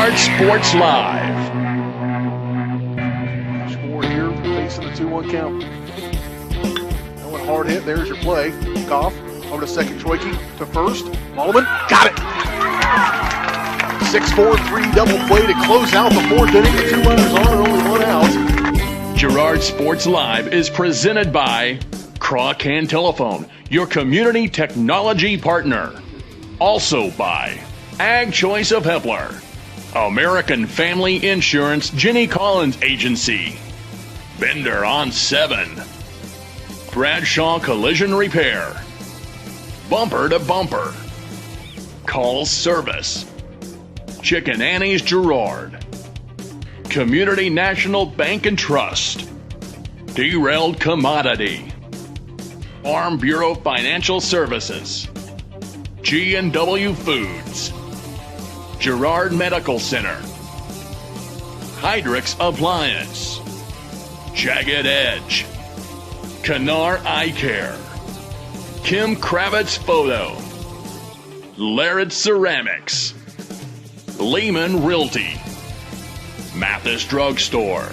Girard Sports Live. Score here, facing the 2-1 count. That one hard hit. There's your play. Goff over to second. Troike to first. Malman got it. 6-4-3 double play to close out the fourth inning. The two runners on and only one out. Girard Sports Live is presented by Crawcan Telephone, your community technology partner. Also by Ag Choice of Hepler, American Family Insurance Jenny Collins Agency, Bender on 7, Bradshaw Collision Repair, Bumper to Bumper, Call Service, Chicken Annie's Girard, Community National Bank and Trust, Derailed Commodity, Farm Bureau Financial Services, G&W Foods, Girard Medical Center, Hydrix Appliance, Jagged Edge, Canar Eye Care, Kim Kravitz Photo, Larid Ceramics, Lehman Realty, Mathis Drugstore,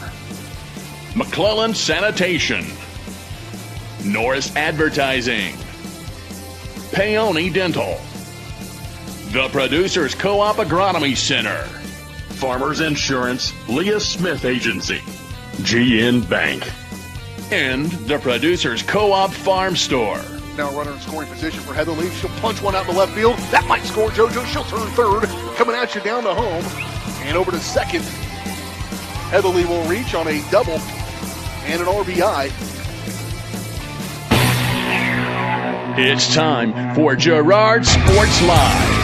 McClellan Sanitation, Norris Advertising, Paoni Dental, the Producers Co-op Agronomy Center, Farmers Insurance, Leah Smith Agency, GN Bank, and the Producers Co-op Farm Store. Now runner in scoring position for Heatherly. She'll punch one out in the left field. That might score JoJo. She'll turn third. Coming at you down to home. And over to second. Heatherly will reach on a double and an RBI. It's time for Girard Sports Live.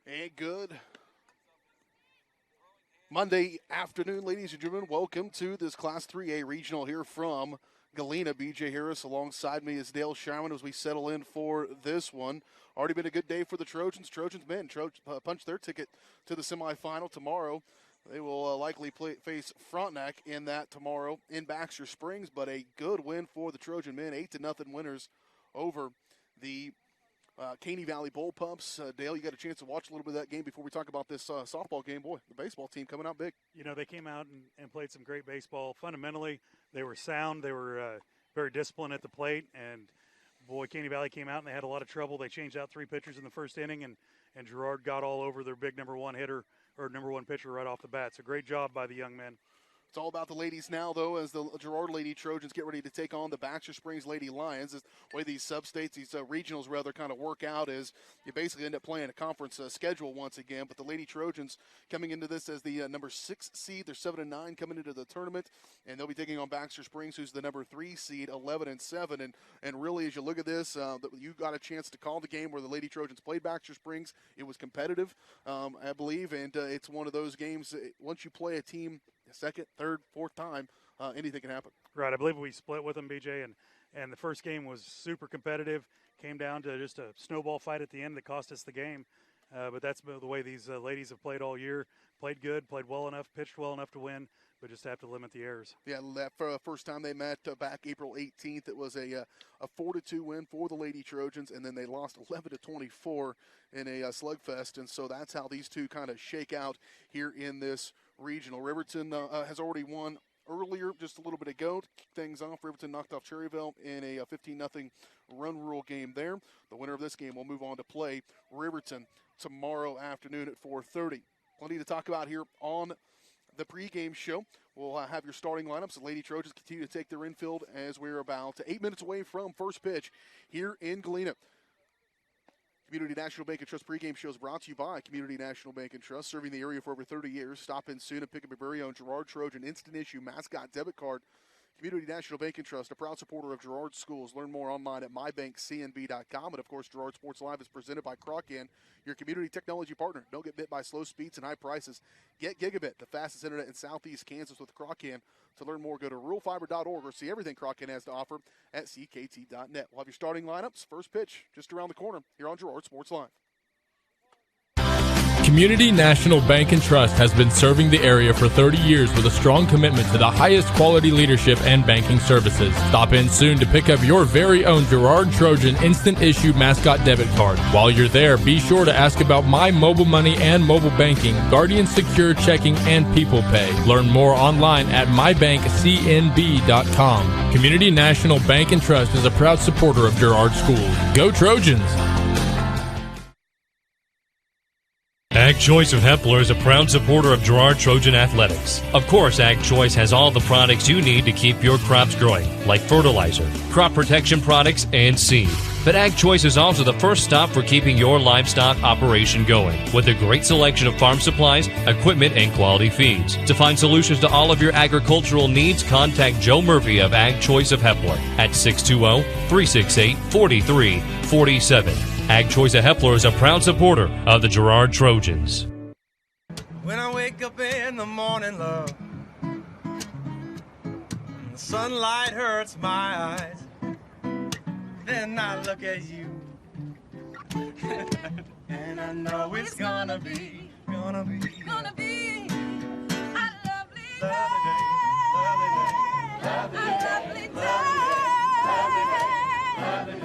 And good Monday afternoon, ladies and gentlemen. Welcome to this Class 3A Regional here from Galena. BJ Harris alongside me is Dale Sherman as we settle in for this one. Already been a good day for the Trojans. Trojans men punch their ticket to the semifinal tomorrow. They will likely face Frontenac in that tomorrow in Baxter Springs, but a good win for the Trojan men. 8-0 winners over the Caney Valley Bull Pups. Dale, you got a chance to watch a little bit of that game before we talk about this softball game. Boy, the baseball team coming out big. You know, they came out and played some great baseball. Fundamentally, they were sound. They were very disciplined at the plate. And, boy, Caney Valley came out and they had a lot of trouble. They changed out 3 pitchers in the first inning, and Girard got all over their big number one hitter or number one pitcher right off the bat. So great job by the young men. It's all about the ladies now, though, as the Girard Lady Trojans get ready to take on the Baxter Springs Lady Lions. The way these sub-states, these regionals rather, kind of work out is you basically end up playing a conference schedule once again. But the Lady Trojans coming into this as the number 6 seed. They're 7-9 coming into the tournament, and they'll be taking on Baxter Springs, who's the number 3 seed, 11-7. And really, as you look at this, you got a chance to call the game where the Lady Trojans played Baxter Springs. It was competitive, I believe, and it's one of those games, once you play a team second, third, fourth time, anything can happen. Right. I believe we split with them, BJ, and the first game was super competitive. Came down to just a snowball fight at the end that cost us the game. But that's the way these ladies have played all year. Played good, played well enough, pitched well enough to win, but just have to limit the errors. Yeah, that first time they met back April 18th, it was a 4-2 win for the Lady Trojans, and then they lost 11-24 in a slugfest. And so that's how these two kind of shake out here in this regional. Riverton has already won earlier, just a little bit ago, to kick things off. Riverton knocked off Cherryville in a 15-0 run rule game there. The winner of this game will move on to play Riverton tomorrow afternoon at 4:30. Plenty to talk about here on the pregame show. We'll have your starting lineups. The Lady Trojans continue to take their infield as we're about 8 minutes away from first pitch here in Galena. Community National Bank and Trust pregame show is brought to you by Community National Bank and Trust, serving the area for over 30 years. Stop in soon and pick up your very own Girard Trojan instant issue mascot debit card. Community National Bank and Trust, a proud supporter of Girard Schools. Learn more online at mybankcnb.com. And, of course, Girard Sports Live is presented by Crawcan, your community technology partner. Don't get bit by slow speeds and high prices. Get Gigabit, the fastest internet in southeast Kansas with Crawcan. To learn more, go to ruralfiber.org or see everything Crawcan has to offer at ckt.net. We'll have your starting lineups. First pitch just around the corner here on Girard Sports Live. Community National Bank and Trust has been serving the area for 30 years with a strong commitment to the highest quality leadership and banking services. Stop in soon to pick up your very own Girard Trojan Instant Issue Mascot Debit Card. While you're there, be sure to ask about My Mobile Money and mobile banking, Guardian Secure Checking, and People Pay. Learn more online at mybankcnb.com. Community National Bank and Trust is a proud supporter of Girard Schools. Go Trojans! Ag Choice of Hepler is a proud supporter of Girard Trojan Athletics. Of course, Ag Choice has all the products you need to keep your crops growing, like fertilizer, crop protection products, and seed. But Ag Choice is also the first stop for keeping your livestock operation going, with a great selection of farm supplies, equipment, and quality feeds. To find solutions to all of your agricultural needs, contact Joe Murphy of Ag Choice of Hepler at 620-368-4347. Ag Choice of Hepler is a proud supporter of the Girard Trojans. When I wake up in the morning, love, and the sunlight hurts my eyes, then I look at you, and I know it's gonna be a lovely day, lovely day.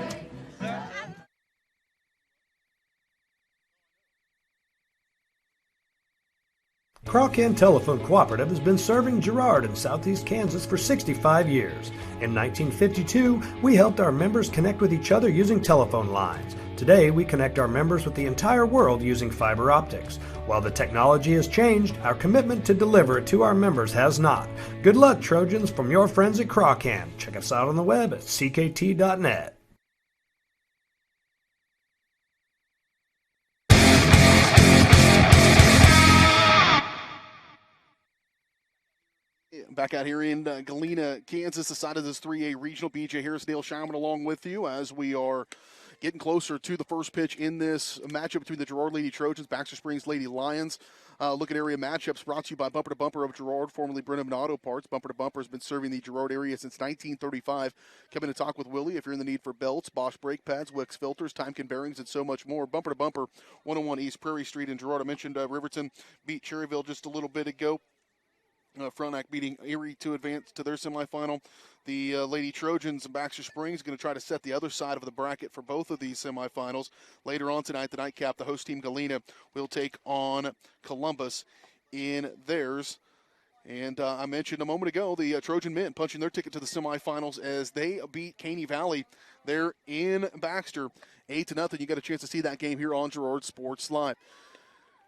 Crawcan Telephone Cooperative has been serving Girard in southeast Kansas for 65 years. In 1952, we helped our members connect with each other using telephone lines. Today, we connect our members with the entire world using fiber optics. While the technology has changed, our commitment to deliver it to our members has not. Good luck, Trojans, from your friends at Crawcan. Check us out on the web at ckt.net. Back out here in Galena, Kansas, the side of this 3A regional. BJ Harris, Dale Schauman along with you as we are getting closer to the first pitch in this matchup between the Girard Lady Trojans, Baxter Springs Lady Lions. Look at area matchups brought to you by Bumper to Bumper of Girard, formerly Brenham Auto Parts. Bumper to Bumper has been serving the Girard area since 1935. Come in and talk with Willie if you're in the need for belts, Bosch brake pads, Wix filters, Timken bearings, and so much more. Bumper to Bumper, 101 East Prairie Street in Girard. I mentioned Riverton beat Cherryville just a little bit ago. Frontenac beating Erie to advance to their semifinal. The Lady Trojans and Baxter Springs going to try to set the other side of the bracket for both of these semifinals. Later on tonight, the nightcap, the host team Galena will take on Columbus in theirs. And I mentioned a moment ago the Trojan men punching their ticket to the semifinals as they beat Caney Valley there in Baxter 8-0. You got a chance to see that game here on Girard Sports Live.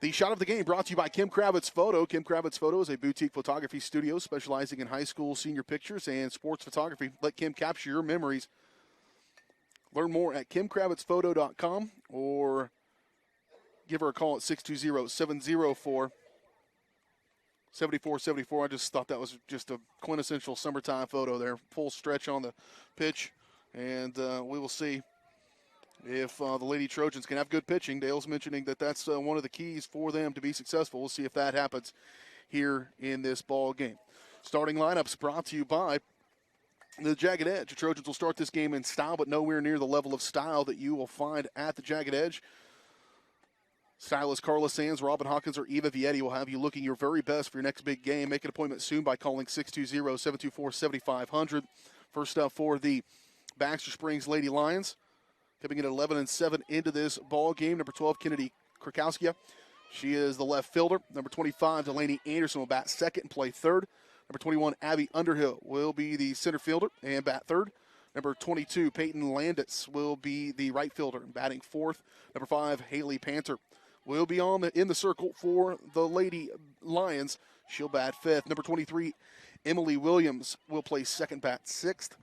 The shot of the game brought to you by Kim Kravitz Photo. Kim Kravitz Photo is a boutique photography studio specializing in high school senior pictures and sports photography. Let Kim capture your memories. Learn more at kimkravitzphoto.com or give her a call at 620-704-7474. I just thought that was just a quintessential summertime photo there. Full stretch on the pitch, and we will see if the Lady Trojans can have good pitching. Dale's mentioning that that's one of the keys for them to be successful. We'll see if that happens here in this ball game. Starting lineups brought to you by the Jagged Edge. The Trojans will start this game in style, but nowhere near the level of style that you will find at the Jagged Edge. Stylist Carla Sands, Robin Hawkins, or Eva Vietti will have you looking your very best for your next big game. Make an appointment soon by calling 620-724-7500. First up for the Baxter Springs Lady Lions. Coming in at 11-7 into this ball game, number 12, Kennedy Krakowskia. She is the left fielder. Number 25, Delaney Anderson will bat second and play third. Number 21, Abby Underhill will be the center fielder and bat third. Number 22, Peyton Landis will be the right fielder and batting fourth. Number 5, Haley Panter will be in the circle for the Lady Lions. She'll bat fifth. Number 23, Emily Williams will play second, bat sixth.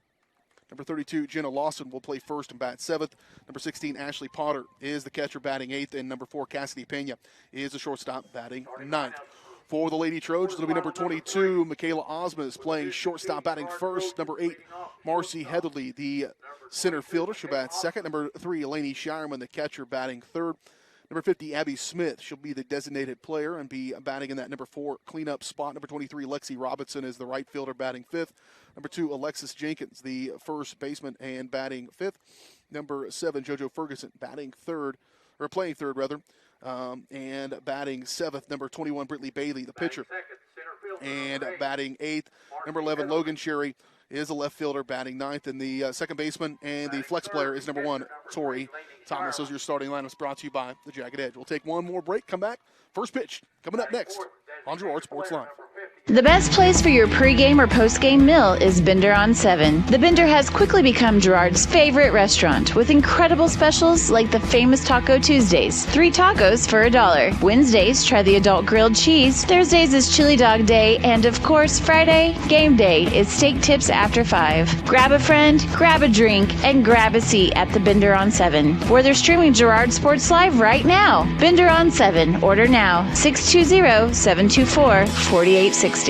Number 32, Jenna Lawson will play first and bat seventh. Number 16, Ashley Potter is the catcher batting eighth. And number 4, Cassidy Pena is the shortstop batting ninth. For the Lady Trojans, it'll be number 22, Michaela Osmond is playing shortstop batting first. Number 8, Marcy Heatherly, the center fielder, she'll bat second. Number 3, Elaine Shireman, the catcher batting third. Number 50, Abby Smith. She'll be the designated player and be batting in that number 4 cleanup spot. Number 23, Lexi Robinson is the right fielder batting fifth. Number 2, Alexis Jenkins, the first baseman and batting fifth. Number 7, JoJo Ferguson batting third, or playing third rather. And batting 7th, number 21, Brittany Bailey, the pitcher. And batting 8th, number 11, Logan Cherry, is a left fielder, batting 9th. And the second baseman and the flex player is number 1, Tori Thomas. Those are your starting lineups brought to you by the Jagged Edge. We'll take one more break, come back. First pitch coming up next on Girard Sports Live. The best place for your pregame or postgame meal is Bender on 7. The Bender has quickly become Girard's favorite restaurant with incredible specials like the famous Taco Tuesdays, 3 tacos for $1. Wednesdays, try the adult grilled cheese. Thursdays is chili dog day. And of course, Friday, game day, is steak tips after 5. Grab a friend, grab a drink, and grab a seat at the Bender on 7, where they're streaming Girard Sports Live right now. Bender on 7. Order now. 620-724-4860.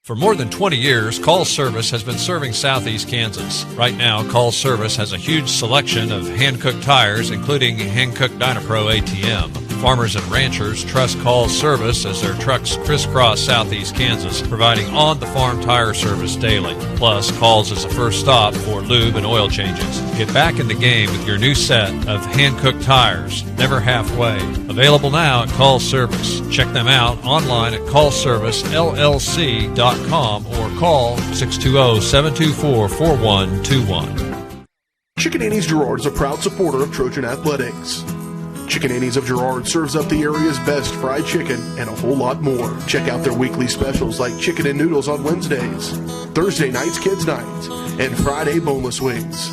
For more than 20 years, Call Service has been serving Southeast Kansas. Right now, Call Service has a huge selection of hand-cooked tires, including hand-cooked Dynapro ATM. Farmers and ranchers trust Call Service as their trucks crisscross Southeast Kansas, providing on-the-farm tire service daily. Plus, Calls is the first stop for lube and oil changes. Get back in the game with your new set of hand-cooked tires, never halfway. Available now at Call Service. Check them out online at callservicellc.com or call 620-724-4121. Chicken Annie's Girard is a proud supporter of Trojan Athletics. Chicken Annie's of Girard serves up the area's best fried chicken and a whole lot more. Check out their weekly specials like chicken and noodles on Wednesdays, Thursday nights kids night, and Friday boneless wings.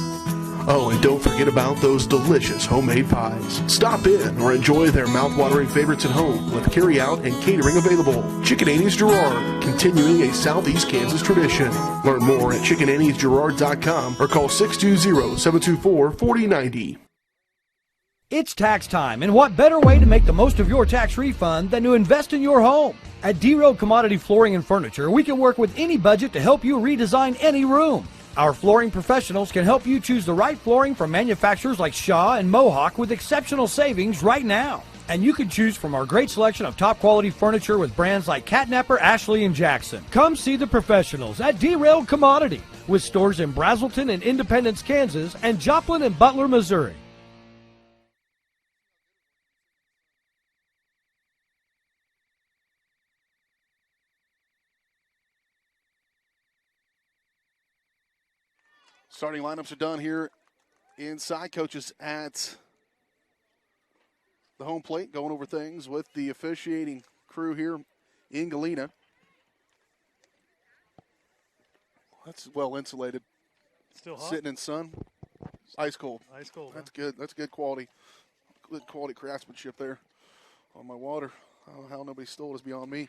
Oh, and don't forget about those delicious homemade pies. Stop in or enjoy their mouth-watering favorites at home with carry-out and catering available. Chicken Annie's Girard, continuing a Southeast Kansas tradition. Learn more at chickenanniesgirard.com or call 620-724-4090. It's tax time, and what better way to make the most of your tax refund than to invest in your home? At D-Road Commodity Flooring and Furniture, we can work with any budget to help you redesign any room. Our flooring professionals can help you choose the right flooring from manufacturers like Shaw and Mohawk with exceptional savings right now. And you can choose from our great selection of top quality furniture with brands like Catnapper, Ashley, and Jackson. Come see the professionals at D-Rail Commodity with stores in Brazelton and Independence, Kansas, and Joplin and Butler, Missouri. Starting lineups are done here inside. Coaches at the home plate going over things with the officiating crew here in Galena. That's well insulated. Still hot? Sitting in sun. Ice cold. Ice cold. That's good. That's good quality. Good quality craftsmanship there on my water. I don't know how nobody stole it is beyond me.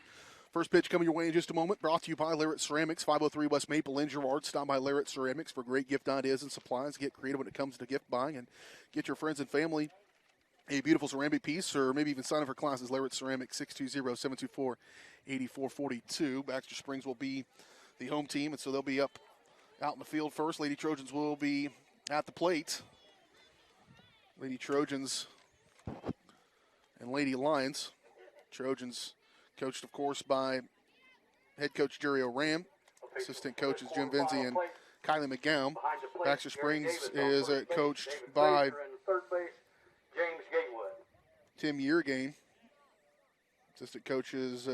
First pitch coming your way in just a moment. Brought to you by Larrett Ceramics, 503 West Maple in Girard. Stop by Larrett Ceramics for great gift ideas and supplies. Get creative when it comes to gift buying and get your friends and family a beautiful ceramic piece, or maybe even sign up for classes. Larrett Ceramics, 620-724-8442. Baxter Springs will be the home team, and so they'll be out in the field first. Lady Trojans will be at the plate. Lady Trojans and Lady Lions. Trojans coached, of course, by head coach Jerry O'Ram. Assistant coaches Jim Vinzi and Kylie McGowan. Baxter Springs is coached by Tim Yeargain. Assistant coaches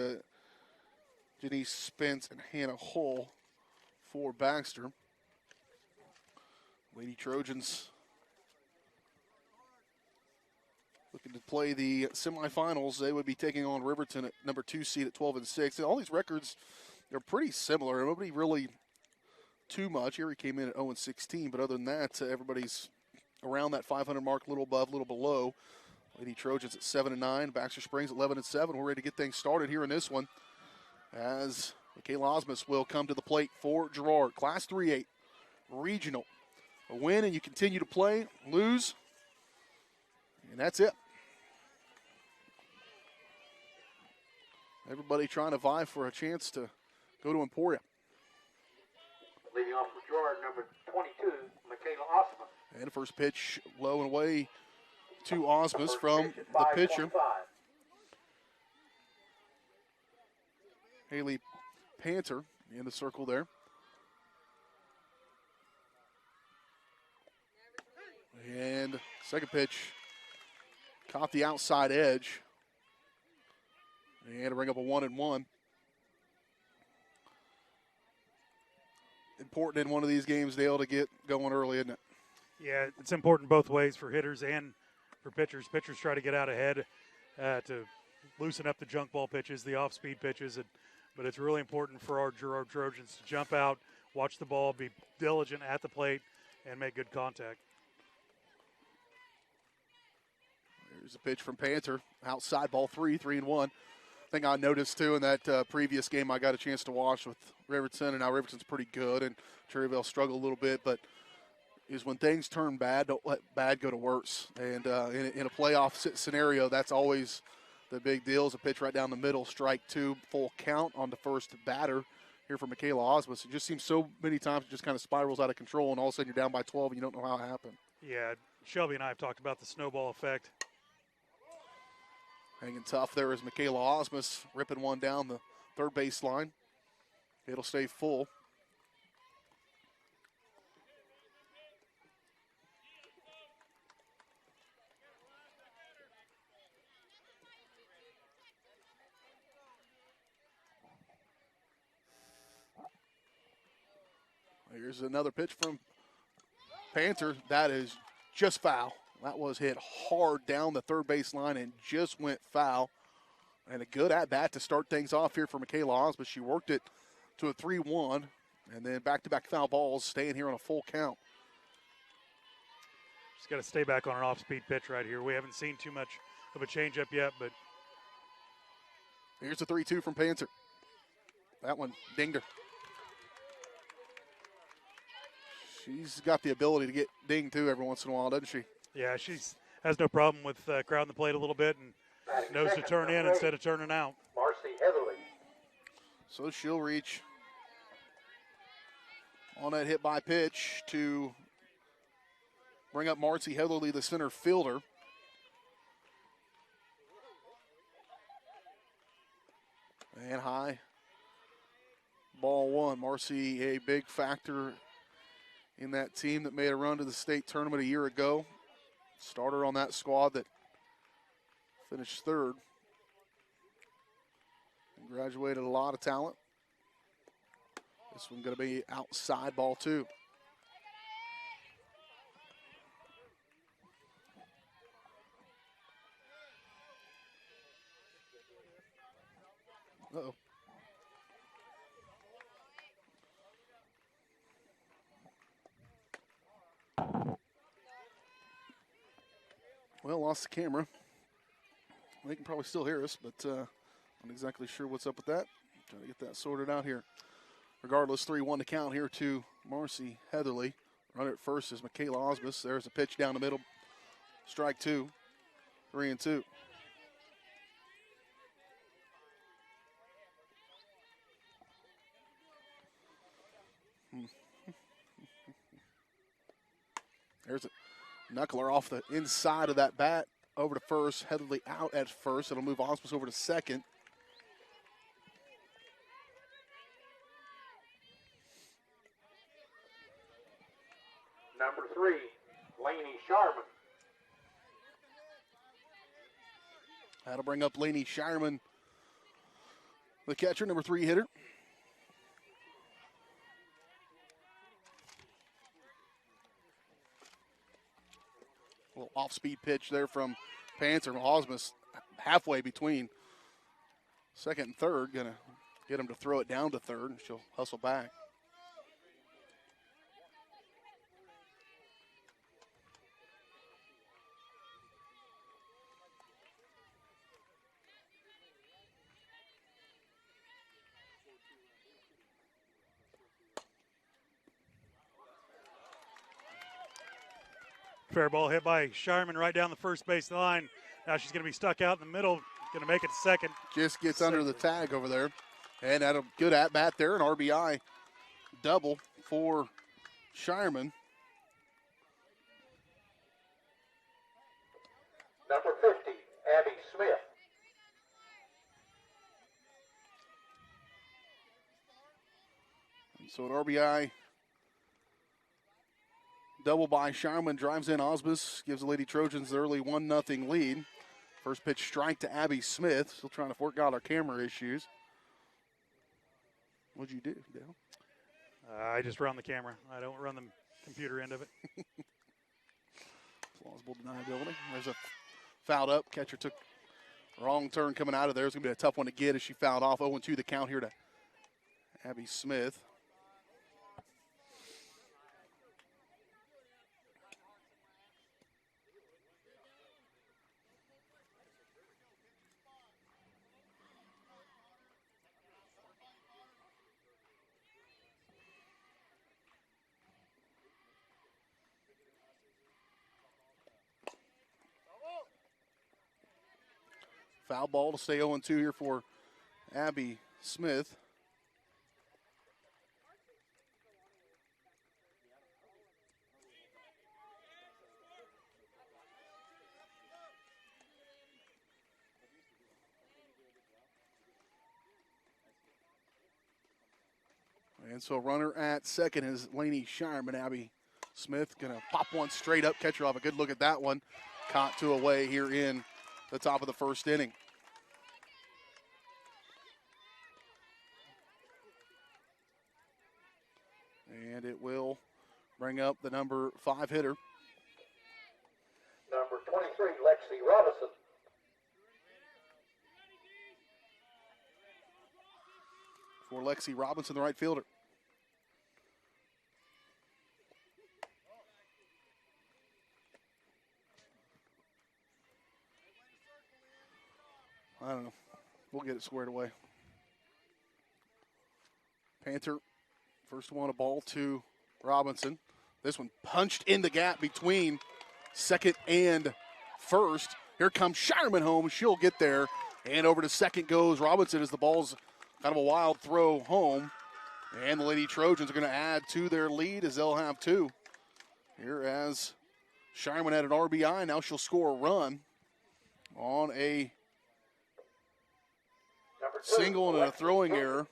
Janice Spence and Hannah Hull for Baxter. Lady Trojans looking to play the semifinals. They would be taking on Riverton at number 2 seed at 12-6. And all these records, they're pretty similar. Nobody really too much. Erie came in at 0-16, but other than that, everybody's around that 500 mark, a little above, a little below. Lady Trojans at 7-9, Baxter Springs 11-7. We're ready to get things started here in this one, as Michaela Osmus will come to the plate for Girard. Class 3A regional. A win and you continue to play, lose, and that's it. Everybody trying to vie for a chance to go to Emporia. Leading off for Girard, number 22, Michaela Osmus. And first pitch low and away to Osmus from the pitcher. Haley Panther in the circle there. And second pitch Caught the outside edge. And to bring up a 1-1. Important in one of these games, Dale, to get going early, isn't it? Yeah, it's important both ways for hitters and for pitchers. Pitchers try to get out ahead to loosen up the junk ball pitches, the off-speed pitches, but it's really important for our Girard Trojans to jump out, watch the ball, be diligent at the plate, and make good contact. Here's a pitch from Panther. Outside ball 3-1. Thing I noticed, too, in that previous game I got a chance to watch with Riverton, and now Riverton's pretty good, and Cherryville struggle a little bit, but is when things turn bad, don't let bad go to worse. And in a playoff scenario, that's always the big deal. Is a pitch right down the middle, strike 2, full count on the first batter here for Michaela Osmus. It just seems so many times it just kind of spirals out of control, and all of a sudden you're down by 12 and you don't know how it happened. Yeah, Shelby and I have talked about the snowball effect. Hanging tough there is Michaela Osmus, ripping one down the third base line. It'll stay full. Here's another pitch from Panther. That is just foul. That was hit hard down the third base line and just went foul. And a good at-bat to start things off here for Michaela Osmus. She worked it to a 3-1, and then back-to-back foul balls, staying here on a full count. Just got to stay back on an off-speed pitch right here. We haven't seen too much of a changeup yet, but here's a 3-2 from Panther. That one dinged her. She's got the ability to get dinged, too, every once in a while, doesn't she? Yeah, she has no problem with crowding the plate a little bit and knows to turn in instead of turning out. Marcy Heatherly. So she'll reach on that hit by pitch to bring up Marcy Heatherly, the center fielder. And high. Ball one. Marcy, a big factor in that team that made a run to the state tournament a year ago. Starter on that squad that finished third. And graduated a lot of talent. This one's going to be outside ball 2. Uh-oh. Well, lost the camera. They can probably still hear us, but I'm not exactly sure what's up with that. Trying to get that sorted out here. Regardless, 3-1 to count here to Marcy Heatherly. Runner at first is Michaela Osmus. There's a pitch down the middle. Strike 2. 3-2. There's a knuckler off the inside of that bat over to first. Heatherly out at first. It'll move Osmus over to second. Number 3, Laney Sharman. That'll bring up Laney Shireman, the catcher, number 3 hitter. A little off-speed pitch there from Panther. Osmus halfway between second and third. Going to get him to throw it down to third. She'll hustle back. Fair ball hit by Shireman right down the first base line. Now she's going to be stuck out in the middle, going to make it second. Just gets under the tag over there. And had a good at-bat there, an RBI double for Shireman. Number 50, Abby Smith. And so an RBI double by Shireman drives in Osmus, gives the Lady Trojans the early 1-0 lead. First pitch strike to Abby Smith. Still trying to work out our camera issues. What'd you do, Dale? I just run the camera. I don't run the computer end of it. Plausible deniability. There's a fouled up. Catcher took a wrong turn coming out of there. It's going to be a tough one to get as she fouled off. 0-2 the count here to Abby Smith. Foul ball to stay 0-2 here for Abby Smith. And so runner at second is Lainey Shireman. Abby Smith going to pop one straight up. Catcher off a good look at that one. Caught two away here in the top of the first inning. And it will bring up the number 5 hitter. Number 23, Lexi Robinson. For Lexi Robinson, the right fielder. I don't know. We'll get it squared away. Panther, first one, a ball to Robinson. This one punched in the gap between second and first. Here comes Shireman home. She'll get there. And over to second goes Robinson as the ball's kind of a wild throw home. And the Lady Trojans are going to add to their lead as they'll have two. Here as Shireman had an RBI. Now she'll score a run on a single and a throwing error.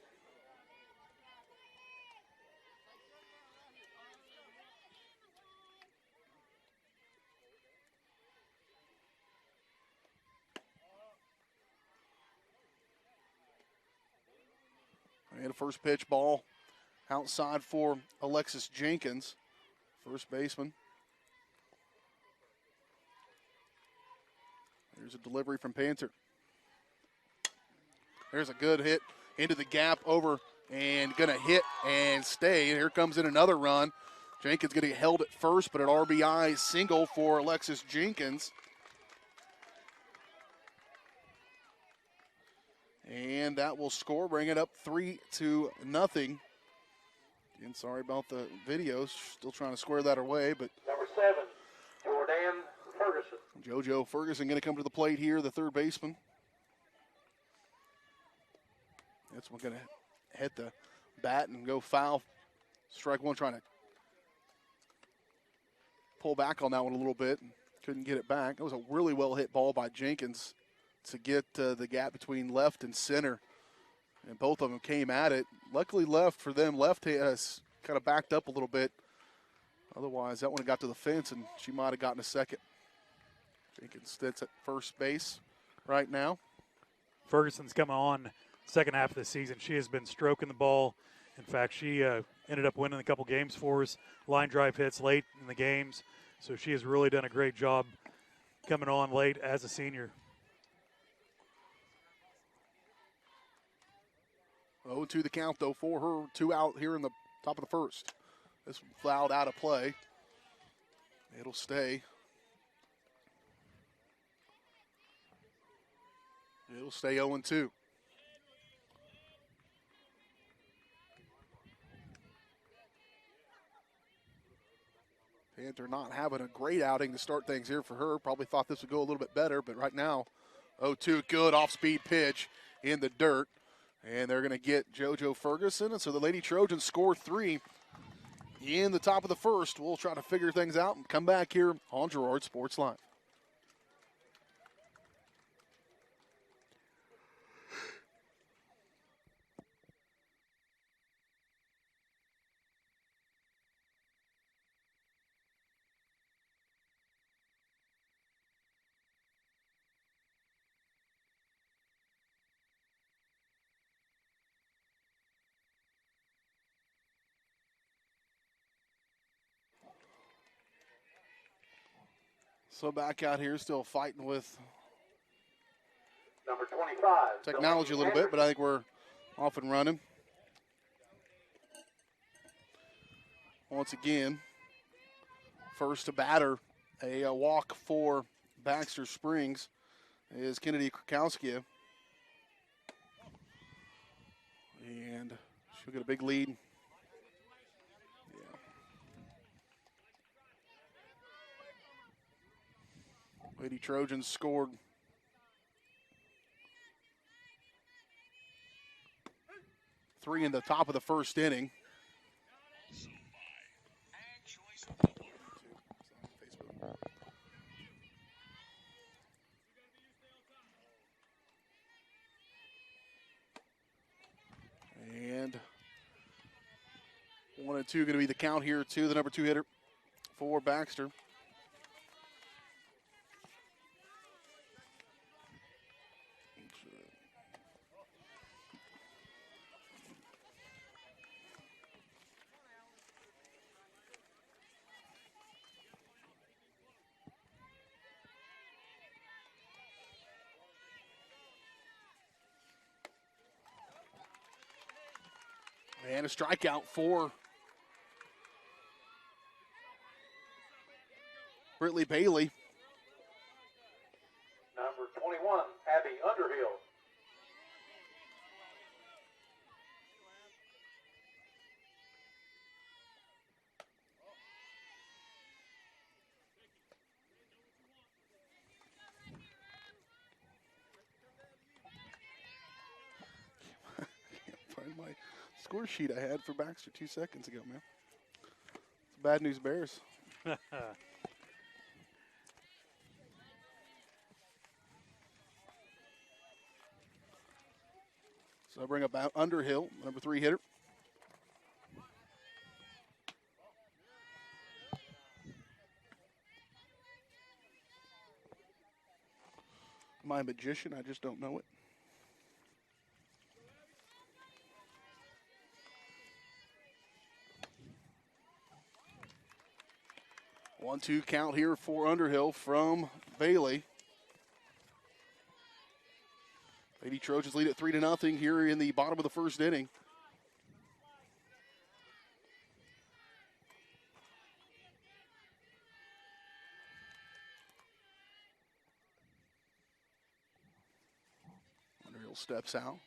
And a first pitch ball outside for Alexis Jenkins, first baseman. Here's a delivery from Panther. There's a good hit into the gap over and going to hit and stay. And here comes in another run. Jenkins going to get held at first, but an RBI single for Alexis Jenkins. And that will score, bring it up 3-0. Again, sorry about the videos. Still trying to square that away, but Number 7, Jordan Ferguson. JoJo Ferguson going to come to the plate here, the third baseman. That's one going to hit the bat and go foul. Strike one, trying to pull back on that one a little bit. Couldn't get it back. That was a really well hit ball by Jenkins to get the gap between left and center. And both of them came at it. Luckily left for them. Left has kind of backed up a little bit. Otherwise, that one got to the fence, and she might have gotten a second. Jenkins sits at first base right now. Ferguson's coming on second half of the season. She has been stroking the ball. In fact, she ended up winning a couple games for us. Line drive hits late in the games. So she has really done a great job coming on late as a senior. 0-2 the count, though, for her. 2 out here in the top of the first. This one fouled out of play. It'll stay. It'll stay 0-2. Panther not having a great outing to start things here for her. Probably thought this would go a little bit better, but right now, 0-2, good off-speed pitch in the dirt. And they're going to get JoJo Ferguson. And so the Lady Trojans score 3 in the top of the first. We'll try to figure things out and come back here on Girard Sports Live. So back out here, still fighting with Number 25. technology a little bit, but I think we're off and running. Once again, first to batter, a walk for Baxter Springs is Kennedy Krakowski. And she'll get a big lead. Yeah. Lady Trojans scored 3 in the top of the first inning. And 1 and 2 going to be the count here to the number 2 hitter for Baxter. And a strikeout for Brittany Bailey. Number 21, Abby Underhill. Can't find my score sheet I had for Baxter 2 seconds ago, man. It's bad news Bears. So I bring up Underhill, number 3 hitter. Am I a magician? I just don't know it. One-two count here for Underhill from Bailey. Lady Trojans lead at 3-0 here in the bottom of the first inning. Underhill steps out.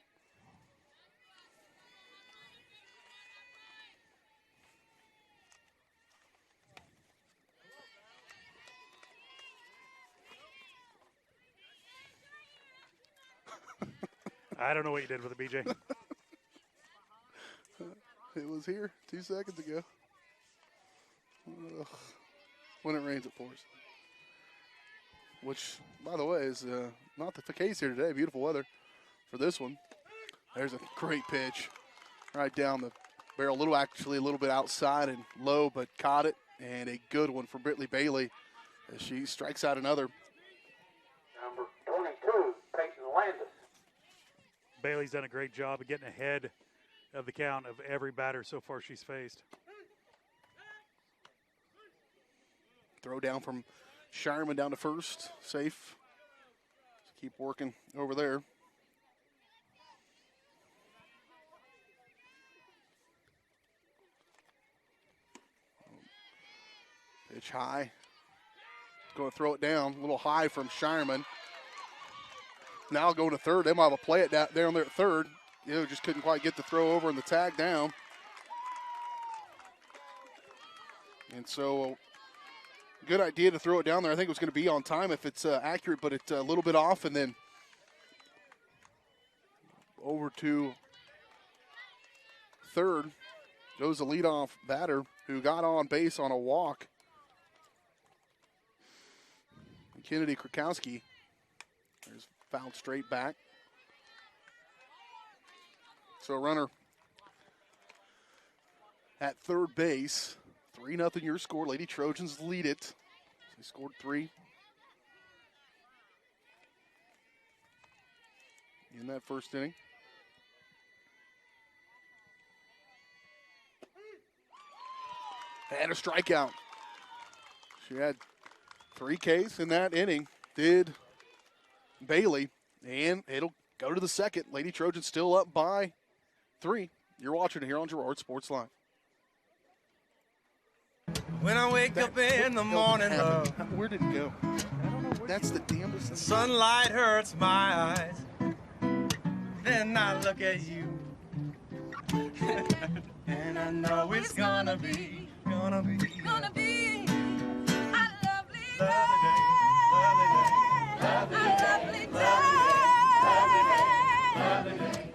I don't know what you did with it, BJ. It was here 2 seconds ago. Ugh. When it rains, it pours. Which, by the way, is not the case here today. Beautiful weather for this one. There's a great pitch right down the barrel. Actually a little bit outside and low, but caught it. And a good one for Brittany Bailey as she strikes out another. Number 22, Peyton Landis. Bailey's done a great job of getting ahead of the count of every batter so far she's faced. Throw down from Shireman down to first. Safe. Just keep working over there. Pitch high. Going to throw it down. A little high from Shireman. Now going to third. They might have a play it down there at third. Just couldn't quite get the throw over and the tag down. And so, good idea to throw it down there. I think it was going to be on time if it's accurate, but it's a little bit off. And then over to third goes the leadoff batter who got on base on a walk. Kennedy Krakowski. There's fouled straight back. So a runner at third base. 3-0 your score. Lady Trojans lead it. They scored 3 in that first inning. And a strikeout. She had 3 Ks in that inning did Bailey, and it'll go to the second. Lady Trojans still up by 3. You're watching it here on Girard Sports Live. When I wake up in the morning, love, Where did it go? That's the damnedest. the sunlight hurts my eyes. Then I look at you, and I know it's gonna be a lovely day, lovely day.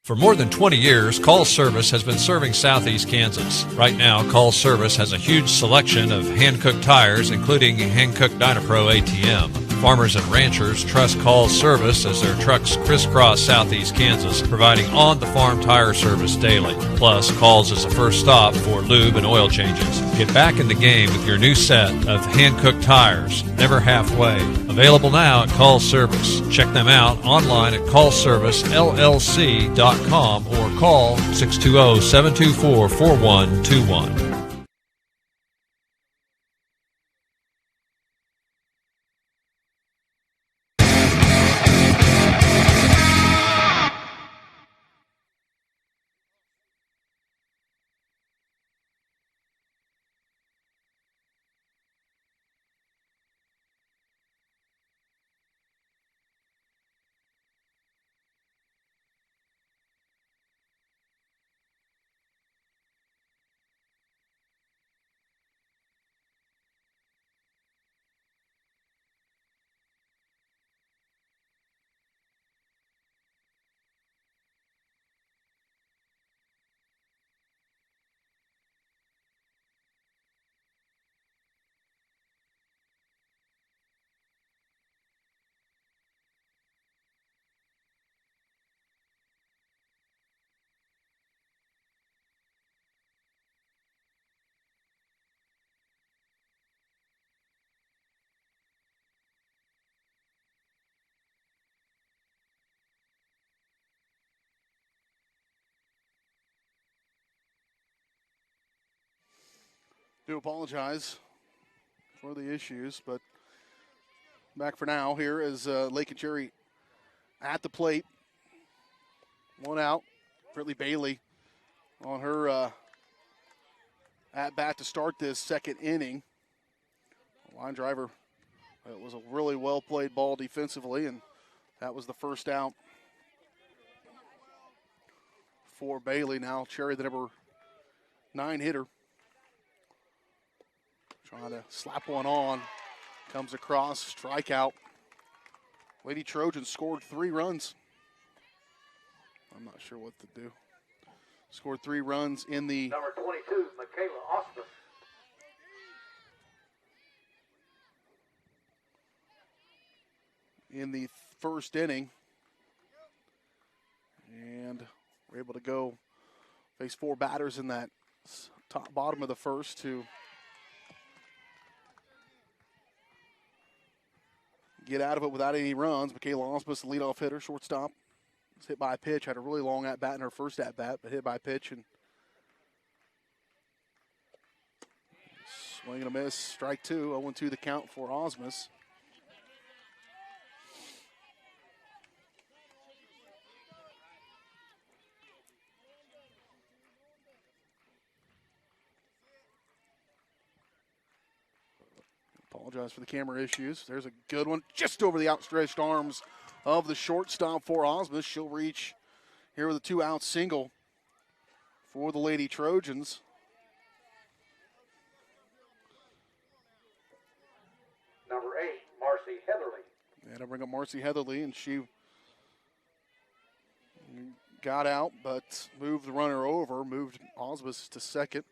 For more than 20 years, Call Service has been serving Southeast Kansas. Right now, Call Service has a huge selection of hand-cooked tires, including hand-cooked Dynapro ATM. Farmers and ranchers trust Call Service as their trucks crisscross Southeast Kansas, providing on-the-farm tire service daily. Plus, Calls is the first stop for lube and oil changes. Get back in the game with your new set of hand-cooked tires, never halfway. Available now at Call Service. Check them out online at callservicellc.com or call 620-724-4121. Do apologize for the issues, but back for now here is Lake and Cherry at the plate. 1 out. Brittany Bailey on her at bat to start this second inning. Line driver. It was a really well played ball defensively, and that was the first out for Bailey. Now Cherry, the number 9 hitter. Trying to slap one on. Comes across, strikeout. Lady Trojans scored 3 runs. I'm not sure what to do. Scored 3 runs in the Number 22, Michaela Osmus. in the first inning. And we're able to go face 4 batters in that top bottom of the first to get out of it without any runs. Michaela Osmus, the leadoff hitter, shortstop. Was hit by a pitch, had a really long at-bat in her first at-bat, but hit by a pitch and swing and a miss, strike 2, 0-2 the count for Osmus. Apologize for the camera issues. There's a good one just over the outstretched arms of the shortstop for Osmus. She'll reach here with a 2-out single for the Lady Trojans. Number 8, Marcy Heatherly. And I bring up Marcy Heatherly, and she got out but moved the runner over, moved Osmus to second.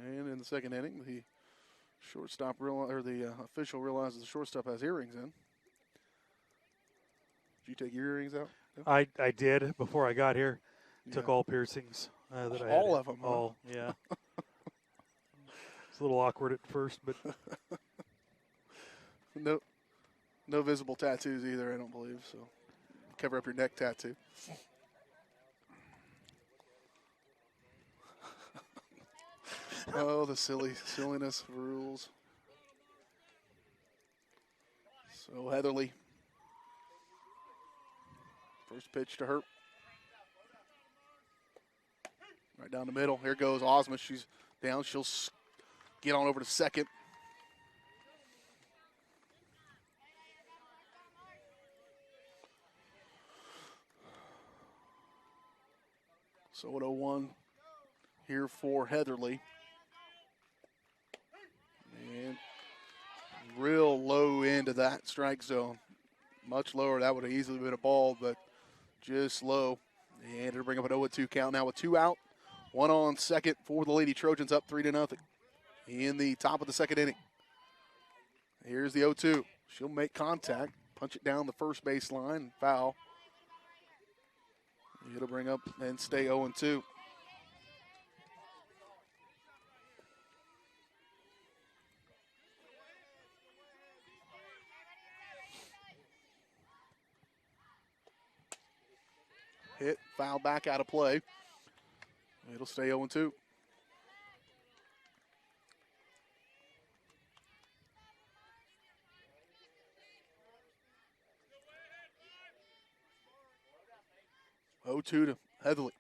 And in the second inning, the shortstop the official realizes the shortstop has earrings in. Did you take your earrings out? No? I did before I got here. Took all piercings that I had. All of them. Huh? All, yeah. It's a little awkward at first, but no visible tattoos either, I don't believe. So cover up your neck tattoo. Oh, the silliness of rules. So Heatherly, first pitch to her. Right down the middle. Here goes Ozma. She's down. She'll get on over to second. So 0-1 here for Heatherly. And real low end of that strike zone. Much lower. That would have easily been a ball, but just low. And it'll bring up an 0-2 count now with 2 out. 1 on second for the Lady Trojans, up 3-0 in the top of the second inning. Here's the 0-2. She'll make contact, punch it down the first baseline, foul. It'll bring up and stay 0-2. Hit, foul back out of play. It'll stay 0-2. To Heatherly.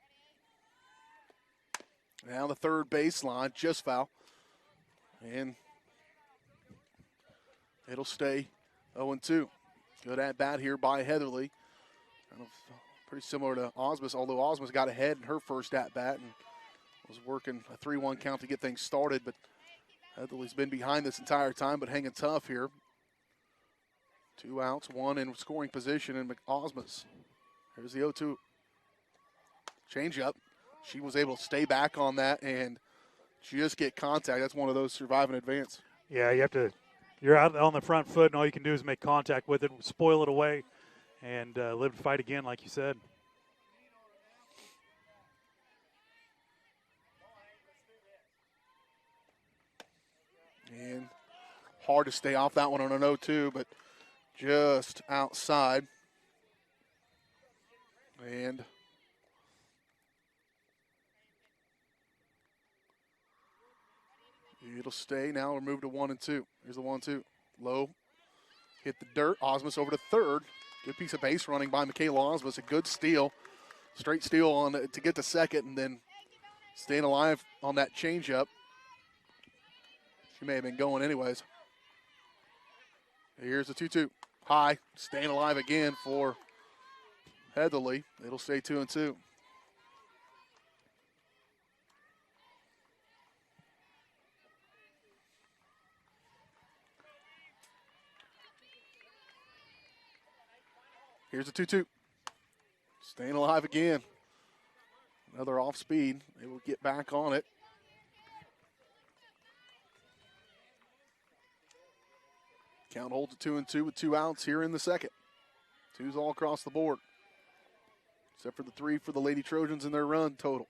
Now the third baseline, just foul. And it'll stay 0-2. Good at bat here by Heatherly. Kind of pretty similar to Osmus, although Osmus got ahead in her first at bat and was working a 3-1 count to get things started. But Heatherly's been behind this entire time, but hanging tough here. 2 outs, 1 in scoring position in Osmus. Here's the 0-2. Change up. She was able to stay back on that and just get contact. That's one of those survive and advance. Yeah, you're out on the front foot, and all you can do is make contact with it, spoil it away, and live to fight again, like you said. And hard to stay off that one on an 0-2, but just outside. And it'll stay. Now we're moved to 1-2. Here's the 1-2. Low. Hit the dirt. Osmus over to third. Good piece of base running by Michaela Osmus. A good steal. Straight steal on to get to second, and then staying alive on that changeup. She may have been going anyways. Here's the 2-2. High. Staying alive again for Heatherly. It'll stay 2-2. Here's a 2-2. Staying alive again. Another off speed. They will get back on it. Count holds at 2-2 with 2 outs here in the second. 2s all across the board. Except for the 3 for the Lady Trojans in their run total.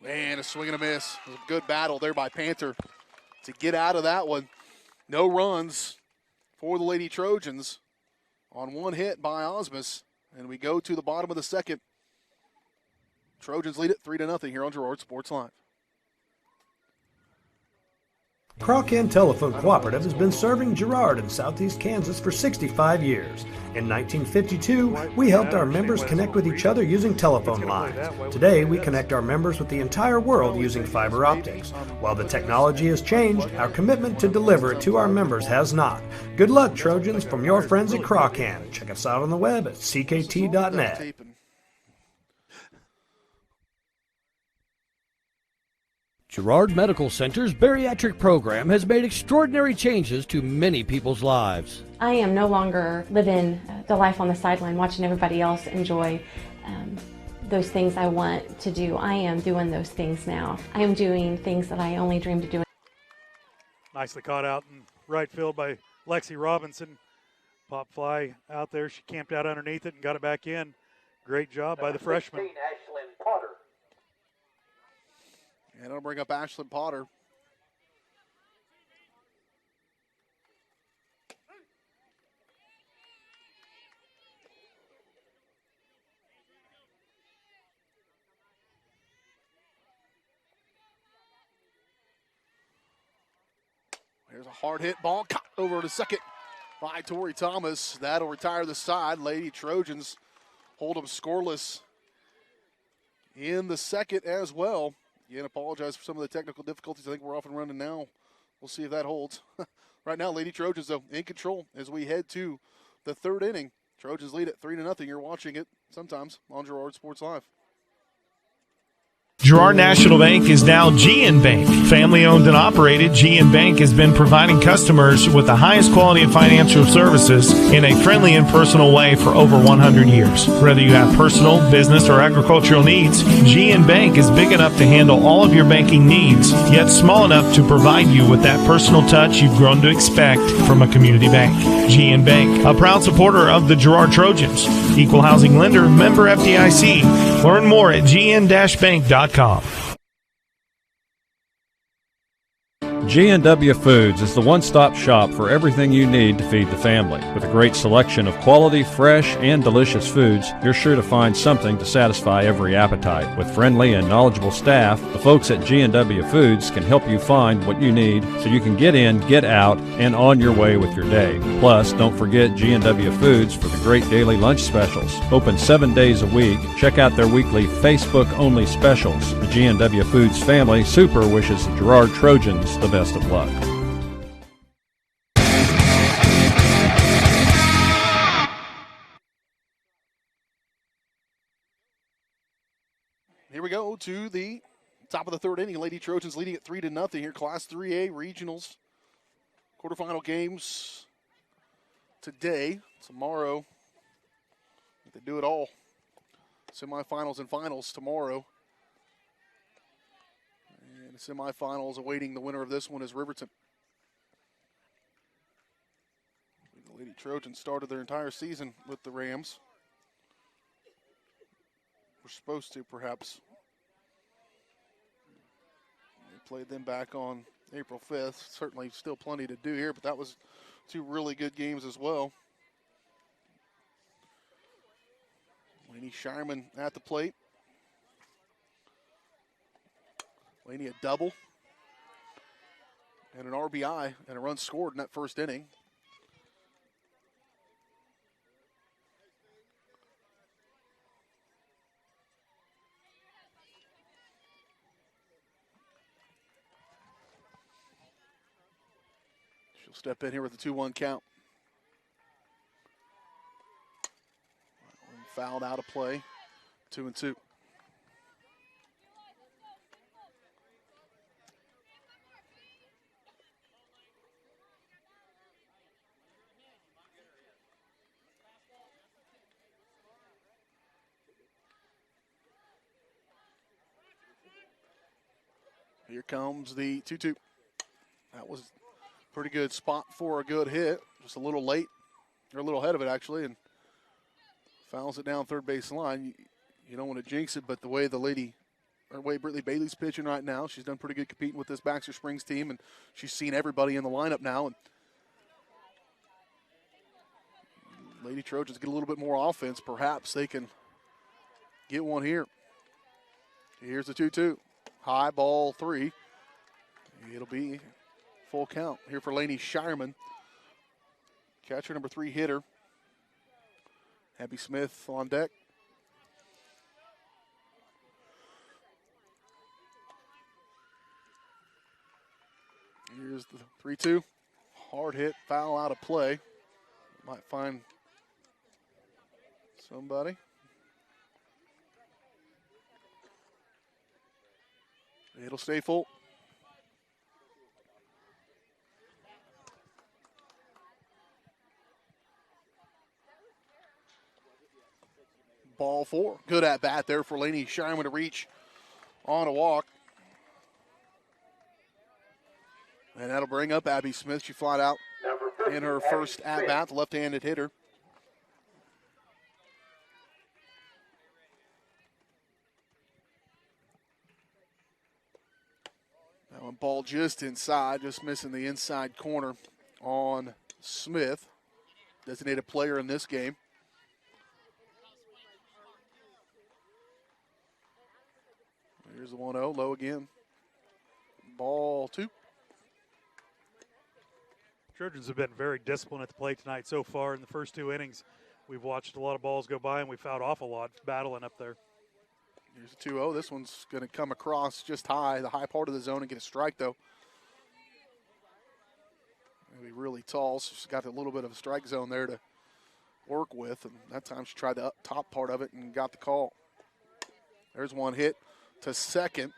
And a swing and a miss. It was a good battle there by Panther to get out of that one. No runs for the Lady Trojans on 1 hit by Osmus. And we go to the bottom of the second. Trojans lead it 3-0 here on Girard Sports Live. Crock-In Telephone Cooperative has been serving Girard in southeast Kansas for 65 years. In 1952, we helped our members connect with each other using telephone lines. Today, we connect our members with the entire world using fiber optics. While the technology has changed, our commitment to deliver it to our members has not. Good luck, Trojans, from your friends at Crock-In. Check us out on the web at ckt.net. Girard Medical Center's bariatric program has made extraordinary changes to many people's lives. I am no longer living the life on the sideline watching everybody else enjoy those things I want to do. I am doing those things now. I am doing things that I only dreamed of doing. Nicely caught out in right field by Lexi Robinson. Pop fly out there. She camped out underneath it and got it back in. Great job by the freshman. 16, Ashlyn Potter. And it'll bring up Ashlyn Potter. There's a hard hit ball caught over to second by Tori Thomas. That'll retire the side. Lady Trojans hold them scoreless in the second as well. Again, apologize for some of the technical difficulties. I think we're off and running now. We'll see if that holds. Right now, Lady Trojans, though, in control as we head to the third inning. Trojans lead at 3-0. You're watching it sometimes on Girard Sports Live. Girard National Bank is now GN Bank. Family owned and operated, GN Bank has been providing customers with the highest quality of financial services in a friendly and personal way for over 100 years. Whether you have personal, business, or agricultural needs, GN Bank is big enough to handle all of your banking needs, yet small enough to provide you with that personal touch you've grown to expect from a community bank. GN Bank, a proud supporter of the Girard Trojans. Equal housing lender, member FDIC. Learn more at gn-bank.com. G&W Foods is the one-stop shop for everything you need to feed the family. With a great selection of quality, fresh, and delicious foods, you're sure to find something to satisfy every appetite. With friendly and knowledgeable staff, the folks at G&W Foods can help you find what you need so you can get in, get out, and on your way with your day. Plus, don't forget G&W Foods for the great daily lunch specials. Open 7 days a week. Check out their weekly Facebook-only specials. The G&W Foods family super wishes the Girard Trojans the best of luck. Here we go to the top of the third inning. Lady Trojans leading at 3-0 here. Class 3A regionals. Quarterfinal games today. Tomorrow, they do it all. Semifinals and finals tomorrow. And the semifinals awaiting the winner of this one is Riverton. The Lady Trojans started their entire season with the Rams. We're supposed to, perhaps. They played them back on April 5th. Certainly still plenty to do here, but that was two really good games as well. Laney Shireman at the plate. Laney a double and an RBI and a run scored in that first inning. She'll step in here with a 2-1 count. Fouled out of play, 2-2. Here comes the 2-2. That was a pretty good spot for a good hit. Just a little late, or a little ahead of it actually, and fouls it down third base line. You don't want to jinx it, but the way Brittany Bailey's pitching right now, she's done pretty good competing with this Baxter Springs team, and she's seen everybody in the lineup now. And Lady Trojans get a little bit more offense. Perhaps they can get one here. Here's the 2-2. High ball 3. It'll be full count here for Laney Shireman. Catcher number 3 hitter. Abby Smith on deck. Here's the 3-2. Hard hit, foul out of play. Might find somebody. It'll stay full. Ball 4. Good at bat there for Laney Shireman to reach on a walk. And that'll bring up Abby Smith. She flied out in her first at bat, the left-handed hitter. That one ball just inside, just missing the inside corner on Smith, designated player in this game. Here's the 1-0, low again. Ball 2. Trojans have been very disciplined at the plate tonight so far. In the first 2 innings, we've watched a lot of balls go by, and we fouled off a lot battling up there. Here's a 2-0. This one's going to come across just high, the high part of the zone, and get a strike, though. Maybe really tall, so she's got a little bit of a strike zone there to work with, and that time she tried the up top part of it and got the call. There's one hit to second.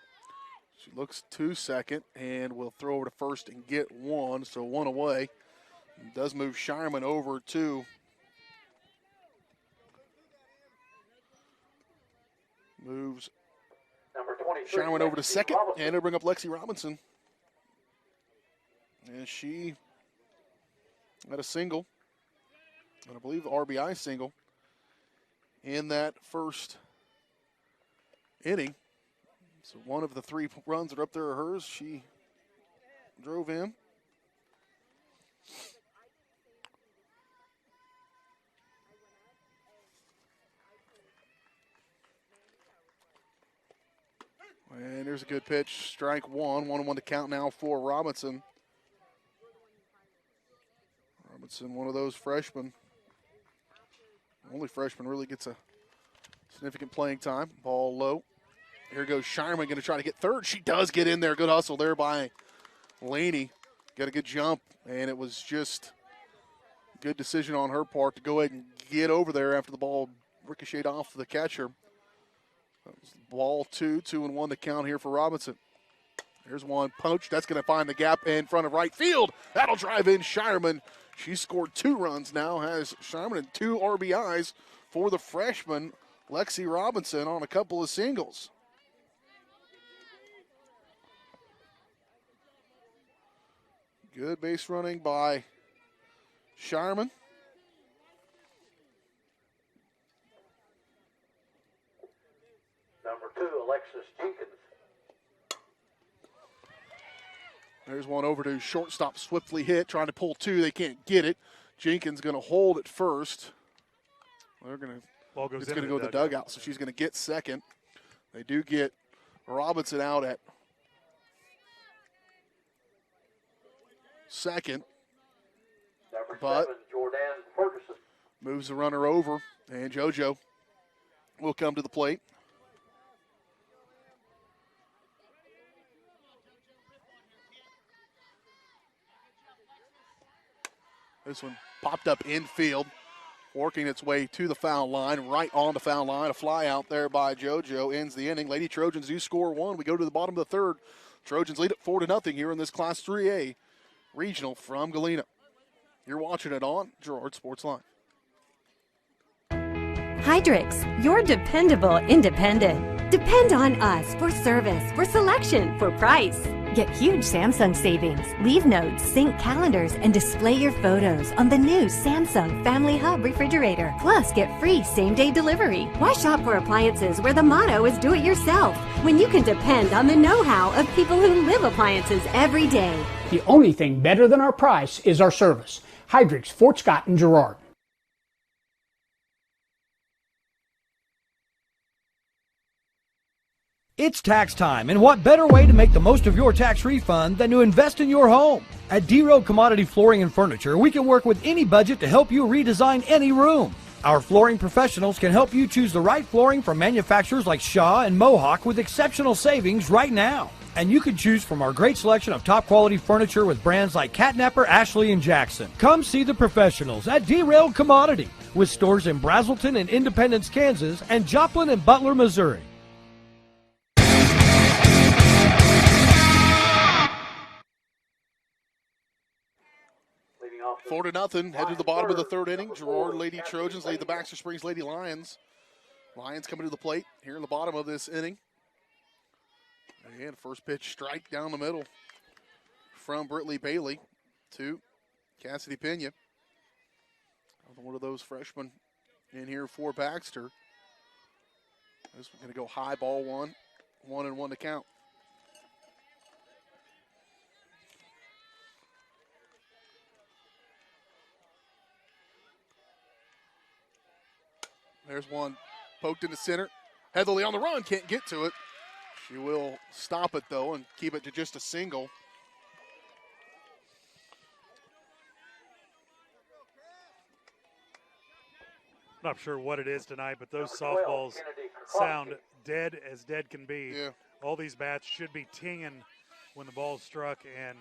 She looks to second and will throw over to first and get one, so one away. It does move Shireman over to moves Number 23, Shireman over to Lexi second, Robinson. and it'll bring up Lexi Robinson. And she had a single, and I believe RBI single in that first inning. So one of the 3 runs that are up there are hers. She drove in. And there's a good pitch. Strike one. 1-1 to count now for Robinson. Robinson, one of those freshmen. Only freshman really gets a significant playing time. Ball low. Here goes Shireman, going to try to get third. She does get in there. Good hustle there by Laney. Got a good jump, and it was just a good decision on her part to go ahead and get over there after the ball ricocheted off the catcher. That was ball 2, 2-1 to count here for Robinson. There's one poached. That's going to find the gap in front of right field. That'll drive in Shireman. She scored 2 runs now, has Shireman and 2 RBIs for the freshman, Lexi Robinson, on a couple of singles. Good base running by Shireman. Number 2, Alexis Jenkins. There's one over to shortstop, swiftly hit, trying to pull 2. They can't get it. Jenkins going to hold it first. They're going to go to the dugout, so she's going to get second. They do get Robinson out at second, but Jordan Ferguson moves the runner over, and JoJo will come to the plate. This one popped up infield, working its way to the foul line, right on the foul line. A fly out there by JoJo ends the inning. Lady Trojans do score 1. We go to the bottom of the third. Trojans lead it 4-0 here in this Class 3A regional from Galena. You're watching it on Girard Sports Line. Hydrix, your dependable independent. Depend on us for service, for selection, for price. Get huge Samsung savings. Leave notes, sync calendars, and display your photos on the new Samsung Family Hub refrigerator. Plus, get free same-day delivery. Why shop for appliances where the motto is do it yourself when you can depend on the know-how of people who live appliances every day? The only thing better than our price is our service. Hydrix, Fort Scott, and Girard. It's tax time, and what better way to make the most of your tax refund than to invest in your home? At D-Row Commodity Flooring and Furniture, we can work with any budget to help you redesign any room. Our flooring professionals can help you choose the right flooring from manufacturers like Shaw and Mohawk with exceptional savings right now. And you can choose from our great selection of top quality furniture with brands like Catnapper, Ashley, and Jackson. Come see the professionals at D-Rail Commodity with stores in Brazelton and Independence, Kansas, and Joplin and Butler, Missouri. 4-0, head to the bottom of the third inning. Girard Lady Trojans lead the Baxter Springs Lady Lions. Lions coming to the plate here in the bottom of this inning. And first pitch strike down the middle from Brittany Bailey to Cassidy Pena. One of those freshmen in here for Baxter. This one's going to go high, ball 1, 1-1 to count. There's one poked in the center. Heatherly on the run, can't get to it. She will stop it, though, and keep it to just a single. Not sure what it is tonight, but those softballs sound dead as dead can be. Yeah. All these bats should be tinging when the ball's struck, and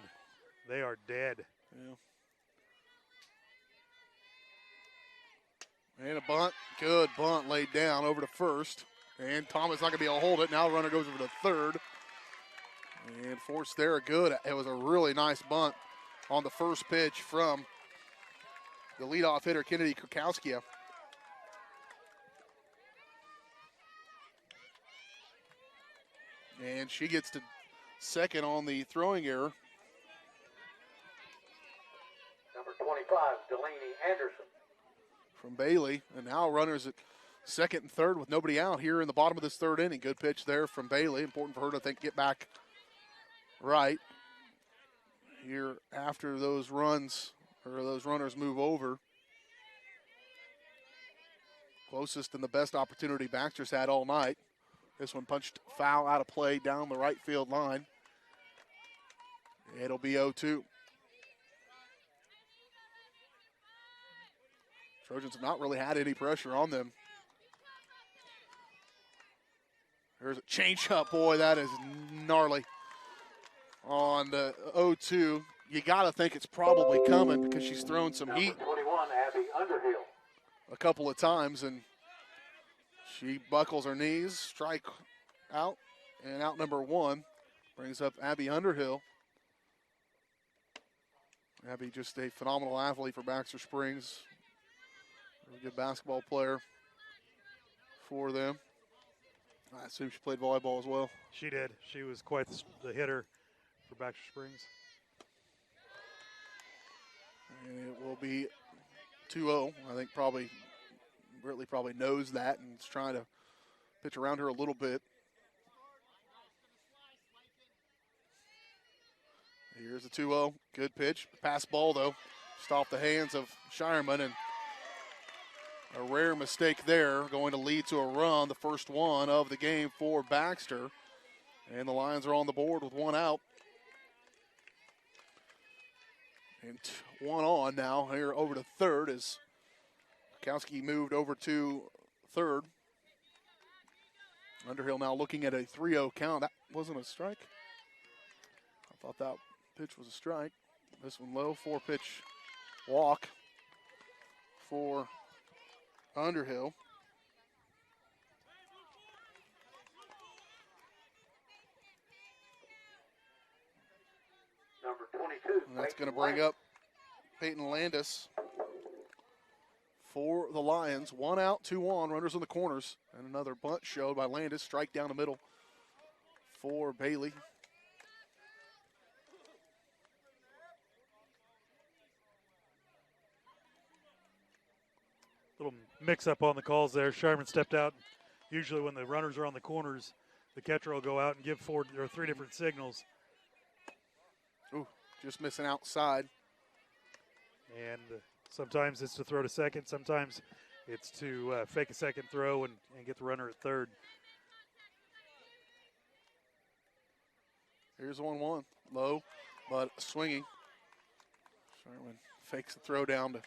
they are dead. Yeah. And a bunt. Good bunt laid down over to first. And Thomas not going to be able to hold it. Now the runner goes over to third. And forced there. Good. It was a really nice bunt on the first pitch from the leadoff hitter, Kennedy Krakowski. And she gets to second on the throwing error. Number 25, Delaney Anderson. From Bailey. And now runners at second and third with nobody out here in the bottom of this third inning. Good pitch there from Bailey. Important for her to get back right here after those runs or those runners move over. Closest and the best opportunity Baxter's had all night. This one punched foul out of play down the right field line. It'll be 0-2. Trojans have not really had any pressure on them. There's a changeup, boy, that is gnarly. On the 0-2, you got to think it's probably coming because she's thrown some heat. 21, Abby Underhill. A couple of times, and she buckles her knees, strike out, and out number one brings up Abby Underhill. Abby just a phenomenal athlete for Baxter Springs. Really good basketball player for them. I assume she played volleyball as well. She did. She was quite the hitter for Baxter Springs. And it will be 2-0. I think Britley probably knows that and is trying to pitch around her a little bit. Here's the 2-0. Good pitch. Pass ball, though. Just off the hands of Shireman, and a rare mistake there, going to lead to a run, the first one of the game for Baxter. And the Lions are on the board with one out. And one on now here over to third as Kowski moved over to third. Underhill now looking at a 3-0 count. That wasn't a strike. I thought that pitch was a strike. This one low, 4-pitch walk for Underhill. Number 22. And that's going to bring up Peyton Landis for the Lions. 1 out, 2 on, runners in the corners. And another bunt showed by Landis. Strike down the middle for Bailey. Little mix-up on the calls there. Sharman stepped out. Usually when the runners are on the corners, the catcher will go out and give 4 or 3 different signals. Ooh, just missing outside. And sometimes it's to throw to second. Sometimes it's to fake a second throw and get the runner at third. Here's the 1-1. Low, but swinging. Sherman fakes the throw down to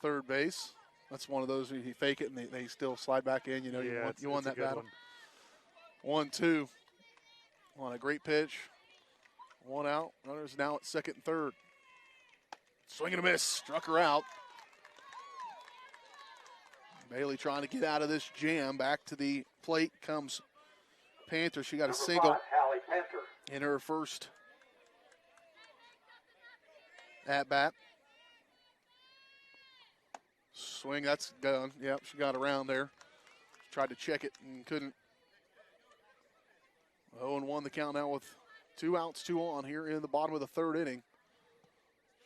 third base. That's one of those where you fake it and they still slide back in. You know, you won that battle. 1-2 on a great pitch. 1 out. Runners now at second and third. Swing and a miss. Struck her out. Bailey trying to get out of this jam. Back to the plate comes Panther. She got a single in her first at-bat. Swing, that's done. Yep, she got around there. Tried to check it and couldn't. 0-1 the count now with 2 outs, 2 on here in the bottom of the third inning.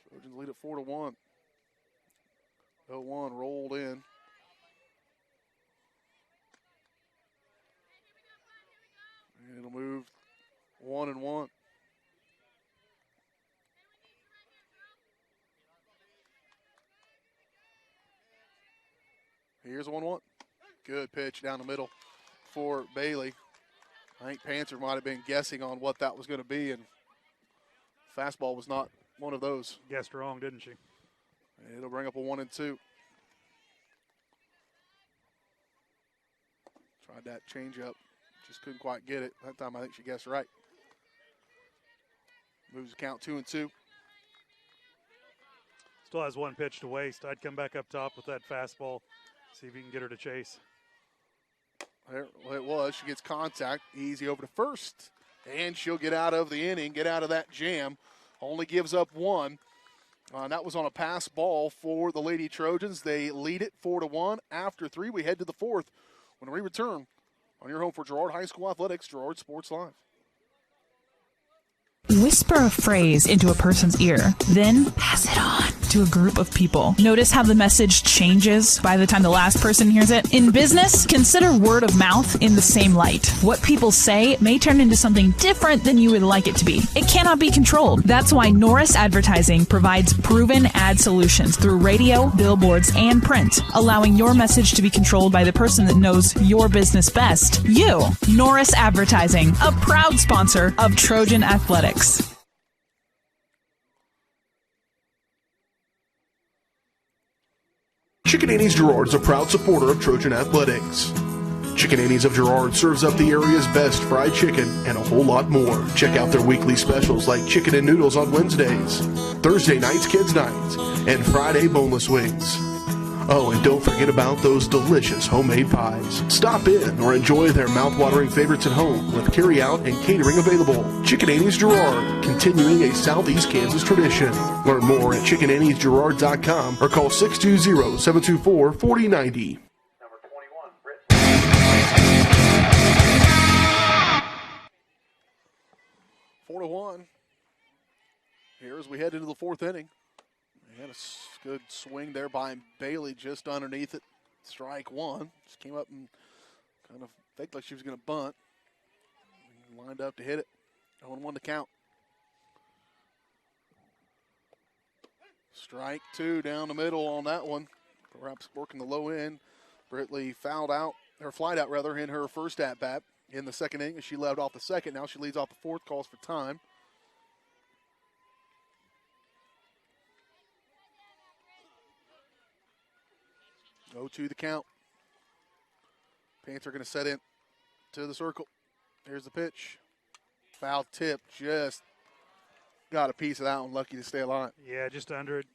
Trojans lead at 4-1. 0-1 rolled in. And it'll move 1-1. Here's 1-1. Good pitch down the middle for Bailey. I think Panther might have been guessing on what that was going to be, and fastball was not one of those. Guessed wrong, didn't she? It'll bring up a 1-2. Tried that changeup. Just couldn't quite get it. That time I think she guessed right. Moves the count 2-2. Still has one pitch to waste. I'd come back up top with that fastball, see if you can get her to chase. There, well, it was. She gets contact. Easy over to first. And she'll get out of the inning, get out of that jam. Only gives up one. That was on a pass ball for the Lady Trojans. They lead it 4-1. After 3, we head to the 4th when we return on your home for Girard High School Athletics, Girard Sports Live. Whisper a phrase into a person's ear, then pass it on to a group of people. Notice how the message changes by the time the last person hears it? In business, consider word of mouth in the same light. What people say may turn into something different than you would like it to be. It cannot be controlled. That's why Norris Advertising provides proven ad solutions through radio, billboards, and print, allowing your message to be controlled by the person that knows your business best. You. Norris Advertising, a proud sponsor of Trojan Athletics. Chicken Annie's Girard is a proud supporter of Trojan Athletics. Chicken Annie's of Girard serves up the area's best fried chicken and a whole lot more. Check out their weekly specials like chicken and noodles on Wednesdays, Thursday nights kids nights, and Friday boneless wings. Oh, and don't forget about those delicious homemade pies. Stop in or enjoy their mouth-watering favorites at home with carry-out and catering available. Chicken Annie's Girard, continuing a Southeast Kansas tradition. Learn more at chickenanniesgirard.com or call 620-724-4090. 4-1. Here as we head into the 4th inning. They had a good swing there by Bailey just underneath it. Strike one. Just came up and kind of faked like she was going to bunt. Lined up to hit it. 0-1 to count. Strike two down the middle on that one. Perhaps working the low end. Britley flied out in her first at-bat in the 2nd inning. She led off the 2nd. Now she leads off the 4th, calls for time. Go to the count. Panther going to set in to the circle. Here's the pitch. Foul tip. Just got a piece of that one. Lucky to stay alive. Yeah, just under it.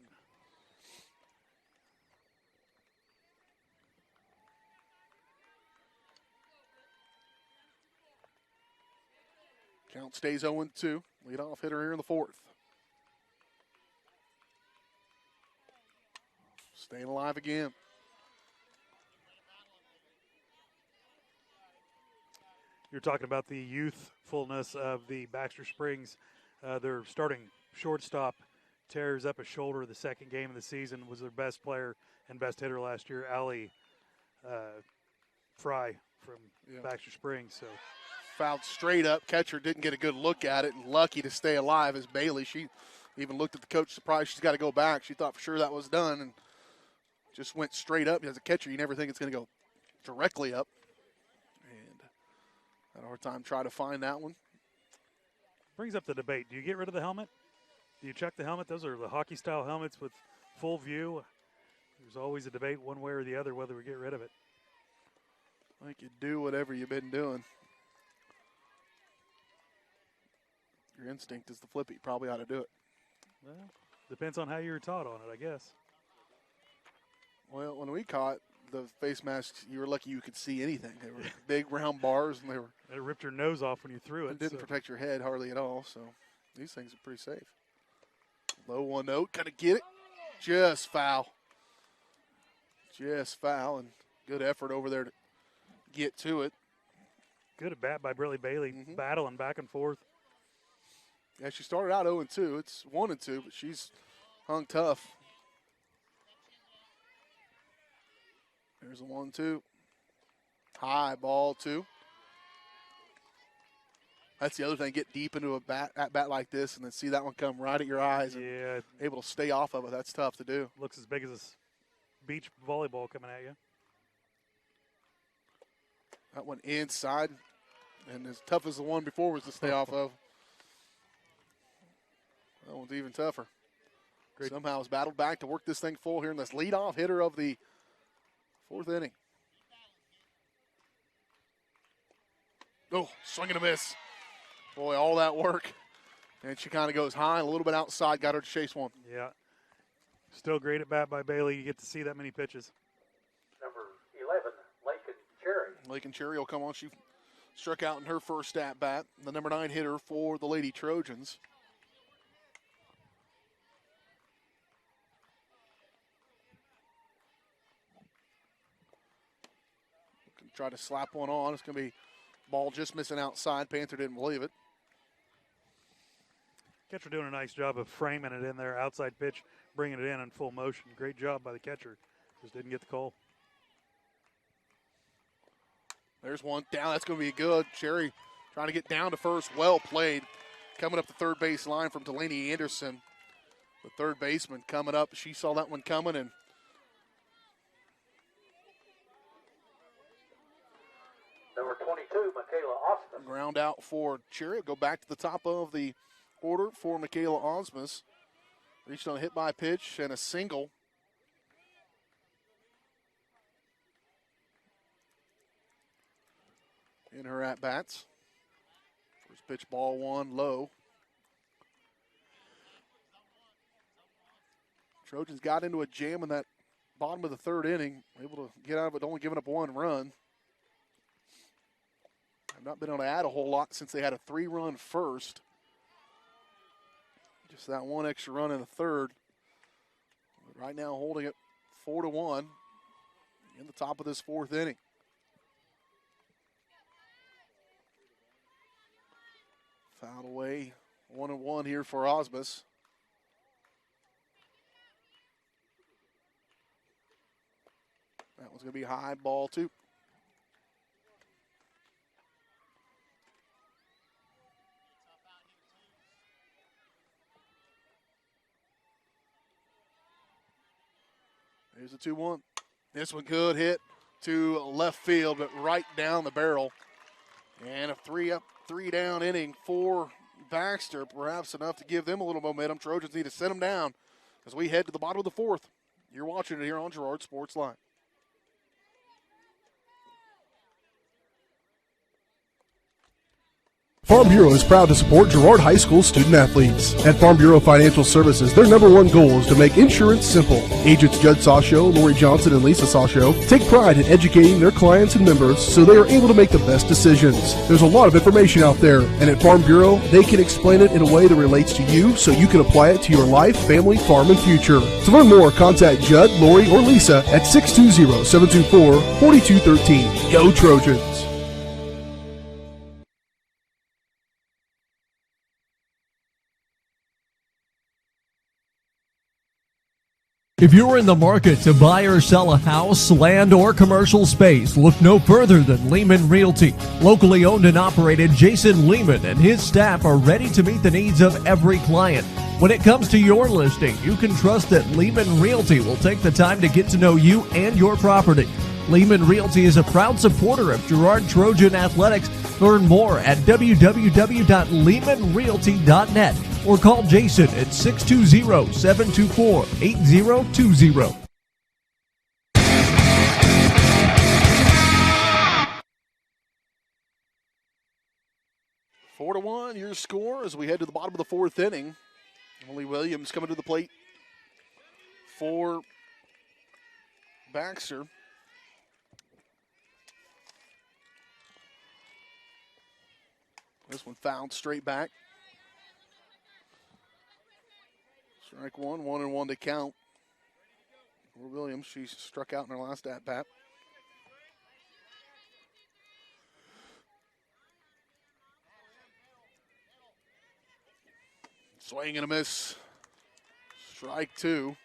Count stays 0-2. Leadoff hitter here in the 4th. Staying alive again. You're talking about the youthfulness of the Baxter Springs. Their starting shortstop tears up a shoulder the 2nd game of the season, was their best player and best hitter last year, Allie Fry from Baxter Springs. So fouled straight up. Catcher didn't get a good look at it, and lucky to stay alive is Bailey. She even looked at the coach surprised she's got to go back. She thought for sure that was done and just went straight up. As a catcher, you never think it's going to go directly up. Had a hard time trying to find that one. Brings up the debate. Do you get rid of the helmet? Do you check the helmet? Those are the hockey-style helmets with full view. There's always a debate one way or the other whether we get rid of it. I think you do whatever you've been doing. Your instinct is to flip it. You probably ought to do it. Well, depends on how you were taught on it, I guess. Well, when we caught the face masks, you were lucky you could see anything. They were big round bars, and it ripped your nose off when you threw it. It didn't protect your head hardly at all, so these things are pretty safe. Low 1-0, kind of get it. Just foul. Just foul, and good effort over there to get to it. Good at bat by Britley Bailey, battling back and forth. Yeah, she started out 0-2. It's 1-2, but she's hung tough. There's a 1-2. High ball 2. That's the other thing. Get deep into a bat like this and then see that one come right at your eyes and able to stay off of it. That's tough to do. Looks as big as this beach volleyball coming at you. That one inside, and as tough as the one before was to stay off of. That one's even tougher. Great. Somehow has battled back to work this thing full here in this leadoff hitter of the 4th inning. Oh, swing and a miss. Boy, all that work. And she kind of goes high, a little bit outside, got her to chase one. Yeah. Still great at bat by Bailey. You get to see that many pitches. Number 11, Lakin Cherry. Lakin Cherry will come on. She struck out in her first at bat. The number 9 hitter for the Lady Trojans. Try to slap one on. It's going to be ball just missing outside. Panther didn't believe it. Catcher doing a nice job of framing it in there. Outside pitch, bringing it in full motion. Great job by the catcher. Just didn't get the call. There's one down. That's going to be good. Cherry trying to get down to first. Well played. Coming up the third base line from Delaney Anderson. The third baseman coming up. She saw that one coming and Number 22, Michaela Osmus. ground out for Cherry. Go back to the top of the order for Michaela Osmus. Reached on a hit by pitch and a single. In her at-bats. First pitch, ball one, low. Trojans got into a jam in that bottom of the third inning. Able to get out of it, only giving up one run. Have not been able to add a whole lot since they had a 3-run first. Just that one extra run in the third. But right now holding it 4-1 in the top of this fourth inning. Fouled away, 1-1 here for Osmus. That one's going to be high, ball two. Here's a 2-1. This one good hit to left field, but right down the barrel. And a 3-up, 3-down inning for Baxter. Perhaps enough to give them a little momentum. Trojans need to set them down as we head to the bottom of the fourth. You're watching it here on Girard Sports Live. Farm Bureau is proud to support Girard High School student athletes. At Farm Bureau Financial Services, their number one goal is to make insurance simple. Agents Judd Sasho, Lori Johnson, and Lisa Sasho take pride in educating their clients and members so they are able to make the best decisions. There's a lot of information out there, and at Farm Bureau, they can explain it in a way that relates to you so you can apply it to your life, family, farm, and future. To learn more, contact Judd, Lori, or Lisa at 620-724-4213. Go Trojans! If you're in the market to buy or sell a house, land, or commercial space, look no further than Lehman Realty. Locally owned and operated, Jason Lehman and his staff are ready to meet the needs of every client. When it comes to your listing, you can trust that Lehman Realty will take the time to get to know you and your property. Lehman Realty is a proud supporter of Girard Trojan Athletics. Learn more at www.lehmanrealty.net or call Jason at 620-724-8020. 4-1, your score as we head to the bottom of the fourth inning. Emily Williams coming to the plate for Baxter. This one fouled straight back. Strike one, 1-1 to count for Williams. She struck out in her last at-bat. Swing and a miss. Strike two.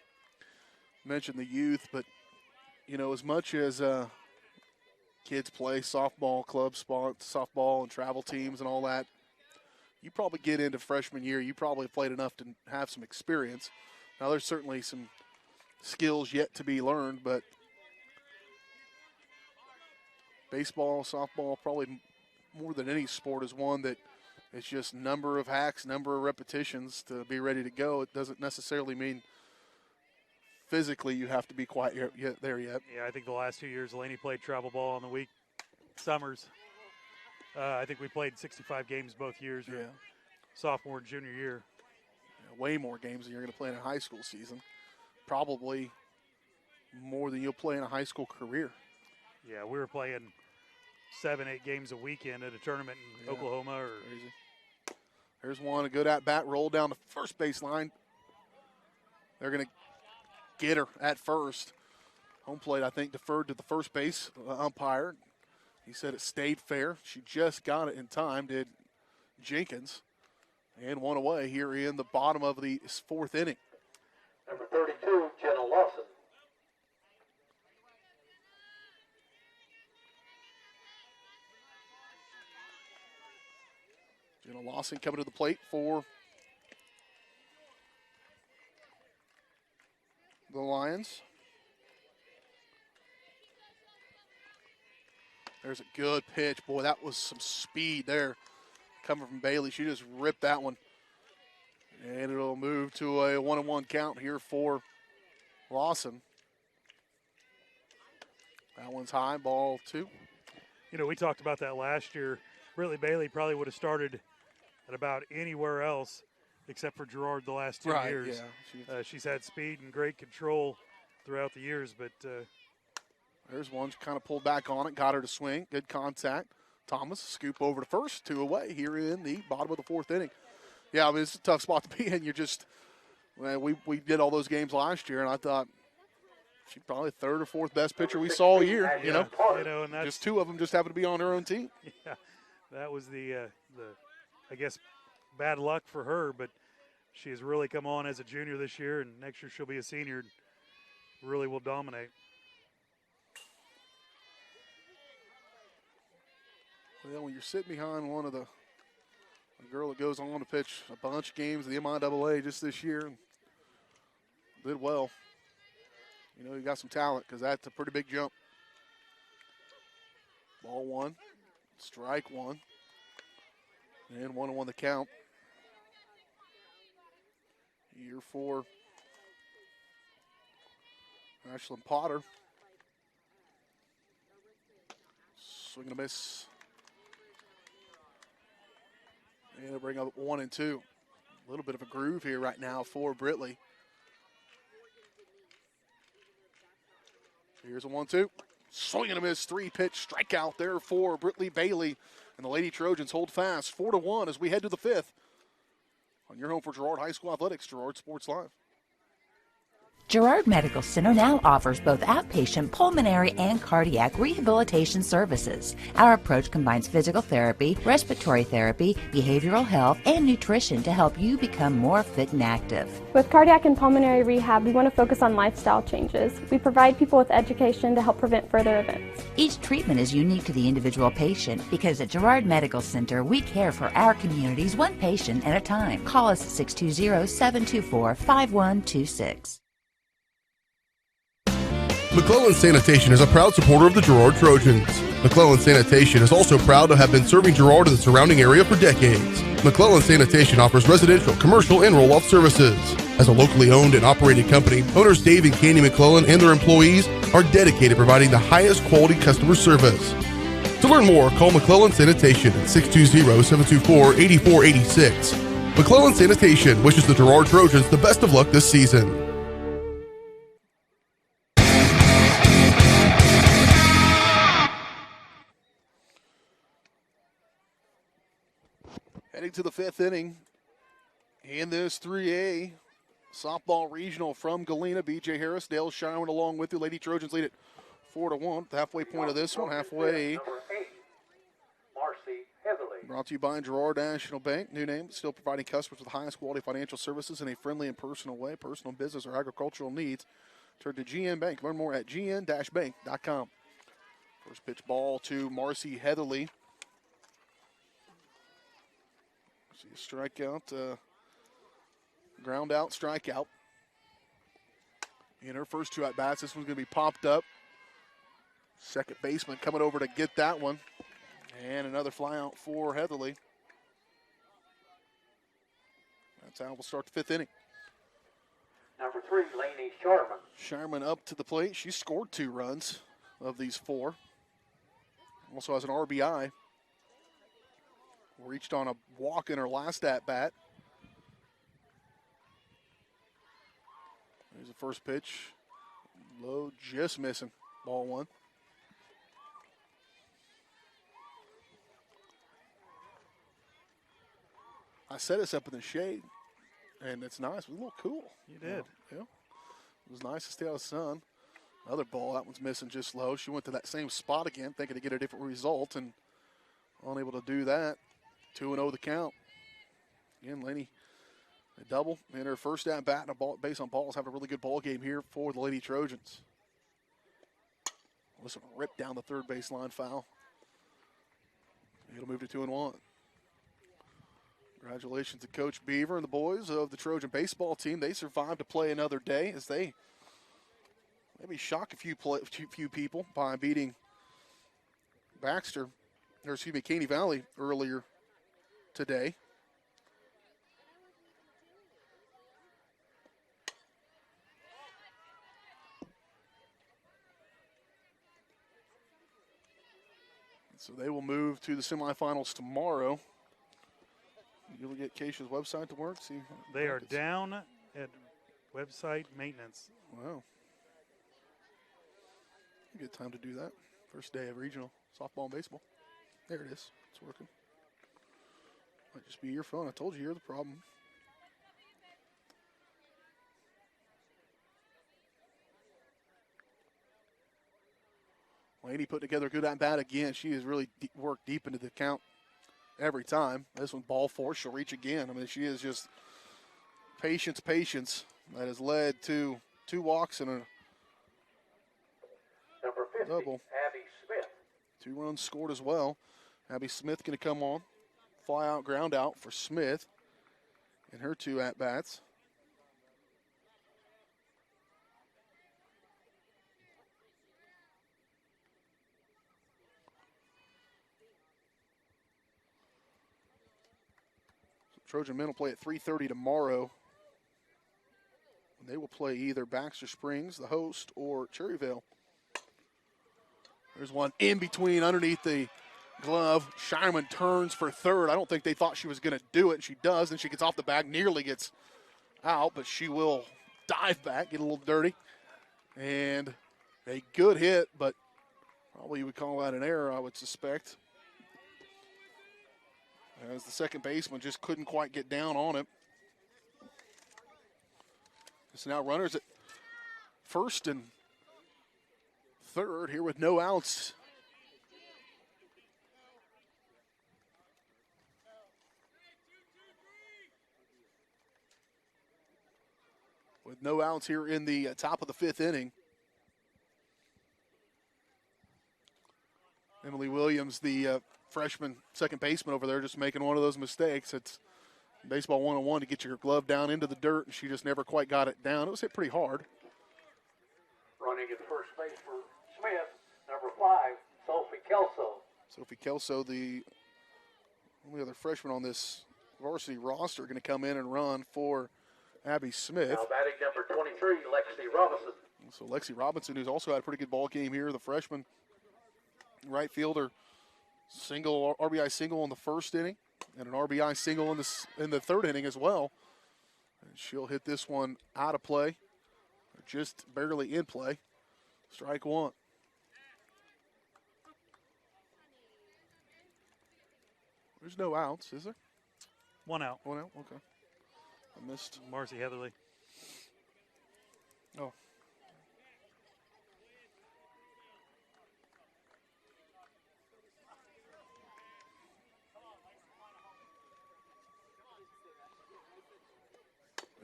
Mentioned the youth, but, you know, as much as kids play softball, club sports, softball and travel teams and all that, you probably get into freshman year, you probably played enough to have some experience. Now, there's certainly some skills yet to be learned, but baseball, softball, probably more than any sport is one that it's just number of hacks, number of repetitions to be ready to go. It doesn't necessarily mean physically you have to be quite there yet. Yeah, I think the last 2 years, Laney played travel ball on the week. Summers. I think we played 65 games both years, Yeah. sophomore and junior year. Way more games than you're going to play in a high school season. Probably more than you'll play in a high school career. Yeah, we were playing 7-8 games a weekend at a tournament in Oklahoma. Or crazy. There's one, a good at-bat, roll down the first baseline. They're going to get her at first. Home plate, I think, deferred to the first base umpire. He said it stayed fair. She just got it in time, did Jenkins. And one away here in the bottom of the fourth inning. Number 32, Jenna Lawson. Jenna Lawson coming to the plate for the Lions. There's a good pitch. Boy, that was some speed there coming from Bailey. She just ripped that one. And it'll move to a 1-1 count here for Lawson. That one's high, ball 2. You know, we talked about that last year. Really, Bailey probably would have started at about anywhere else except for Girard the last 2 years. Yeah. She's had speed and great control throughout the years, but there's one. She kind of pulled back on it, got her to swing. Good contact. Thomas, scoop over to first, 2 away here in the bottom of the fourth inning. Yeah, I mean, it's a tough spot to be in. You're just, well, we did all those games last year, and I thought she's probably the third or fourth best pitcher we saw all year. You know, and that's, just 2 of them just happened to be on her own team. Yeah, that was the I guess bad luck for her, but she has really come on as a junior this year, and next year she'll be a senior and really will dominate. Well, when you're sitting behind one of a girl that goes on to pitch a bunch of games in the MIAA just this year, did well. You know, you got some talent because that's a pretty big jump. Ball 1, strike 1, and 1-1 the count. Here for Ashlyn Potter. Swing and a miss. And they'll bring up 1 and 2. A little bit of a groove here right now for Britley. Here's a 1-2. Swing and a miss, 3-pitch strikeout there for Britley Bailey. And the Lady Trojans hold fast, 4-1 as we head to the 5th. On your home for Girard High School Athletics, Girard Sports Live. Girard Medical Center now offers both outpatient pulmonary and cardiac rehabilitation services. Our approach combines physical therapy, respiratory therapy, behavioral health, and nutrition to help you become more fit and active. With cardiac and pulmonary rehab, we want to focus on lifestyle changes. We provide people with education to help prevent further events. Each treatment is unique to the individual patient because at Girard Medical Center, we care for our communities one patient at a time. Call us at 620-724-5126. McClellan Sanitation is a proud supporter of the Girard Trojans. McClellan Sanitation is also proud to have been serving Girard and the surrounding area for decades. McClellan Sanitation offers residential, commercial, and roll-off services. As a locally owned and operated company, owners Dave and Candy McClellan and their employees are dedicated to providing the highest quality customer service. To learn more, call McClellan Sanitation at 620-724-8486. McClellan Sanitation wishes the Girard Trojans the best of luck this season. Heading to the 5th inning in this 3A softball regional from Galena. B.J. Harris, Dale Sherwin along with you. Lady Trojans lead it 4-1. The halfway point of this one, halfway. Brought to you by Girard National Bank. New name, still providing customers with the highest quality financial services in a friendly and personal way. Personal, business, or agricultural needs. Turn to GN Bank. Learn more at gn-bank.com. First pitch ball to Marcy Heatherly. See a strikeout, ground out, strikeout. In her first 2 at-bats, this one's going to be popped up. Second baseman coming over to get that one. And another fly out for Heatherly. That's how we'll start the 5th inning. Number 3, Lainey Sharman. Sharman up to the plate. She scored 2 runs of these 4. Also has an RBI. reached on a walk in her last at-bat. Here's the first pitch. Low, just missing. Ball 1. I set us up in the shade, and it's nice. It was a little cool. You did. Yeah. It was nice to stay out of the sun. Another ball, that one's missing just low. She went to that same spot again, thinking to get a different result, and unable to do that. 2-0 the count. Again, Laney, a double in her first at bat and a ball, base on balls. Have a really good ball game here for the Lady Trojans. This one ripped down the third baseline foul. It'll move to 2-1. Congratulations to Coach Beaver and the boys of the Trojan baseball team. They survived to play another day as they maybe shock a few people by beating Baxter, or excuse me, Caney Valley earlier today. So they will move to the semifinals tomorrow. You'll get Keisha's website to work. See, they are down at website maintenance. Wow. Good time to do that. First day of regional softball and baseball. There it is. It's working. Might just be your phone. I told you you're the problem. Laney put together a good at-bat again. She has really worked deep into the count every time. This one, ball 4, she'll reach again. I mean, she is just patience that has led to 2 walks and a Number 50, double. Abby Smith. 2 runs scored as well. Abby Smith going to come on. Fly out, ground out for Smith in her 2 at-bats. Trojan men will play at 3:30 tomorrow. And they will play either Baxter Springs, the host, or Cherryvale. There's one in between underneath the glove. Shireman turns for third. I don't think they thought she was going to do it. She does, and she gets off the bag, nearly gets out, but she will dive back, get a little dirty. And a good hit, but probably you would call that an error, I would suspect. As the second baseman just couldn't quite get down on it. So now runners at first and third here with no outs. With no outs here in the top of the 5th inning. Emily Williams, the freshman second baseman over there, just making one of those mistakes. It's baseball 101 to get your glove down into the dirt, and she just never quite got it down. It was hit pretty hard. Running at first base for Smith, number 5, Sophie Kelso. Sophie Kelso, the only other freshman on this varsity roster, going to come in and run for Abby Smith. Now batting number 23, Lexi Robinson. So Lexi Robinson, who's also had a pretty good ball game here, the freshman right fielder. Single RBI single in the first inning, and an RBI single in the third inning as well. And she'll hit this one out of play, just barely in play. Strike 1. There's no outs, is there? 1 out. 1 out. Okay. I missed Marcy Heatherly. Oh.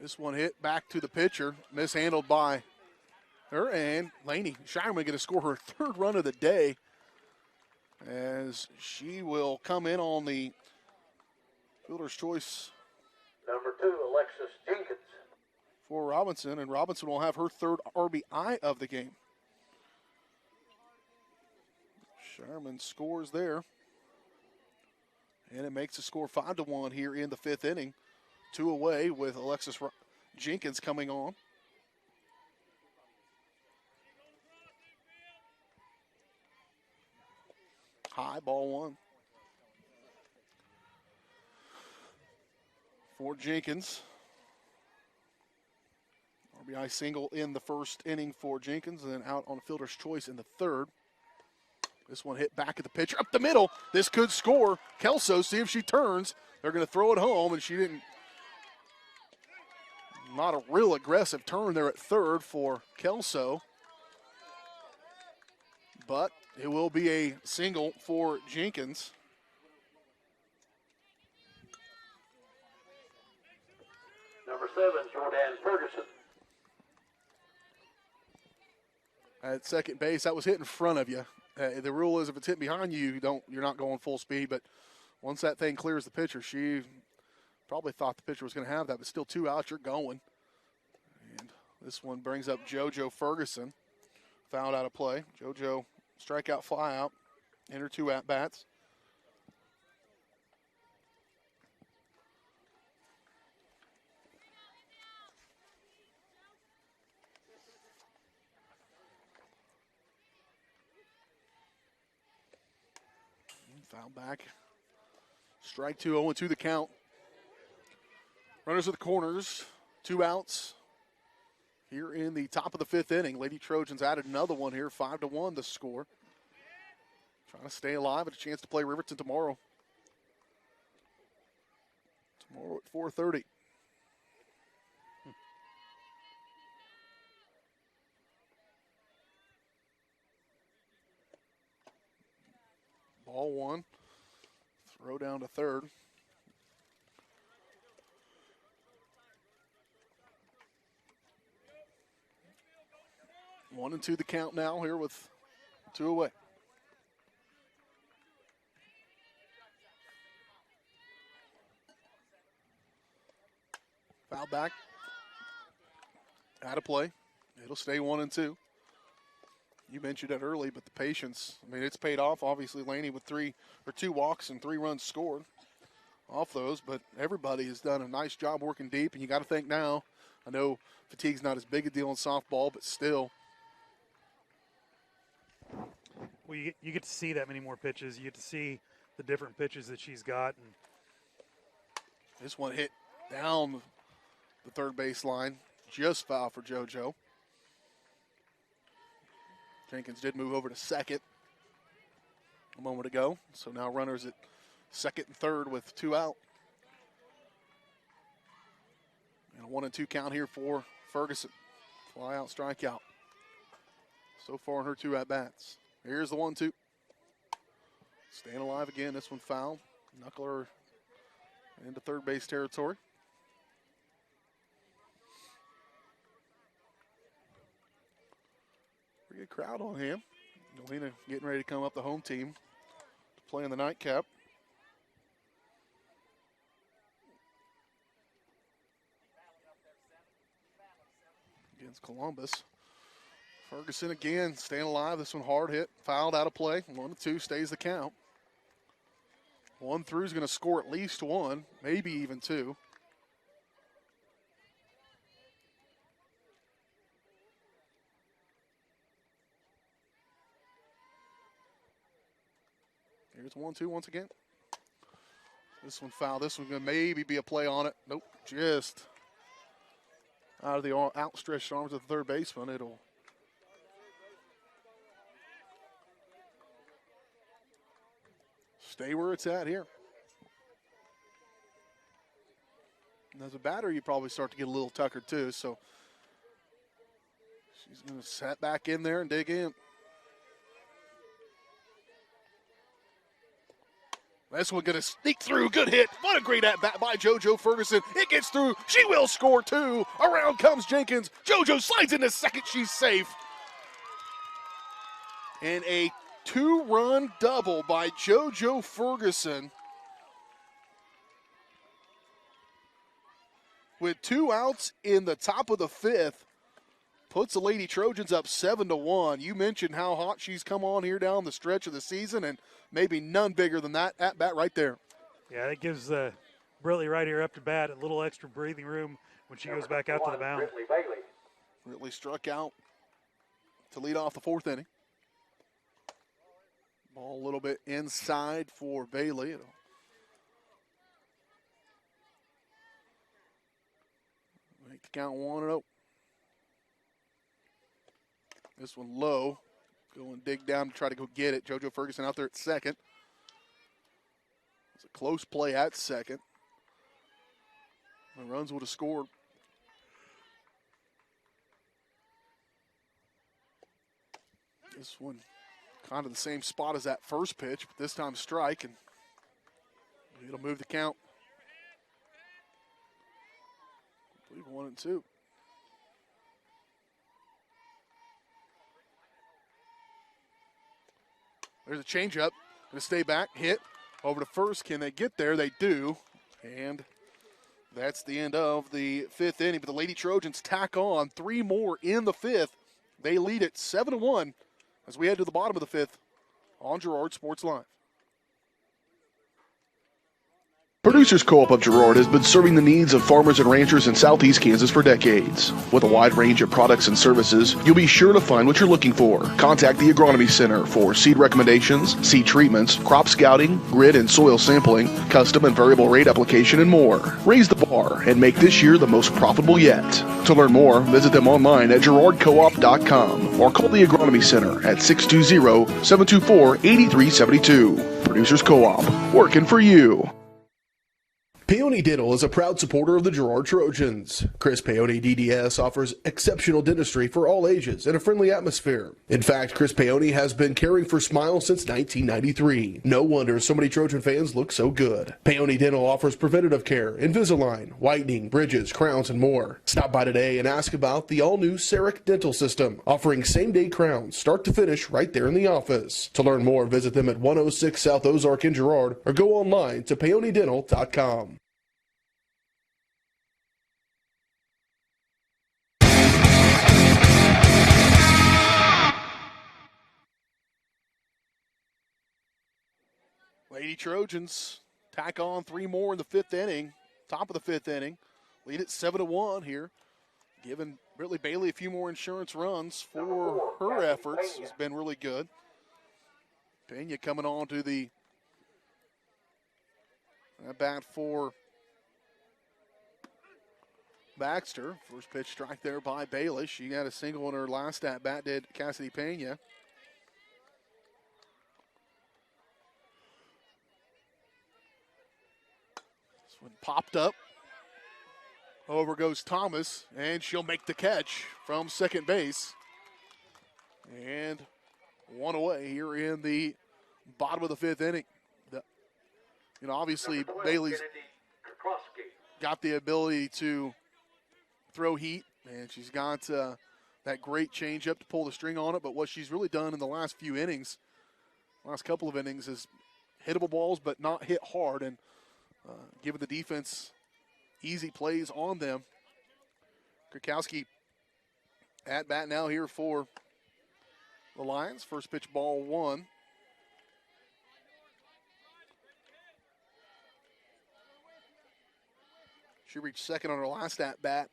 This one hit back to the pitcher, mishandled by her, and Laney Shireman going to score her 3rd run of the day as she will come in on the fielder's choice. Number 2, Alexis Jenkins. For Robinson, and Robinson will have her 3rd RBI of the game. Shireman scores there, and it makes the score 5-1 here in the 5th inning. 2 away with Alexis Jenkins coming on. High, ball 1. for Jenkins. RBI single in the first inning for Jenkins, and then out on fielder's choice in the third. This one hit back at the pitcher, up the middle. This could score. Kelso, see if she turns. They're going to throw it home, and she didn't. Not a real aggressive turn there at third for Kelso. But it will be a single for Jenkins. Number 7, Jordan Ferguson. At second base, that was hit in front of you. The rule is if it's hit behind you, you're not going full speed. But once that thing clears the pitcher, she probably thought the pitcher was going to have that, but still 2 outs, you're going. And this one brings up JoJo Ferguson. Fouled out of play. JoJo strikeout, fly out, in her 2 at-bats. Foul back. Strike 2, 0-2 the count. Runners at the corners, 2 outs. Here in the top of the 5th inning, Lady Trojans added another one here, 5-1 the score. Trying to stay alive, and a chance to play Riverton tomorrow. Tomorrow at 4:30. Ball 1. Throw down to third. One and 2 the count now here with 2 away. Foul back. Out of play. It'll stay 1 and 2. You mentioned it early, but the patience, I mean, it's paid off. Obviously, Laney with 2 walks and 3 runs scored off those, but everybody has done a nice job working deep, and you got to think now, I know fatigue's not as big a deal in softball, but still. Well, you get to see that many more pitches. You get to see the different pitches that she's got. And this one hit down the third base line, just foul for JoJo. Jenkins did move over to second a moment ago, so now runners at second and third with 2 out. And a 1 and 2 count here for Ferguson. Fly out, strikeout. So far in her 2 at-bats. Here's the 1-2. Staying alive again. This one foul. Knuckler into third base territory. Pretty good crowd on him. Galena getting ready to come up the home team to play in the nightcap. Against Columbus. Ferguson again staying alive. This one hard hit. Fouled out of play. 1-2 stays the count. 1 through is going to score at least 1, maybe even 2. Here's 1-2 once again. This one foul. This one's going to maybe be a play on it. Nope, just out of the outstretched arms of the third baseman. It'll stay where it's at here. And as a batter, you probably start to get a little tuckered too. So she's going to set back in there and dig in. This one going to sneak through. Good hit. What a great at-bat by JoJo Ferguson. It gets through. She will score 2. Around comes Jenkins. JoJo slides into second. She's safe. And a 2-run double by JoJo Ferguson. With 2 outs in the top of the 5th. Puts the Lady Trojans up 7-1. You mentioned how hot she's come on here down the stretch of the season, and maybe none bigger than that at bat right there. Yeah, that gives Britley right here up to bat a little extra breathing room when she goes back out to the mound. Britley struck out to lead off the 4th inning. Ball a little bit inside for Bailey. It'll count 1-0. This one low. Go and dig down to try to go get it. JoJo Ferguson out there at second. It's a close play at second. The runs would have scored. This one kind of the same spot as that first pitch, but this time strike, and it'll move the count. I believe 1-2. There's a changeup. Going to stay back, hit over to first. Can they get there? They do. And that's the end of the fifth inning. But the Lady Trojans tack on 3 more in the fifth. They lead it 7-1 as we head to the bottom of the fifth on Girard Sports Live. Producers Co-op of Girard has been serving the needs of farmers and ranchers in southeast Kansas for decades. With a wide range of products and services, you'll be sure to find what you're looking for. Contact the Agronomy Center for seed recommendations, seed treatments, crop scouting, grid and soil sampling, custom and variable rate application, and more. Raise the bar and make this year the most profitable yet. To learn more, visit them online at girardcoop.com or call the Agronomy Center at 620-724-8372. Producers Co-op, working for you. Paoni Dental is a proud supporter of the Girard Trojans. Chris Paoni DDS offers exceptional dentistry for all ages in a friendly atmosphere. In fact, Chris Paoni has been caring for smiles since 1993. No wonder so many Trojan fans look so good. Paoni Dental offers preventative care, Invisalign, whitening, bridges, crowns, and more. Stop by today and ask about the all-new CEREC dental system, offering same-day crowns, start to finish, right there in the office. To learn more, visit them at 106 South Ozark in Girard or go online to paonidental.com. Lady Trojans tack on 3 more in the fifth inning, top of the fifth inning. Lead it 7-1 here. Giving Brittany Bailey a few more insurance runs for her efforts. Has been really good. Pena coming on to the bat for Baxter. First pitch strike there by Bailey. She got a single in her last at bat, did Cassidy Pena. One popped up. Over goes Thomas, and she'll make the catch from second base. And one away here in the bottom of the fifth inning. Obviously Bailey's got the ability to throw heat, and she's got that great changeup to pull the string on it. But what she's really done in the last few innings, last couple of innings, is hittable balls but not hit hard, and giving the defense easy plays on them. Krakowski at bat now here for the Lions. First pitch, ball 1. She reached second on her last at bat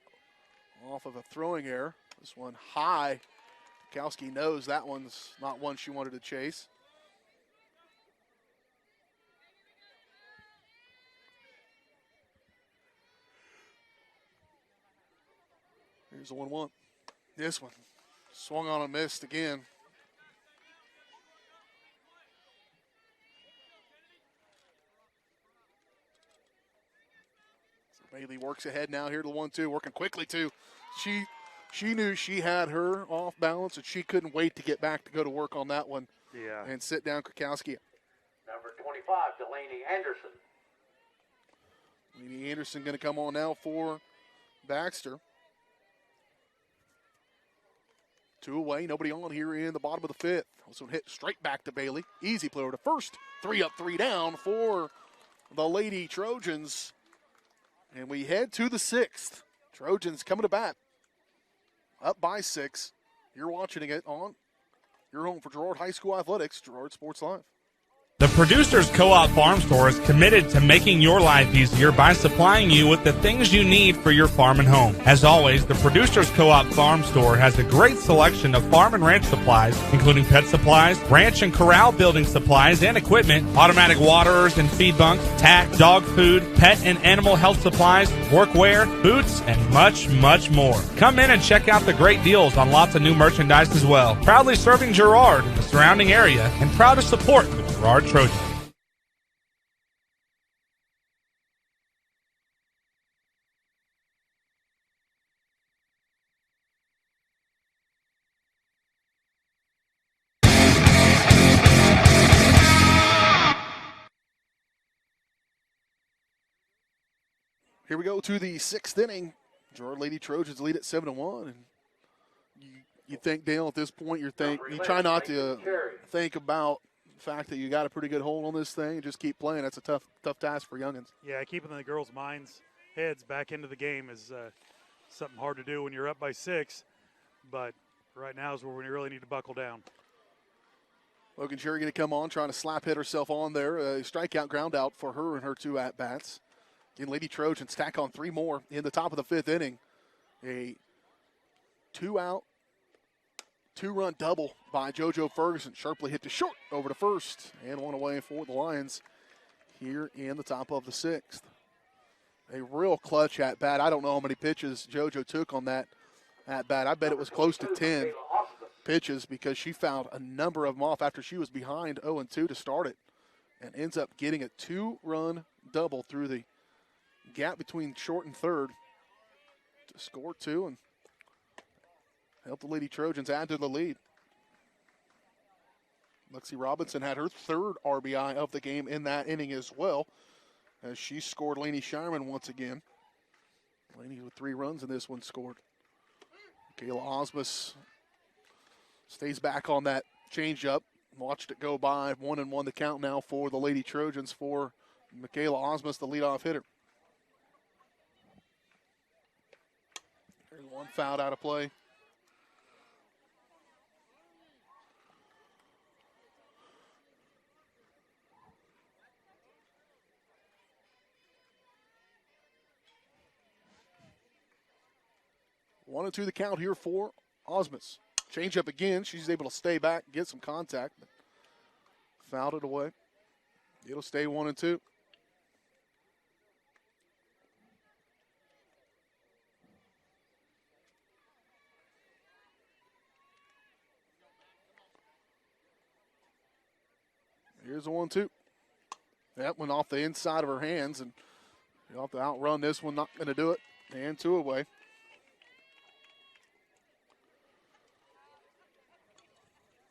off of a throwing error. This one high. Krakowski knows that one's not one she wanted to chase. Here's the 1-1. This one swung on and missed again. So Bailey works ahead now here to the 1-2, working quickly too. She knew she had her off balance, and she couldn't wait to get back to go to work on that one. Yeah. And sit down Krakowski. Number 25, Delaney Anderson. Delaney Anderson going to come on now for Baxter. 2 away, nobody on here in the bottom of the fifth. This one hit straight back to Bailey. Easy play over to first. 3 up, 3 down for the Lady Trojans. And we head to the 6th. Trojans coming to bat. Up by 6. You're watching it on your home for Girard High School Athletics, Girard Sports Live. The Producers Co-op Farm Store is committed to making your life easier by supplying you with the things you need for your farm and home. As always, the Producers Co-op Farm Store has a great selection of farm and ranch supplies, including pet supplies, ranch and corral building supplies and equipment, automatic waterers and feed bunks, tack, dog food, pet and animal health supplies, workwear, boots, and much, much more. Come in and check out the great deals on lots of new merchandise as well. Proudly serving Girard and the surrounding area, and proud to support the Girard Trojans. Here we go to the 6th inning. Girard Lady Trojans lead at 7-1, and you think, Dale, at this point, you try not to think about the fact that you got a pretty good hold on this thing and just keep playing. That's a tough task for youngins. Yeah, keeping the girls' heads back into the game is something hard to do when you're up by 6, but right now is where we really need to buckle down. Logan Cherry going to come on, trying to slap hit herself on there. A strikeout, ground out for her and her 2 at-bats. Again, Lady Trojans tack on 3 more in the top of the 5th inning. A 2-out, 2-run double by JoJo Ferguson. Sharply hit to short over to first, and 1 away for the Lions here in the top of the 6th. A real clutch at-bat. I don't know how many pitches JoJo took on that at-bat. I bet it was close to 10 pitches because she fouled a number of them off after she was behind 0-2 to start it, and ends up getting a 2-run double through the gap between short and third to score 2 and help the Lady Trojans add to the lead. Lexi Robinson had her 3rd RBI of the game in that inning as well, as she scored Lainey Shireman once again. Lainey with 3 runs in this one scored. Kayla Osmus stays back on that changeup. Watched it go by. 1-1 the count now for the Lady Trojans for Michaela Osmus, the leadoff hitter. There's 1 fouled out of play. One and 2 the count here for Osmus. Change up again. She's able to stay back, get some contact, but fouled it away. It'll stay 1-2. Here's a 1-2. That went off the inside of her hands, and you'll have to outrun this one. Not going to do it. And 2 away.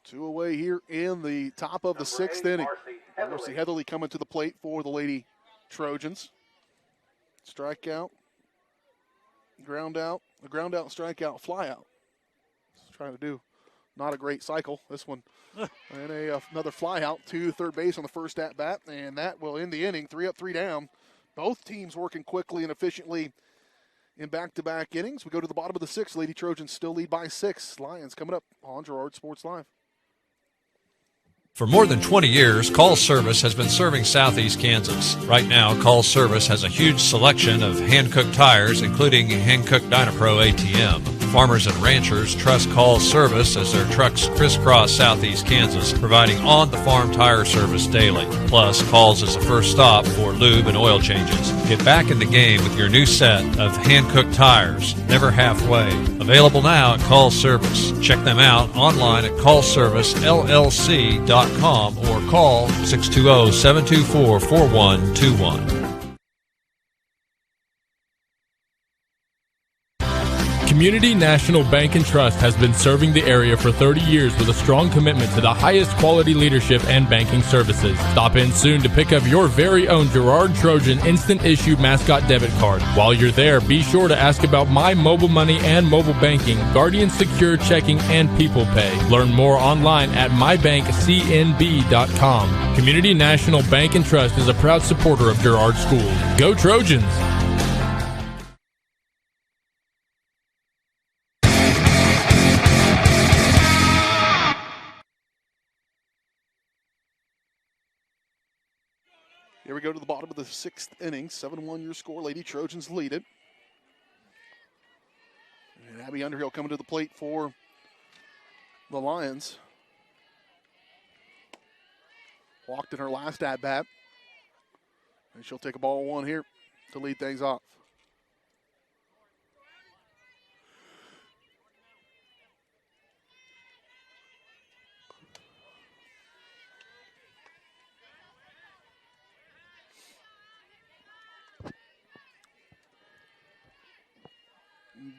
Two away here in the top of the 6th inning. Marcy Heatherly coming to the plate for the Lady Trojans. Strikeout, ground out, a ground out, strikeout, fly out. Trying to do not a great cycle. This one, and another fly out to third base on the first at bat, and that will end the inning. 3 up, 3 down. Both teams working quickly and efficiently in back-to-back innings. We go to the bottom of the 6th. Lady Trojans still lead by 6. Lions coming up on Girard Sports Live. For more than 20 years, Call Service has been serving Southeast Kansas. Right now, Call Service has a huge selection of hand-cooked tires, including hand-cooked Dynapro ATM. Farmers and ranchers trust Call Service as their trucks crisscross Southeast Kansas, providing on-the-farm tire service daily. Plus, Calls is the first stop for lube and oil changes. Get back in the game with your new set of hand-cooked tires, never halfway. Available now at Call Service. Check them out online at callservicellc.com or call 620-724-4121. Community National Bank and Trust has been serving the area for 30 years with a strong commitment to the highest quality leadership and banking services. Stop in soon to pick up your very own Girard Trojan Instant Issue Mascot Debit Card. While you're there, be sure to ask about My Mobile Money and mobile banking, Guardian Secure Checking, and People Pay. Learn more online at mybankcnb.com. Community National Bank and Trust is a proud supporter of Girard Schools. Go Trojans! Here we go to the bottom of the 6th inning. 7-1 your score. Lady Trojans lead it. And Abby Underhill coming to the plate for the Lions. Walked in her last at-bat. And she'll take a ball 1 here to lead things off.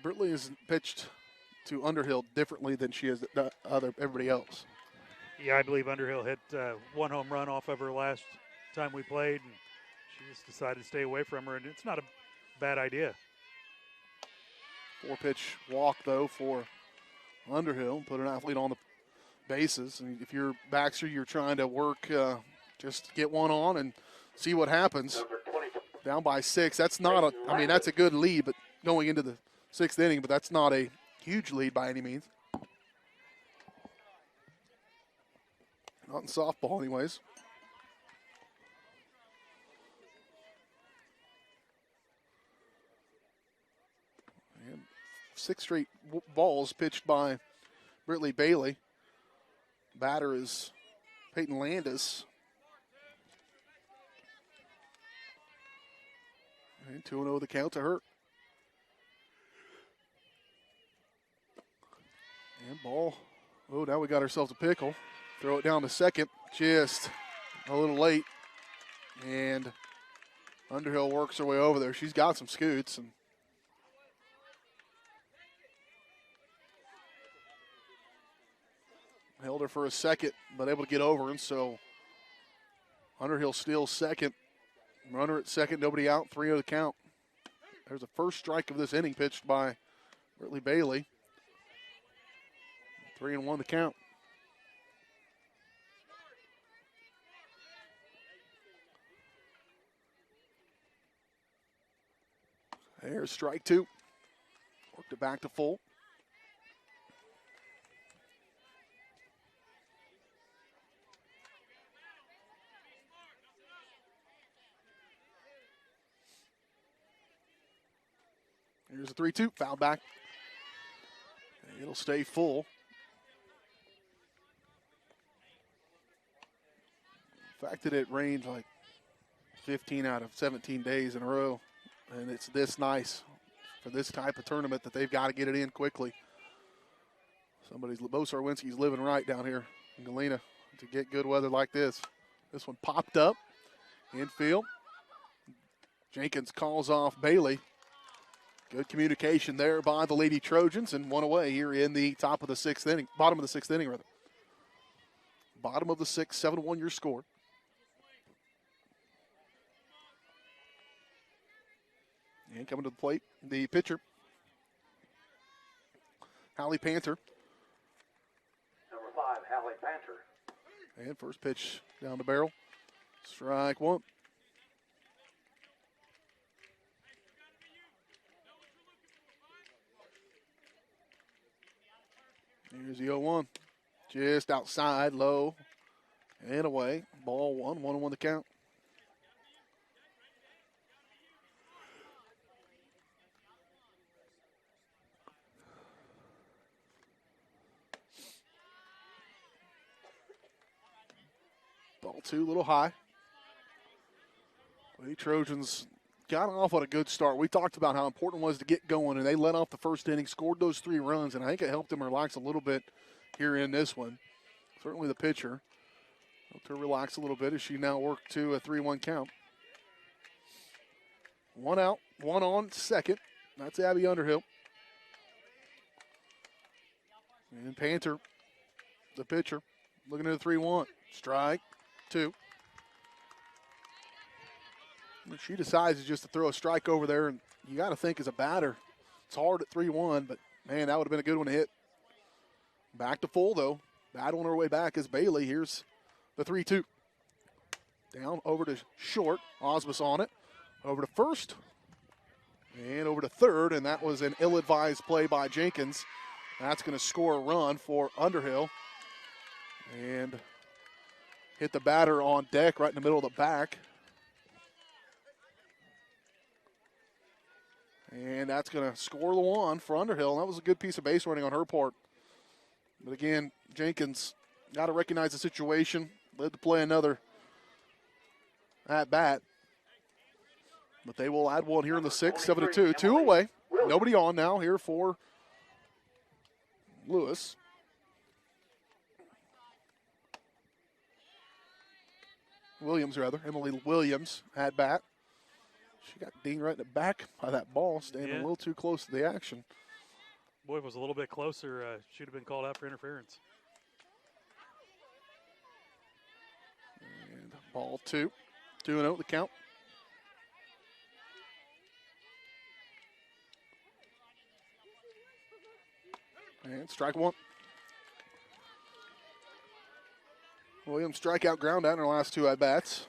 Britley has pitched to Underhill differently than she has everybody else. Yeah, I believe Underhill hit 1 home run off of her last time we played, and she just decided to stay away from her, and it's not a bad idea. 4-pitch walk, though, for Underhill. Put an athlete on the bases. And if you're Baxter, you're trying to work, just get one on and see what happens. Down by 6. That's not that's a good lead, but going into the 6th inning, but that's not a huge lead by any means. Not in softball, anyways. And 6 straight balls pitched by Britley Bailey. Batter is Peyton Landis. And 2-0 the count to her. And ball. Oh, now we got ourselves a pickle. Throw it down to second. Just a little late. And Underhill works her way over there. She's got some scoots. And held her for a second, but able to get over. And so Underhill steals second. Runner at second, nobody out. 3-0 the count. There's the first strike of this inning pitched by Britley Bailey. 3-1 the count. There's strike 2. Worked it back to full. Here's a 3-2, foul back. It'll stay full. The fact that it rained like 15 out of 17 days in a row, and it's this nice for this type of tournament that they've got to get it in quickly. Bo Sarwinski's living right down here in Galena to get good weather like this. This one popped up, infield. Jenkins calls off Bailey. Good communication there by the Lady Trojans, and 1 away here in the top of the 6th inning, bottom of the 6th inning, rather. Bottom of the 6th, 7-1 your score. And coming to the plate, the pitcher, Hallie Panther. Number 5, Hallie Panther. And first pitch down the barrel. Strike 1. Here's the 0-1. Just outside, low, and away. Ball 1, 1-1 the count. Ball 2, a little high. The Trojans got off on a good start. We talked about how important it was to get going, and they let off the first inning, scored those 3 runs, and I think it helped them relax a little bit here in this one. Certainly the pitcher helped her relax a little bit as she now worked to a 3-1 count. 1 out, 1 on, second. That's Abby Underhill. And Panther, the pitcher, looking at a 3-1. Strike 2. She decides just to throw a strike over there, and you got to think as a batter, it's hard at 3-1, but, man, that would have been a good one to hit. Back to full, though. Bat on her way back is Bailey. Here's the 3-2. Down over to short. Osmus on it. Over to first. And over to third, and that was an ill-advised play by Jenkins. That's going to score a run for Underhill. And hit the batter on deck right in the middle of the back. And that's going to score the one for Underhill. And that was a good piece of base running on her part. But again, Jenkins got to recognize the situation. Led to play another at bat. But they will add one here in the sixth, 7-2. 2 away. Nobody on now here for Lewis. Williams, rather. Emily Williams at bat. She got dinged right in the back by that ball, standing a little too close to the action. Boy, if it was a little bit closer, should have been called out for interference. And ball 2. 2-0 the count. And strike one. Williams strikeout, ground out in her last 2 at-bats.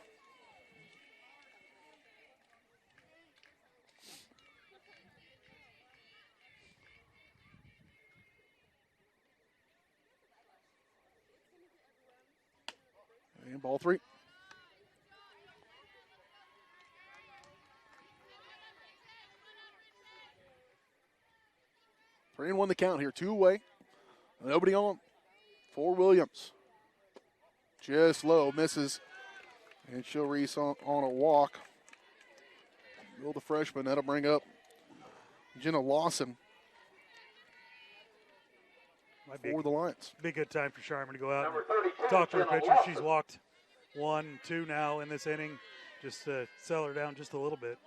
And ball 3. Three and 1 the count here. 2 away. Nobody on for Williams. Just low, misses. And she'll reach on a walk. Will the freshman. That'll bring up Jenna Lawson for the Lions. Be a good time for Sharman to go out and talk to her pitcher. She's walked 1, 2 now in this inning. Just settle her down just a little bit.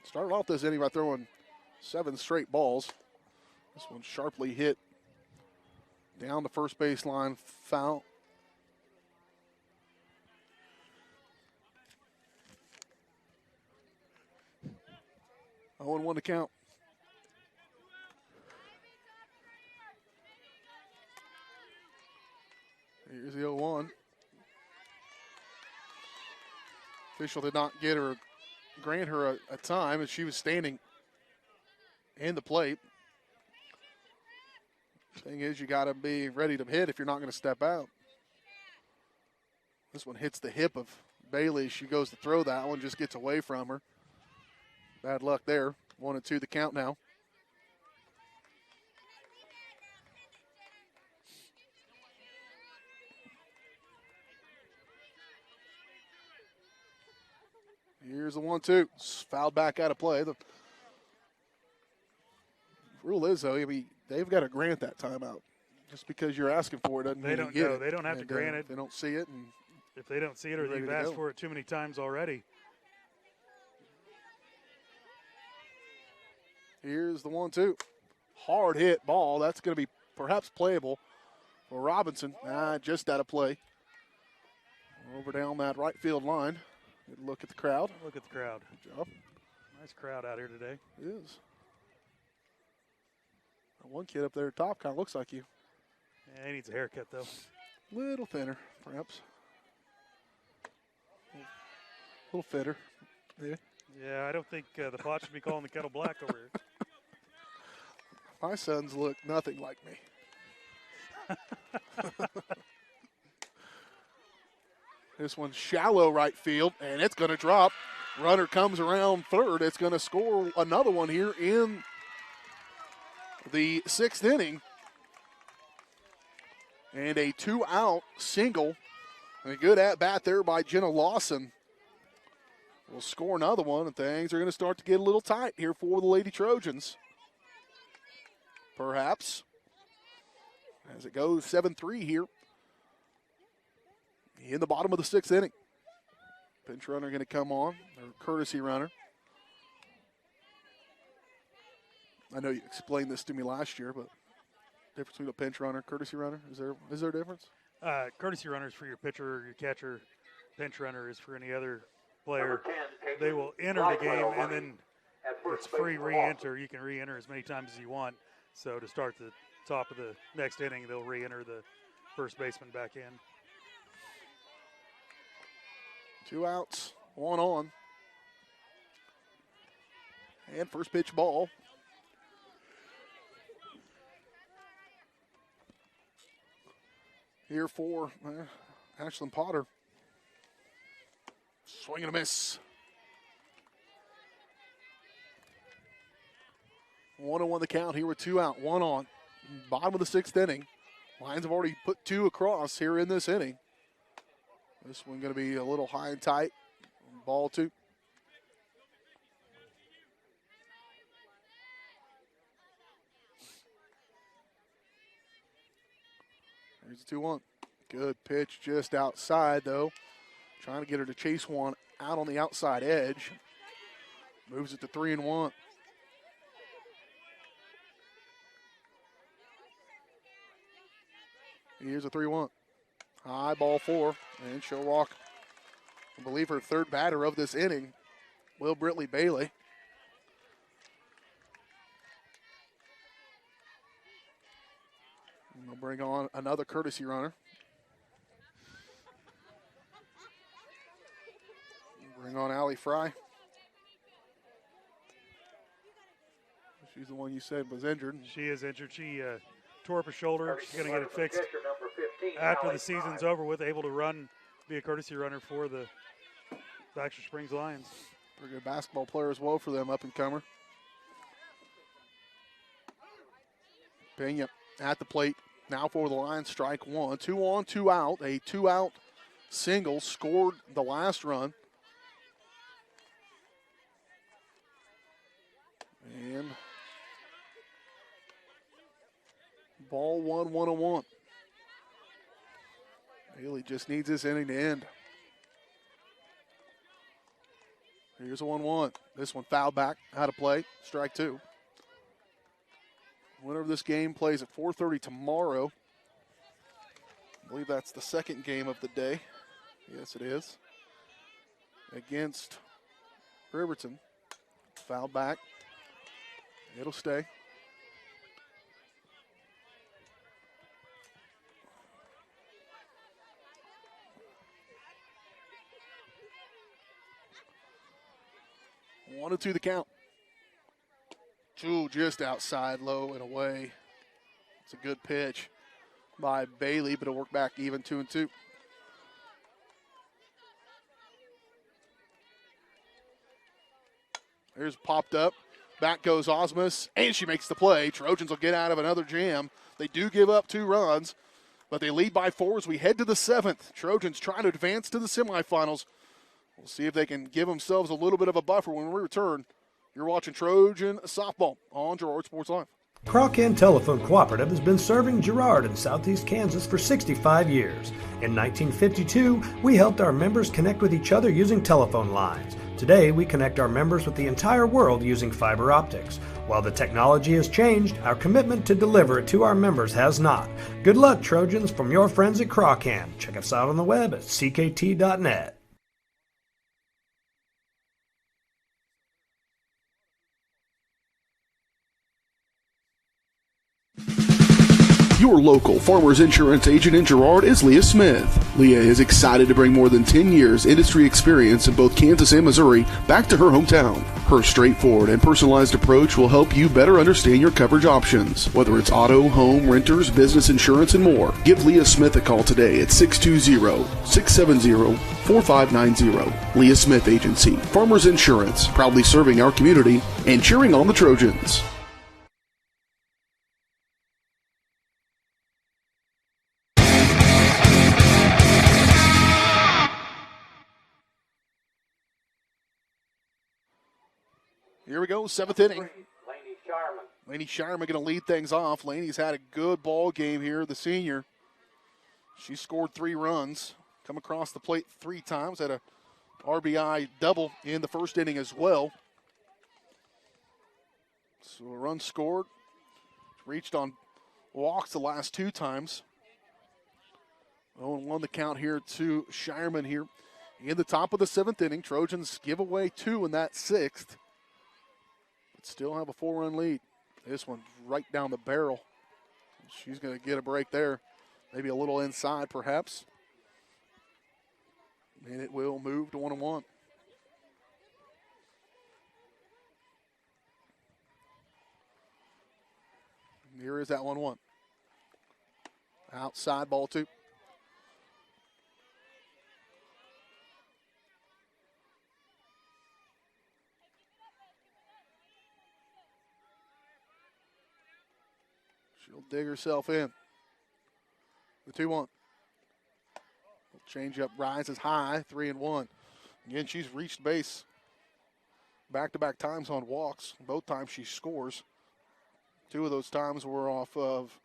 Started off this inning by throwing 7 straight balls. This one sharply hit down the first baseline, foul. Oh, and 1 to count. Here's the 0-1. Official did not grant her a time as she was standing in the plate. Thing is, you got to be ready to hit if you're not going to step out. This one hits the hip of Bailey. She goes to throw that one, just gets away from her. Bad luck there. 1-2 the count now. Here's the 1-2. Fouled back out of play. The rule is, though, I mean, they've got to grant that timeout. Just because you're asking for it doesn't mean you get it. They don't have to grant it. If they don't see it. And if they don't see it or they've asked for it too many times already. Here's the 1-2. Hard hit ball. That's going to be perhaps playable for Robinson. Just out of play. Over down that right field line. Good look at the crowd. Look at the crowd. Good job. Nice crowd out here today. It is. One kid up there at top kind of looks like you. Yeah, he needs a haircut, though. Little thinner, perhaps. A little fitter, maybe. Yeah, I don't think the pot should be calling the kettle black over here. My sons look nothing like me. This one's shallow right field, and it's going to drop. Runner comes around third. It's going to score another one here in the 6th inning. And a 2-out single. And a good at-bat there by Jenna Lawson. Will score another one, and things are going to start to get a little tight here for the Lady Trojans. Perhaps. As it goes 7-3 here in the bottom of the 6th inning. Pinch runner going to come on, or courtesy runner. I know you explained this to me last year, but difference between a pinch runner, courtesy runner, is there a difference? Courtesy runner is for your pitcher or your catcher. Pinch runner is for any other player. They will enter the game, and then it's free re-enter. You can re-enter as many times as you want. So to start the top of the next inning, they'll re-enter the first baseman back in. 2 outs, 1 on. And first pitch ball. Here for Ashlyn Potter. Swing and a miss. 1-1 the count here with 2 out, 1 on. Bottom of the 6th inning. Lions have already put 2 across here in this inning. This one going to be a little high and tight. Ball 2. Here's the 2-1. Good pitch just outside, though. Trying to get her to chase one out on the outside edge. Moves it to 3-1. Here's a 3-1. High ball 4, and she'll walk, I believe, her 3rd batter of this inning, Will Britley Bailey. And they'll bring on another courtesy runner. Bring on Allie Fry. She's the one you said was injured. She is injured. She tore up her shoulder. She's going to get it fixed after the season's over with, able to run, be a courtesy runner for the Baxter Springs Lions. Pretty good basketball player as well for them, up-and-comer. Pena at the plate. Now for the Lions, strike 1. 2 on, 2 out. A 2-out single scored the last run. And ball 1, 1-1. Bailey just needs this inning to end. Here's a 1-1. This one fouled back, out of play, strike 2. Winner of this game plays at 4:30 tomorrow. I believe that's the second game of the day. Yes, it is. Against Riverton. Fouled back. It'll stay. One and 2 the count. 2 just outside, low and away. It's a good pitch by Bailey, but it'll work back even 2 and 2. Here's popped up. Back goes Osmus, and she makes the play. Trojans will get out of another jam. They do give up 2 runs, but they lead by 4 as we head to the 7th. Trojans trying to advance to the semifinals. We'll see if they can give themselves a little bit of a buffer when we return. You're watching Trojan Softball on Girard Sports Live. Crocan Telephone Cooperative has been serving Girard in southeast Kansas for 65 years. In 1952, we helped our members connect with each other using telephone lines. Today, we connect our members with the entire world using fiber optics. While the technology has changed, our commitment to deliver it to our members has not. Good luck, Trojans, from your friends at Crocan. Check us out on the web at ckt.net. Your local Farmers Insurance agent in Girard is Leah Smith. Leah is excited to bring more than 10 years industry experience in both Kansas and Missouri back to her hometown. Her straightforward and personalized approach will help you better understand your coverage options, whether it's auto, home, renters, business insurance, and more. Give Leah Smith a call today at 620-670-4590. Leah Smith Agency, Farmers Insurance, proudly serving our community and cheering on the Trojans. Here we go, 7th inning. Laney Shireman going to lead things off. Laney's had a good ball game here, the senior. She scored 3 runs, come across the plate 3 times, had a RBI double in the first inning as well. So a run scored. Reached on walks the last 2 times. 0-1 the count here to Shireman here. In the top of the 7th inning, Trojans give away 2 in that 6th. Still have a 4-run lead. This one right down the barrel. She's going to get a break there. Maybe a little inside, perhaps. And it will move to 1-1. Here is that 1-1. Outside, ball 2. She'll dig herself in. The 2-1. Change up rises high, 3-1. Again, she's reached base back-to-back times on walks. Both times she scores. 2 of those times were off of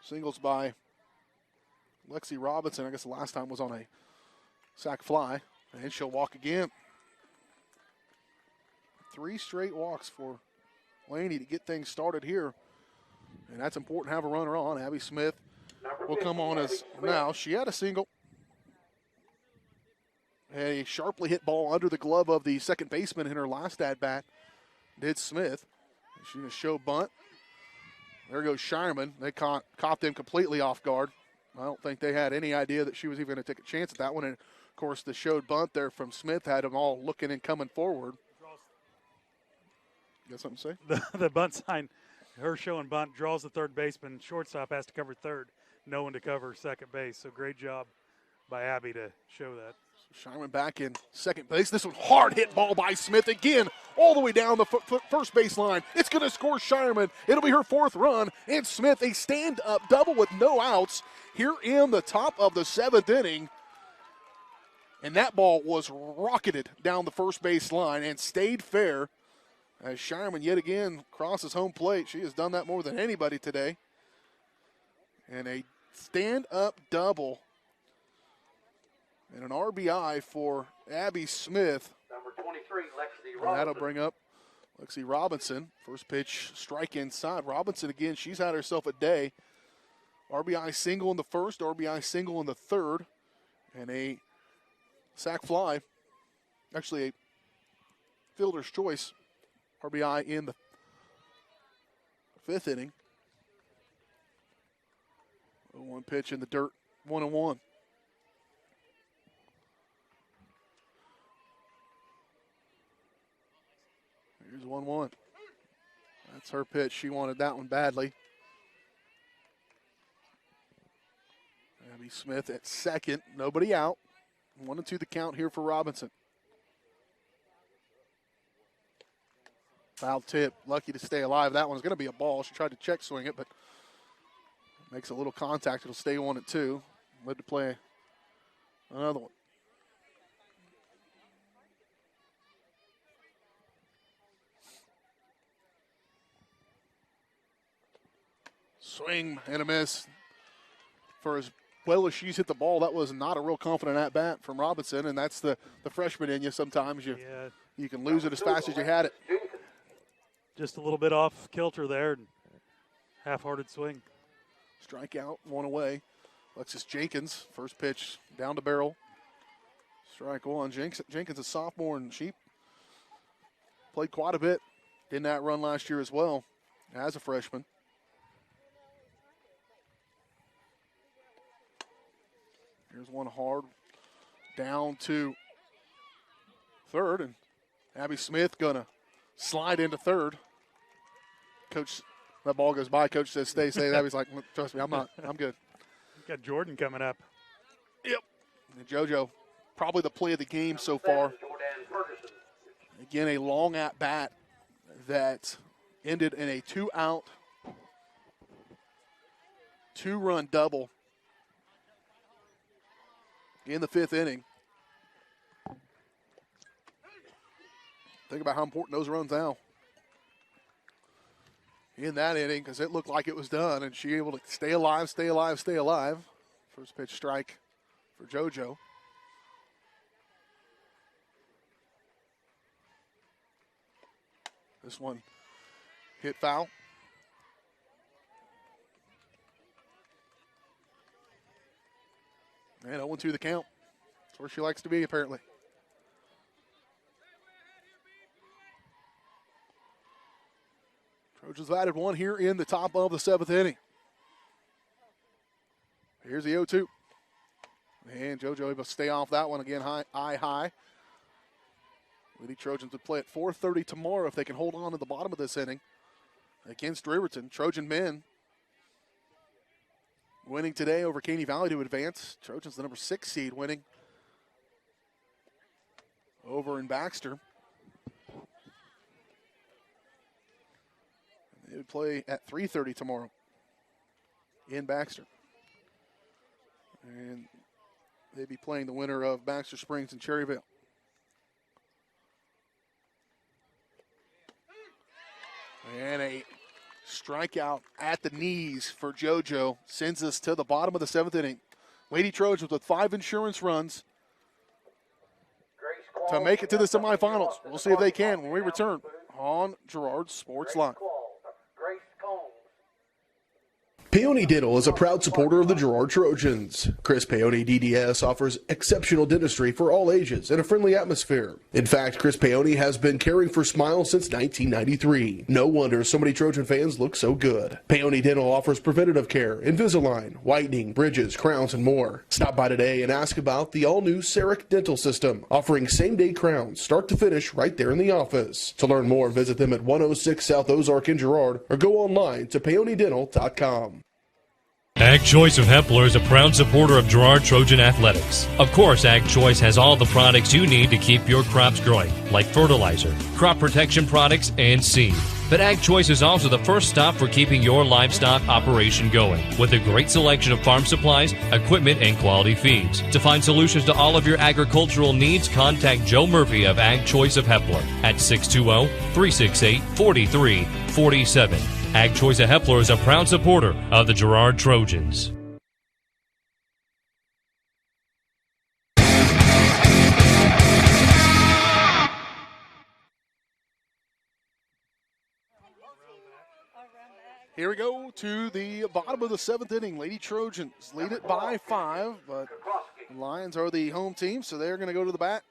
singles by Lexi Robinson. I guess the last time was on a sac fly. And she'll walk again. 3 straight walks for Laney to get things started here. And that's important to have a runner on. Abby Smith will come on as now. She had a single. A sharply hit ball under the glove of the second baseman in her last at-bat. Did Smith. She's going to show bunt. There goes Shireman. They caught them completely off guard. I don't think they had any idea that she was even going to take a chance at that one. And, of course, the showed bunt there from Smith had them all looking and coming forward. You got something to say? The bunt sign, her showing bunt, draws the third baseman. Shortstop has to cover third. No one to cover second base. So great job by Abby to show that. Shireman back in second base. This one hard hit ball by Smith again, all the way down the first base line. It's going to score Shireman. It'll be her 4th run. And Smith, a stand-up double with no outs here in the top of the 7th inning. And that ball was rocketed down the first base line and stayed fair as Shireman yet again crosses home plate. She has done that more than anybody today. And a stand-up double. And an RBI for Abby Smith. Number 23, Lexi And Robinson. that'll bring up Lexi Robinson. First pitch, strike inside. Robinson, again, she's had herself a day. RBI single in the first, RBI single in the third, and a sac fly. Actually, a fielder's choice RBI in the 5th inning. 1 pitch in the dirt, 1-1. Here's 1-1. That's her pitch. She wanted that one badly. Abby Smith at second. Nobody out. 1-2 the count here for Robinson. Foul tip. Lucky to stay alive. That one's going to be a ball. She tried to check swing it, but makes a little contact. It'll stay 1-2. Led to play another one. Swing and a miss. For as well as she's hit the ball, that was not a real confident at-bat from Robinson, and that's the freshman in you. Sometimes you can lose it as fast as you had it. Just a little bit off kilter there. And half-hearted swing. Strikeout, 1 away. Alexis Jenkins, first pitch down to barrel. Strike 1. Jenkins, a sophomore, and she played quite a bit in that run last year as well as a freshman. Here's one hard down to third, and Abby Smith gonna slide into third. Coach, that ball goes by. Coach says, stay. Abby's like, trust me, I'm good. Got Jordan coming up. Yep. And JoJo, probably the play of the game so far. Again, a long at-bat that ended in a 2-out, 2-run double in the 5th inning. Think about how important those runs now in that inning, because it looked like it was done, and she able to stay alive. First pitch strike for JoJo. This one hit foul. And 0-2 the count. That's where she likes to be, apparently. Trojans have added one here in the top of the 7th inning. Here's the 0-2. And JoJo able to stay off that one again, high. Lady Trojans would play at 4:30 tomorrow if they can hold on to the bottom of this inning against Riverton. Trojan men winning today over Caney Valley to advance. Trojans the number 6 seed winning over in Baxter. They would play at 3:30 tomorrow in Baxter. And they'd be playing the winner of Baxter Springs and Cherryvale. And a strikeout at the knees for JoJo sends us to the bottom of the 7th inning. Lady Trojans with 5 insurance runs to make it to the semifinals. We'll see if they can when we return on Girard Sports Live. Peony Dental is a proud supporter of the Girard Trojans. Chris Peony DDS offers exceptional dentistry for all ages in a friendly atmosphere. In fact, Chris Peony has been caring for smiles since 1993. No wonder so many Trojan fans look so good. Peony Dental offers preventative care, Invisalign, whitening, bridges, crowns, and more. Stop by today and ask about the all-new Ceric Dental System, offering same-day crowns, start to finish, right there in the office. To learn more, visit them at 106 South Ozark in Girard or go online to peonydental.com. Ag Choice of Hepler is a proud supporter of Girard Trojan Athletics. Of course, Ag Choice has all the products you need to keep your crops growing, like fertilizer, crop protection products, and seed. But Ag Choice is also the first stop for keeping your livestock operation going, with a great selection of farm supplies, equipment, and quality feeds. To find solutions to all of your agricultural needs, contact Joe Murphy of Ag Choice of Hepler at 620-368-4347. Ag Choice of Hepler is a proud supporter of the Girard Trojans. Here we go to the bottom of the 7th inning. Lady Trojans lead it by 5, but the Lions are the home team, so they're going to go to the bat,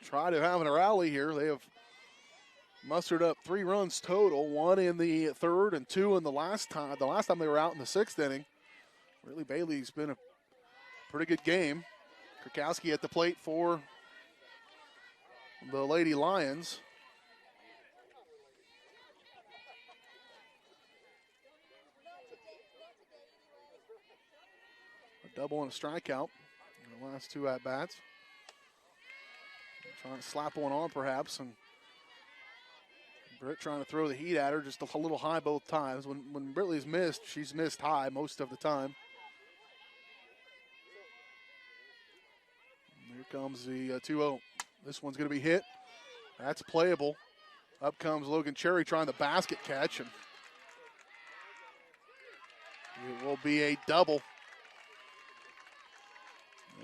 try to have a rally here. They have mustered up 3 runs total, 1 in the 3rd and 2 in the last time. The last time they were out in the 6th inning. Really, Bailey's been a pretty good game. Krakowski at the plate for the Lady Lions. A double and a strikeout in the last 2 at-bats. Trying to slap one on perhaps, and Britt trying to throw the heat at her, just a little high both times. When Britley's missed, she's missed high most of the time. And here comes the 2-0. This one's going to be hit. That's playable. Up comes Logan Cherry trying the basket catch, and it will be a double.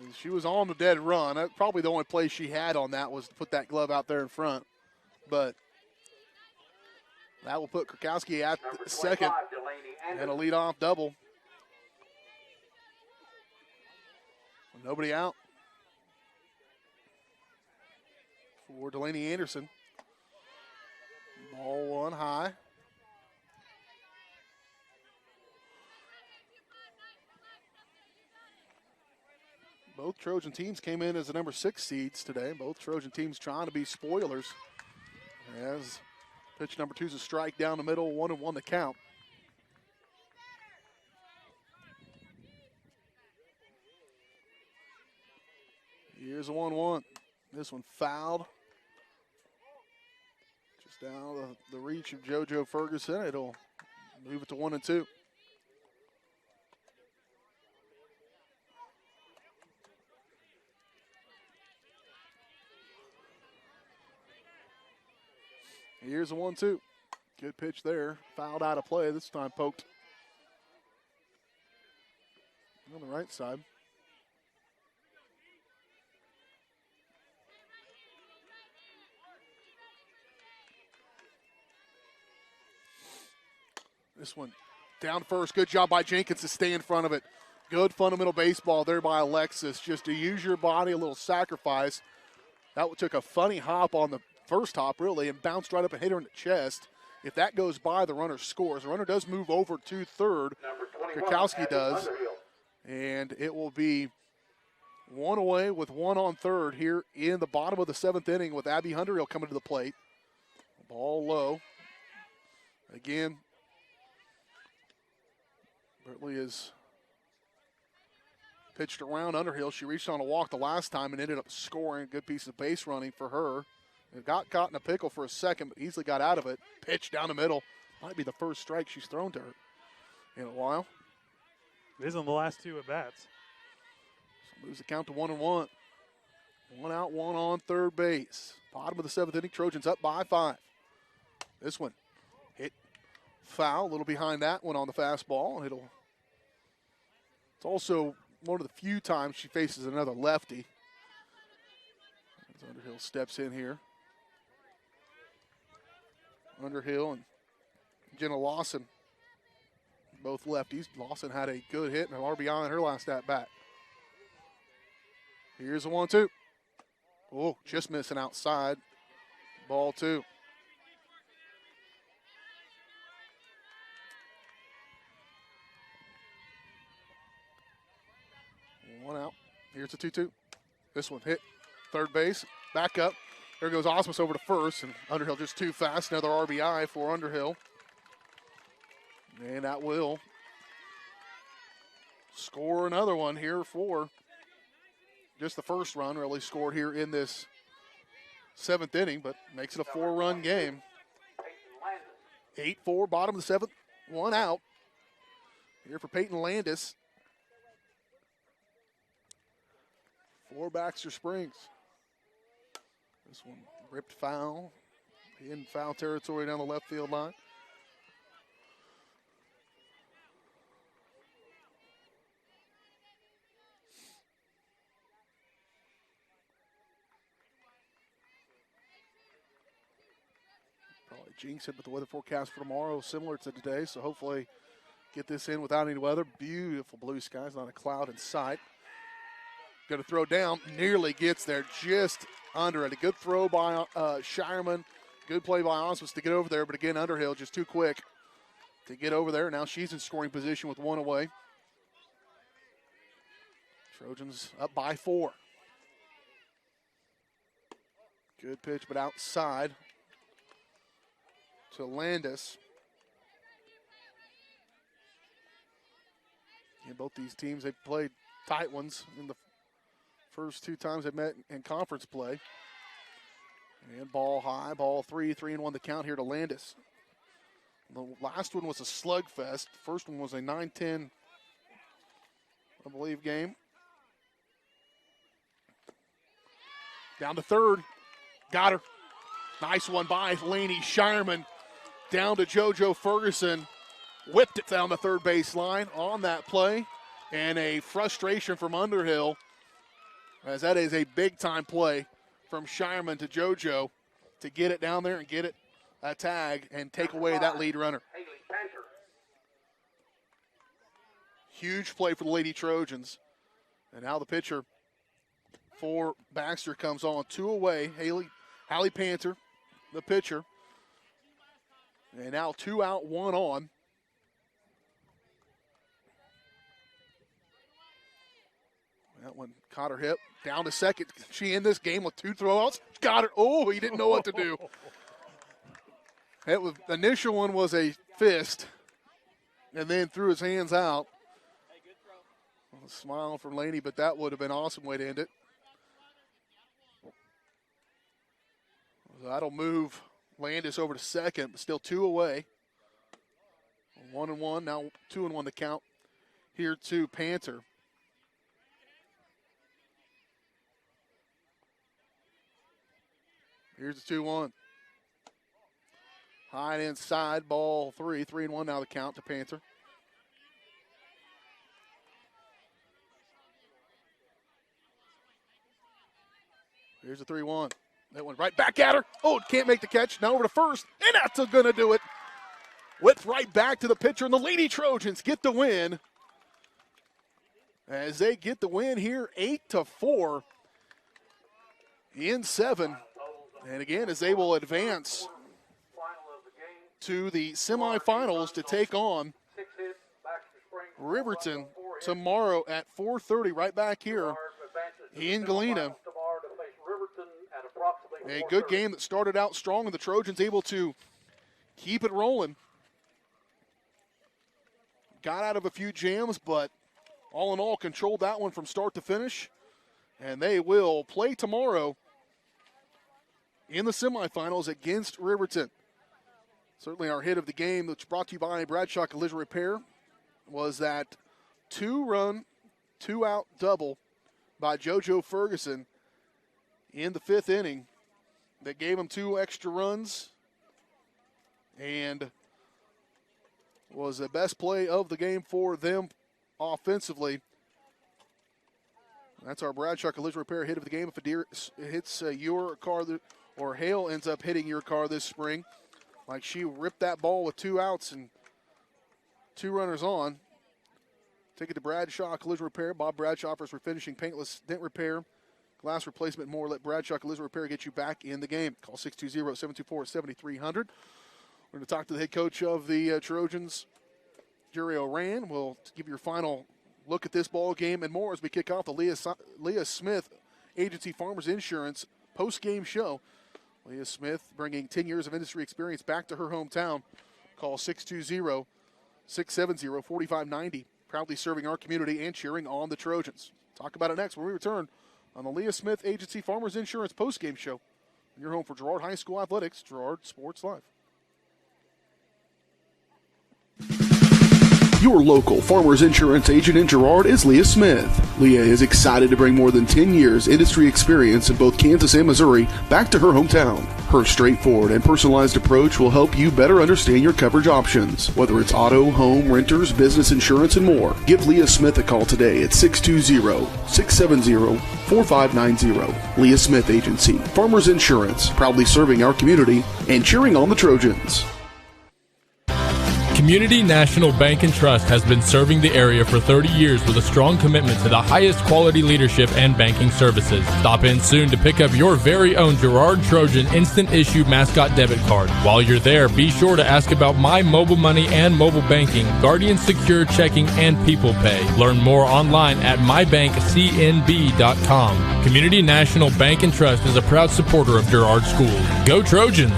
And she was on the dead run. That's probably the only play she had on that was to put that glove out there in front. But that will put Krakowski at second and a leadoff double. Nobody out for Delaney Anderson. Ball 1 high. Both Trojan teams came in as the number 6 seeds today. Both Trojan teams trying to be spoilers. As pitch number 2 is a strike down the middle, 1-1 to count. Here's a 1-1. This one fouled. Just down the reach of JoJo Ferguson. It'll move it to 1-2. Here's a 1-2. Good pitch there. Fouled out of play. This time poked on the right side. This one down first. Good job by Jenkins to stay in front of it. Good fundamental baseball there by Alexis. Just to use your body, a little sacrifice. That took a funny hop on the first hop, really, and bounced right up and hit her in the chest. If that goes by, the runner scores. The runner does move over to third. Krakowski does. And it will be 1 away with 1 on third here in the bottom of the 7th inning with Abby Hunterhill coming to the plate. Ball low. Again, Bertley is pitched around Underhill. She reached on a walk the last time and ended up scoring. A good piece of base running for her. It got caught in a pickle for a second, but easily got out of it. Pitch down the middle Might be the first strike she's thrown to her in a while. It is on the last 2 at bats. So moves the count to 1-1. 1 out, 1 on third base. Bottom of the 7th inning, Trojans up by 5. This one hit foul, a little behind that one on the fastball. And it's also one of the few times she faces another lefty. As Underhill steps in here. Underhill and Jenna Lawson, both lefties. Lawson had a good hit and an RBI in her last at-bat. Here's the 1-2. Oh, just missing outside. Ball 2. One out. Here's the 2-2. This one hit third base. Back up. There goes Osmus over to first, and Underhill just too fast. Another RBI for Underhill. And that will score another one here for just the first run really scored here in this 7th inning, but makes it a 4-run game. 8-4, bottom of the 7th, 1 out. Here for Peyton Landis for Baxter Springs. This one ripped foul in foul territory down the left field line. Probably jinx it, but the weather forecast for tomorrow is similar to today, so hopefully get this in without any weather. Beautiful blue skies, not a cloud in sight. Going to throw down, nearly gets there, just under it. A good throw by Shireman. Good play by Osmus to get over there, but again, Underhill just too quick to get over there. Now she's in scoring position with 1 away. Trojans up by 4. Good pitch, but outside to Landis. And both these teams, they've played tight ones in the first 2 times they've met in conference play. And ball high, ball 3, 3-1 the count here to Landis. The last one was a slugfest. First one was a 9-10, I believe, game. Down to third. Got her. Nice one by Laney Shireman. Down to JoJo Ferguson. Whipped it down the third baseline on that play. And a frustration from Underhill, as that is a big-time play from Shireman to JoJo to get it down there and get it a tag and take away that lead runner. Huge play for the Lady Trojans. And now the pitcher for Baxter comes on. 2 away, Hallie Panther, the pitcher. And now 2 out, 1 on. That one caught her hip. Down to second. She in this game with 2 throwouts. Got her. Oh, he didn't know what to do. The initial one was a fist, and then threw his hands out. A smile from Laney, but that would have been an awesome way to end it. That'll move Landis over to second, but still 2 away. 1-1, now 2-1 the count here to Panther. Here's the 2-1. High and inside, ball 3, 3-1 now the count to Panther. Here's the 3-1. That went right back at her. Oh, can't make the catch. Now over to first, and that's going to do it. Whipped right back to the pitcher, and the Lady Trojans get the win. As they get the win here, 8-4 in 7. And again, as they will advance to the semifinals to take on Riverton tomorrow at 4:30, right back here in Galena. A good game that started out strong, and the Trojans able to keep it rolling. Got out of a few jams, but all in all, controlled that one from start to finish. And they will play tomorrow in the semifinals against Riverton. Certainly our hit of the game, that's brought to you by Bradshaw Collision Repair, was that 2-run, 2-out double by JoJo Ferguson in the 5th inning that gave him 2 extra runs and was the best play of the game for them offensively. That's our Bradshaw Collision Repair hit of the game. If a deer hits your car or hail ends up hitting your car this spring, like she ripped that ball with 2 outs and 2 runners on, take it to Bradshaw Collision Repair. Bob Bradshaw offers refinishing, paintless dent repair, glass replacement, and more. Let Bradshaw Collision Repair get you back in the game. Call 620-724-7300. We're going to talk to the head coach of the Trojans, Jerry Oran. We'll give you your final look at this ball game and more as we kick off the Leah Smith Agency Farmers Insurance post-game show. Leah Smith bringing 10 years of industry experience back to her hometown. Call 620-670-4590. Proudly serving our community and cheering on the Trojans. Talk about it next when we return on the Leah Smith Agency Farmers Insurance post-game show. Your home for Girard High School Athletics, Girard Sports Live. Your local Farmers Insurance agent in Girard is Leah Smith. Leah is excited to bring more than 10 years industry experience in both Kansas and Missouri back to her hometown. Her straightforward and personalized approach will help you better understand your coverage options, whether it's auto, home, renters, business insurance, and more. Give Leah Smith a call today at 620-670-4590. Leah Smith Agency, Farmers Insurance, proudly serving our community and cheering on the Trojans. Community National Bank and Trust has been serving the area for 30 years with a strong commitment to the highest quality leadership and banking services. Stop in soon to pick up your very own Girard Trojan Instant Issue Mascot Debit Card. While you're there, be sure to ask about My Mobile Money and mobile banking, Guardian Secure Checking, and People Pay. Learn more online at mybankcnb.com. Community National Bank and Trust is a proud supporter of Girard Schools. Go Trojans!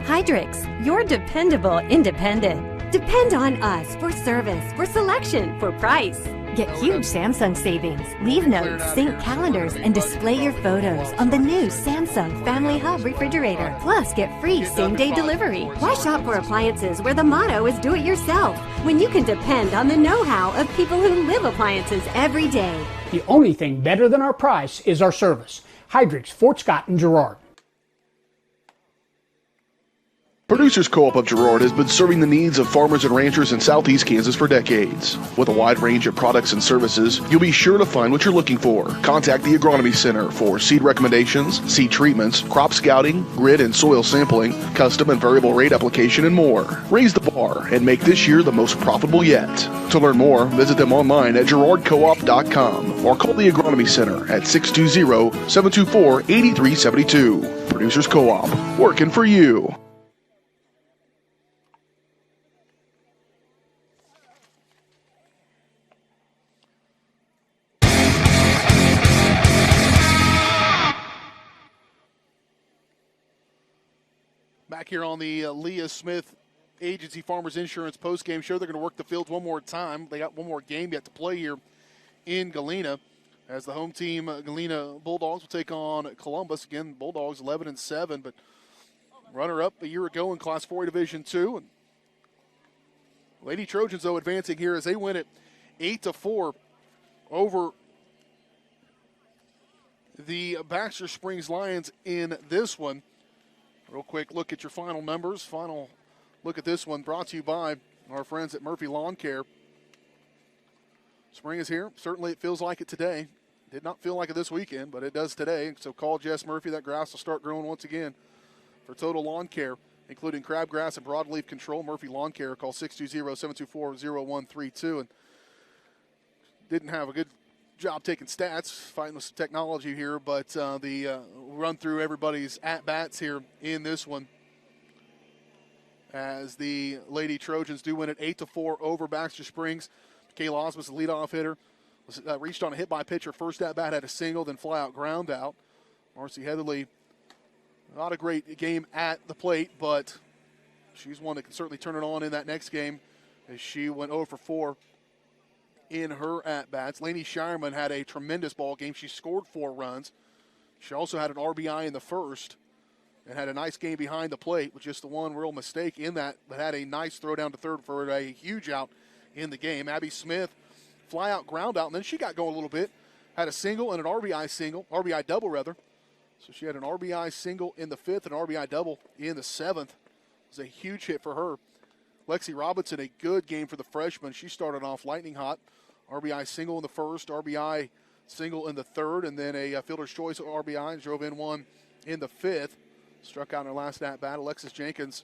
Hydrix, your dependable independent. Depend on us for service, for selection, for price. Get huge Samsung savings. Leave notes, sync calendars, and display your photos on the new Samsung Family Hub refrigerator. Plus, get free same-day delivery. Why shop for appliances where the motto is do it yourself when you can depend on the know-how of people who live appliances every day? The only thing better than our price is our service. Hydrix, Fort Scott, and Girard. Producers Co-op of Girard has been serving the needs of farmers and ranchers in southeast Kansas for decades. With a wide range of products and services, you'll be sure to find what you're looking for. Contact the Agronomy Center for seed recommendations, seed treatments, crop scouting, grid and soil sampling, custom and variable rate application, and more. Raise the bar and make this year the most profitable yet. To learn more, visit them online at girardcoop.com or call the Agronomy Center at 620-724-8372. Producers Co-op, working for you. Back here on the Leah Smith Agency Farmers Insurance postgame show. They're going to work the fields one more time. They got one more game yet to play here in Galena, as the home team, Galena Bulldogs, will take on Columbus. Again, Bulldogs 11-7, but runner-up a year ago in Class 4 Division II. And Lady Trojans, though, advancing here as they win it 8-4 over the Baxter Springs Lions in this one. Real quick look at your final numbers. Final look at this one brought to you by our friends at Murphy Lawn Care. Spring is here. Certainly it feels like it today. Did not feel like it this weekend, but it does today. So call Jess Murphy. That grass will start growing once again. For total lawn care, including crabgrass and broadleaf control, Murphy Lawn Care. Call 620-724-0132. And didn't have a good job taking stats, fighting with some technology here, but the run through everybody's at-bats here in this one, as the Lady Trojans do win it 8-4 over Baxter Springs. Kayla Osmus, the leadoff hitter, was reached on a hit by pitcher. First at-bat had a single, then fly-out ground out. Marcy Heatherly, not a great game at the plate, but she's one that can certainly turn it on in that next game, as she went 0 for 4 in her at-bats. Lainey Shireman had a tremendous ball game. She scored 4 runs. She also had an RBI in the first and had a nice game behind the plate with just the one real mistake in that, but had a nice throw down to third for a huge out in the game. Abby Smith, fly out, ground out, and then she got going a little bit. Had a single and an RBI double rather. So she had an RBI single in the fifth and an RBI double in the seventh. It was a huge hit for her. Lexi Robinson, a good game for the freshman. She started off lightning hot. RBI single in the first, RBI single in the third, and then a fielder's choice RBI and drove in one in the fifth. Struck out in her last at-bat. Alexis Jenkins,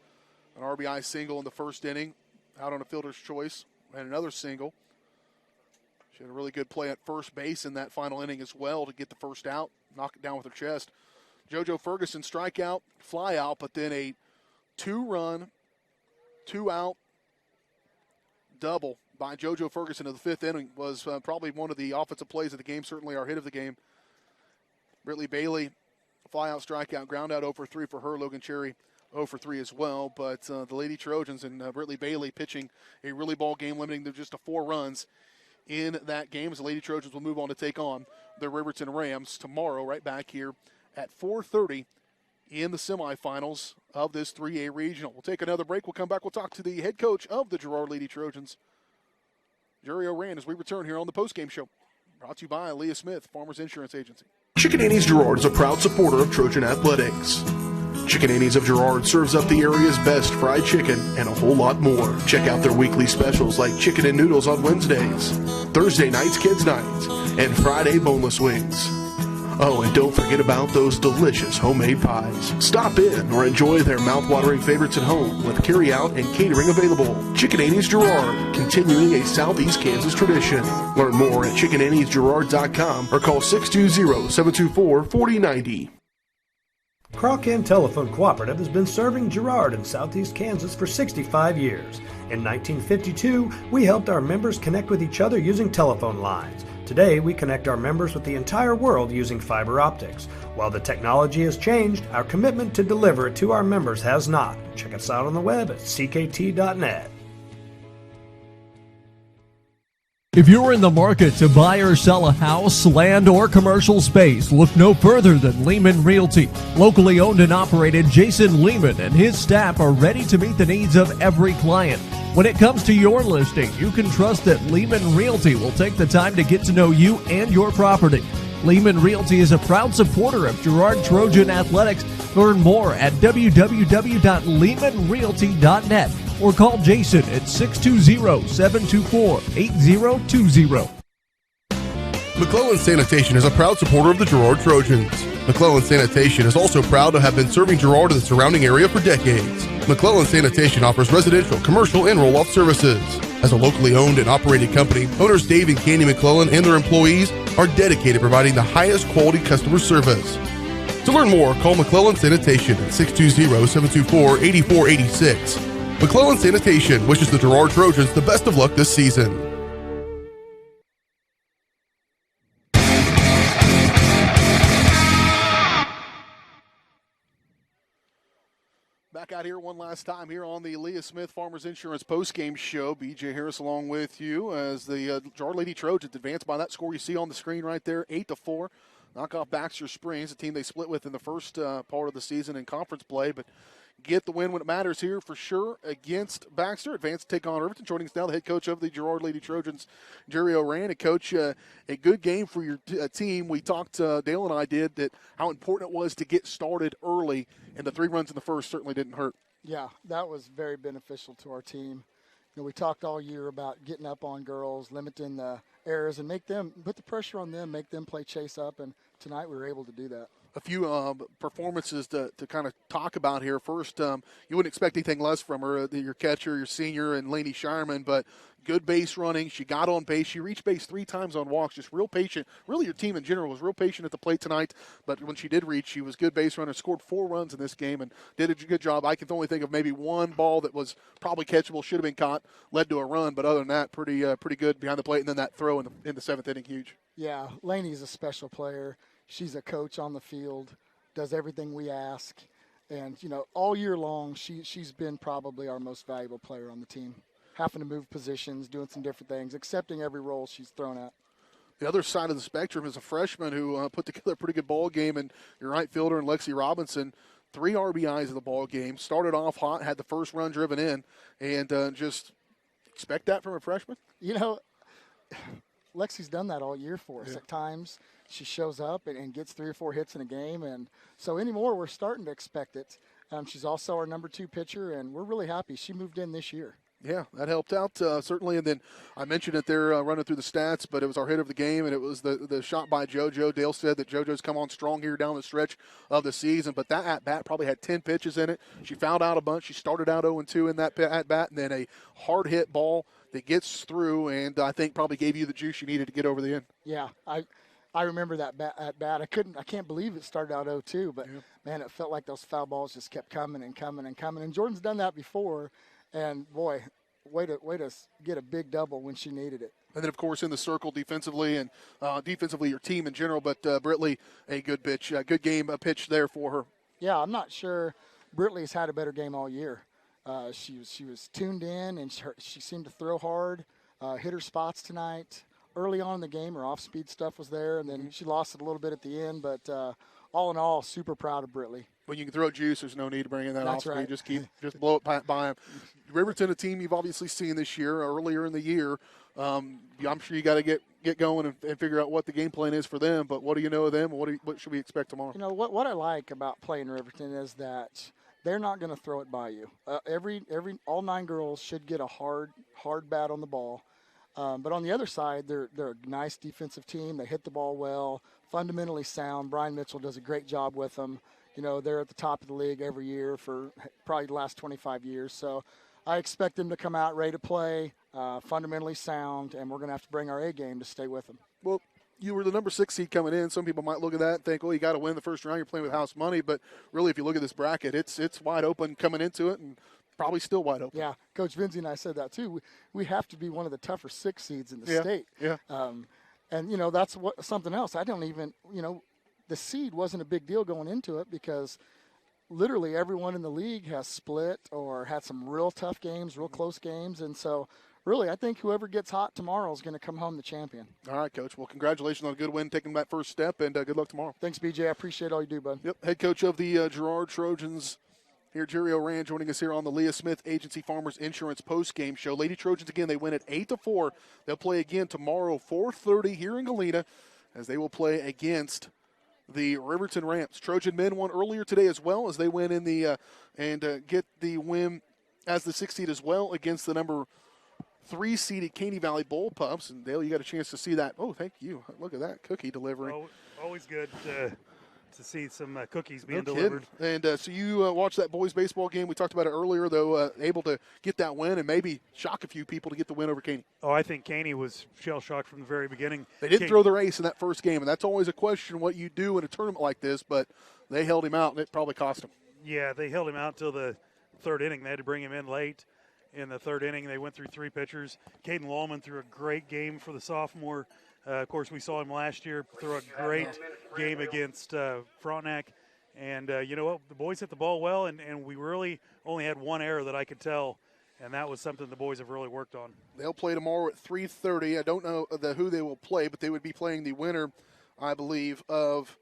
an RBI single in the first inning, out on a fielder's choice, and another single. She had a really good play at first base in that final inning as well to get the first out, knock it down with her chest. JoJo Ferguson, strikeout, fly out, but then a two-run, two-out double by JoJo Ferguson in the fifth inning was probably one of the offensive plays of the game, certainly our hit of the game. Brittany Bailey, fly-out, strikeout, ground-out 0 for 3 for her. Logan Cherry 0 for 3 as well. But the Lady Trojans and Brittany Bailey pitching a really ball game, limiting them just to 4 runs in that game, as the Lady Trojans will move on to take on the Riverton Rams tomorrow, right back here at 4:30 in the semifinals of this 3A regional. We'll take another break. We'll come back. We'll talk to the head coach of the Girard Lady Trojans, Jerry O'Rand, as we return here on the postgame show. Brought to you by Leah Smith, Farmers Insurance Agency. Chicken Annie's Girard is a proud supporter of Trojan Athletics. Chicken Annie's of Girard serves up the area's best fried chicken and a whole lot more. Check out their weekly specials like chicken and noodles on Wednesdays, Thursday nights kids nights, and Friday boneless wings. Oh, and don't forget about those delicious homemade pies. Stop in or enjoy their mouth-watering favorites at home with carry-out and catering available. Chicken Annie's Girard, continuing a Southeast Kansas tradition. Learn more at chickenanniesgirard.com or call 620-724-4090. Crock-In Telephone Cooperative has been serving Girard in Southeast Kansas for 65 years. In 1952, we helped our members connect with each other using telephone lines. Today, we connect our members with the entire world using fiber optics. While the technology has changed, our commitment to deliver it to our members has not. Check us out on the web at ckt.net. If you're in the market to buy or sell a house, land, or commercial space, look no further than Lehman Realty. Locally owned and operated, Jason Lehman and his staff are ready to meet the needs of every client. When it comes to your listing, you can trust that Lehman Realty will take the time to get to know you and your property. Lehman Realty is a proud supporter of Girard Trojan Athletics. Learn more at www.lehmanrealty.net or call Jason at 620-724-8020. McClellan Sanitation is a proud supporter of the Girard Trojans. McClellan Sanitation is also proud to have been serving Girard and the surrounding area for decades. McClellan Sanitation offers residential, commercial, and roll-off services. As a locally owned and operated company, owners Dave and Candy McClellan and their employees are dedicated to providing the highest quality customer service. To learn more, call McClellan Sanitation at 620-724-8486. McClellan Sanitation wishes the Girard Trojans the best of luck this season. Back out here one last time here on the Leah Smith Farmers Insurance postgame show. BJ Harris along with you as the Girard Lady Trojans advance by that score you see on the screen right there, 8-4. Knock off Baxter Springs, a team they split with in the first part of the season in conference play, but get the win when it matters here for sure against Baxter. Advance to take on Irvington. Joining us now, the head coach of the Girard Lady Trojans, Jerry O'Rand. And Coach, a good game for your team. We talked, Dale and I did, that how important it was to get started early, and the 3 runs in the first certainly didn't hurt. Yeah, that was very beneficial to our team. You know, we talked all year about getting up on girls, limiting the errors, and put the pressure on them, make them play chase up, and tonight we were able to do that. A few performances to kind of talk about here. First, you wouldn't expect anything less from her, your catcher, your senior, and Lainey Shireman, but good base running. She got on base. She reached base 3 times on walks, just real patient. Really, your team in general was real patient at the plate tonight, but when she did reach, she was good base runner, scored 4 runs in this game, and did a good job. I can only think of maybe one ball that was probably catchable, should have been caught, led to a run, but other than that, pretty good behind the plate, and then that throw in the 7th inning, huge. Yeah, Lainey's a special player. She's a coach on the field, does everything we ask. And, you know, all year long, she's been probably our most valuable player on the team. Having to move positions, doing some different things, accepting every role she's thrown at. The other side of the spectrum is a freshman who put together a pretty good ball game, and your right fielder and Lexi Robinson, 3 RBIs in the ball game. Started off hot, had the first run driven in, and just expect that from a freshman. You know, Lexi's done that all year for us. At times, she shows up and gets 3 or 4 hits in a game, and so anymore, we're starting to expect it. She's also our number 2 pitcher, and we're really happy. She moved in this year. Yeah, that helped out, certainly. And then I mentioned it there running through the stats, but it was our hit of the game, and it was the shot by JoJo. Dale said that JoJo's come on strong here down the stretch of the season, but that at-bat probably had 10 pitches in it. She fouled out a bunch. She started out 0-2 in that at-bat, and then a hard-hit ball that gets through, and I think probably gave you the juice you needed to get over the end. Yeah, I remember that at-bat. I can't believe it started out 0-2, but, man, it felt like those foul balls just kept coming and coming and coming. And Jordan's done that before. And, boy, way to get a big double when she needed it. And then, of course, in the circle defensively and defensively your team in general. But Britley, a good pitch, a good game, a pitch there for her. Yeah, I'm not sure Britley's had a better game all year. She was tuned in, and she seemed to throw hard, hit her spots tonight. Early on in the game, her off-speed stuff was there, and then she lost it a little bit at the end. But all in all, super proud of Britley. When you can throw juice, there's no need to bring in that off-speed. Right. Just blow it by them. Riverton, a team you've obviously seen this year, earlier in the year. I'm sure you got to get going and figure out what the game plan is for them. But what do you know of them? What should we expect tomorrow? You know, what I like about playing Riverton is that they're not going to throw it by you. All 9 girls should get a hard bat on the ball. But on the other side, they're a nice defensive team. They hit the ball well, fundamentally sound. Brian Mitchell does a great job with them. You know, they're at the top of the league every year for probably the last 25 years. So I expect them to come out ready to play, fundamentally sound, and we're going to have to bring our A game to stay with them. Well, you were the number 6 seed coming in. Some people might look at that and think, well, you got to win the first round. You're playing with house money. But really, if you look at this bracket, it's wide open coming into it, and probably still wide open. Yeah, Coach Vinzi and I said that too. We have to be one of the tougher 6 seeds in the state. Yeah. And, you know, that's something else. I don't even, you know, the seed wasn't a big deal going into it because literally everyone in the league has split or had some real tough games, real close games. And so, really, I think whoever gets hot tomorrow is going to come home the champion. All right, Coach. Well, congratulations on a good win, taking that first step, and good luck tomorrow. Thanks, BJ. I appreciate all you do, bud. Yep, head coach of the Girard Trojans here, Jerry Oran, joining us here on the Leah Smith Agency Farmers Insurance post-game show. Lady Trojans, again, they win at 8-4. They'll play again tomorrow, 4:30 here in Galena, as they will play against the Riverton Ramps. Trojan men won earlier today as well, as they win in the get the win as the 6th seed as well against the number 3 seeded Caney Valley Bull Pups. And Dale, you got a chance to see that. Oh, thank you. Look at that cookie delivery. Oh, always good to see some cookies being delivered. And so you watched that boys baseball game. We talked about it earlier, though, able to get that win and maybe shock a few people to get the win over Caney. Oh, I think Caney was shell-shocked from the very beginning. They didn't throw their ace in that first game, and that's always a question what you do in a tournament like this, but they held him out, and it probably cost them. Yeah, they held him out until the 3rd inning. They had to bring him in late in the 3rd inning. They went through 3 pitchers. Caden Lallman threw a great game for the sophomore. Of course, we saw him last year throw a great game against Frontenac. And you know what? The boys hit the ball well, and we really only had one error that I could tell, and that was something the boys have really worked on. They'll play tomorrow at 3:30. I don't know who they will play, but they would be playing the winner, I believe, of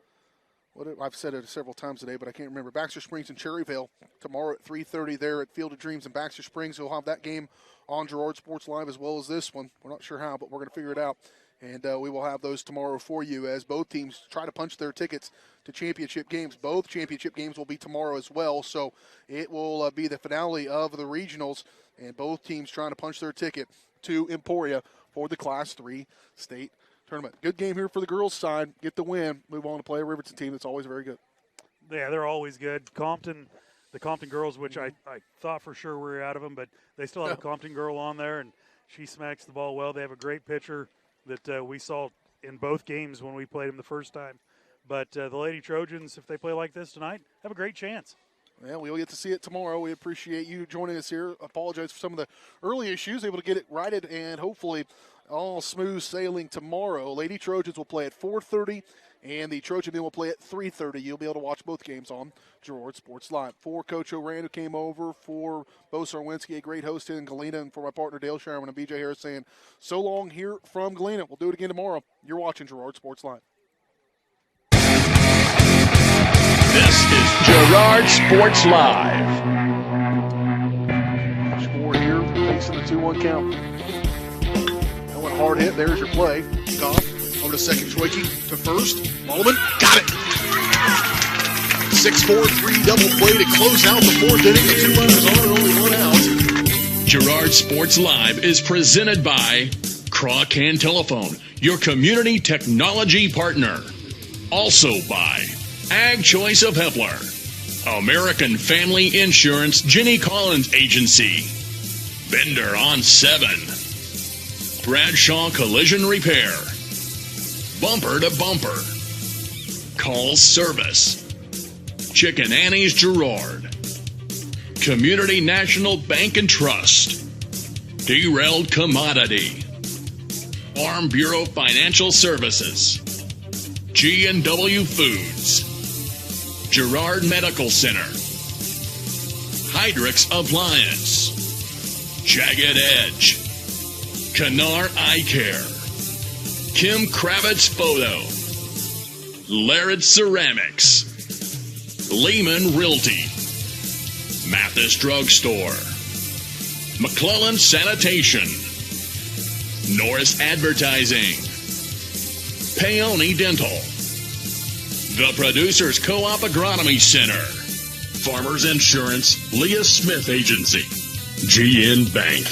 I've said it several times today, but I can't remember. Baxter Springs and Cherryvale tomorrow at 3:30 there at Field of Dreams in Baxter Springs. We'll have that game on Girard Sports Live as well as this one. We're not sure how, but we're going to figure it out. And we will have those tomorrow for you as both teams try to punch their tickets to championship games. Both championship games will be tomorrow as well. So it will be the finale of the regionals, and both teams trying to punch their ticket to Emporia for the Class 3 state tournament. Good game here for the girls' side. Get the win. Move on to play a Riverton team that's always very good. Yeah, they're always good. The Compton girls, which I thought for sure we were out of them, but they still have a Compton girl on there, and she smacks the ball well. They have a great pitcher that we saw in both games when we played them the first time. But the Lady Trojans, if they play like this tonight, have a great chance. Yeah, we'll get to see it tomorrow. We appreciate you joining us here. Apologize for some of the early issues. Able to get it righted and hopefully all smooth sailing tomorrow. Lady Trojans will play at 4:30 And the Trojan then will play at 3:30. You'll be able to watch both games on Girard Sports Live. For Coach O'Rand, who came over, for Bo Sarwinski, a great host in Galena, and for my partner Dale Sherman and BJ Harris saying so long here from Galena. We'll do it again tomorrow. You're watching Girard Sports Live. This is Girard Sports Live. Score here, facing the 2-1 count. That one hard hit. There's your play. Goff over to second. Schweike to first. Ballman got it. 6-4-3 double play to close out the fourth inning. The 2 runners on and only 1 out. Girard Sports Live is presented by Croc Hand Telephone, your community technology partner. Also by Ag Choice of Hepler, American Family Insurance, Jenny Collins Agency, Bender on 7, Bradshaw Collision Repair, Bumper to Bumper, Call Service, Chicken Annie's Girard, Community National Bank and Trust, Derailed Commodity, Farm Bureau Financial Services, G&W Foods, Girard Medical Center, Hydrix Appliance, Jagged Edge, Canar Eye Care, Kim Kravitz Photo, Laird Ceramics, Lehman Realty, Mathis Drugstore, McClellan Sanitation, Norris Advertising, Paoni Dental, The Producers Co-op Agronomy Center, Farmers Insurance, Leah Smith Agency, GN Bank,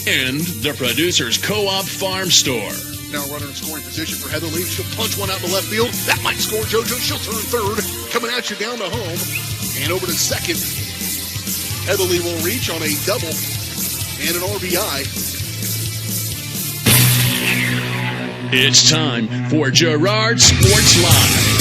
and The Producers Co-op Farm Store. Now runner in scoring position for Heather Lee. She'll punch one out to left field. That might score JoJo. She'll turn third. Coming at you down to home. And over to second. Heather Lee will reach on a double and an RBI. It's time for Girard Sports Live.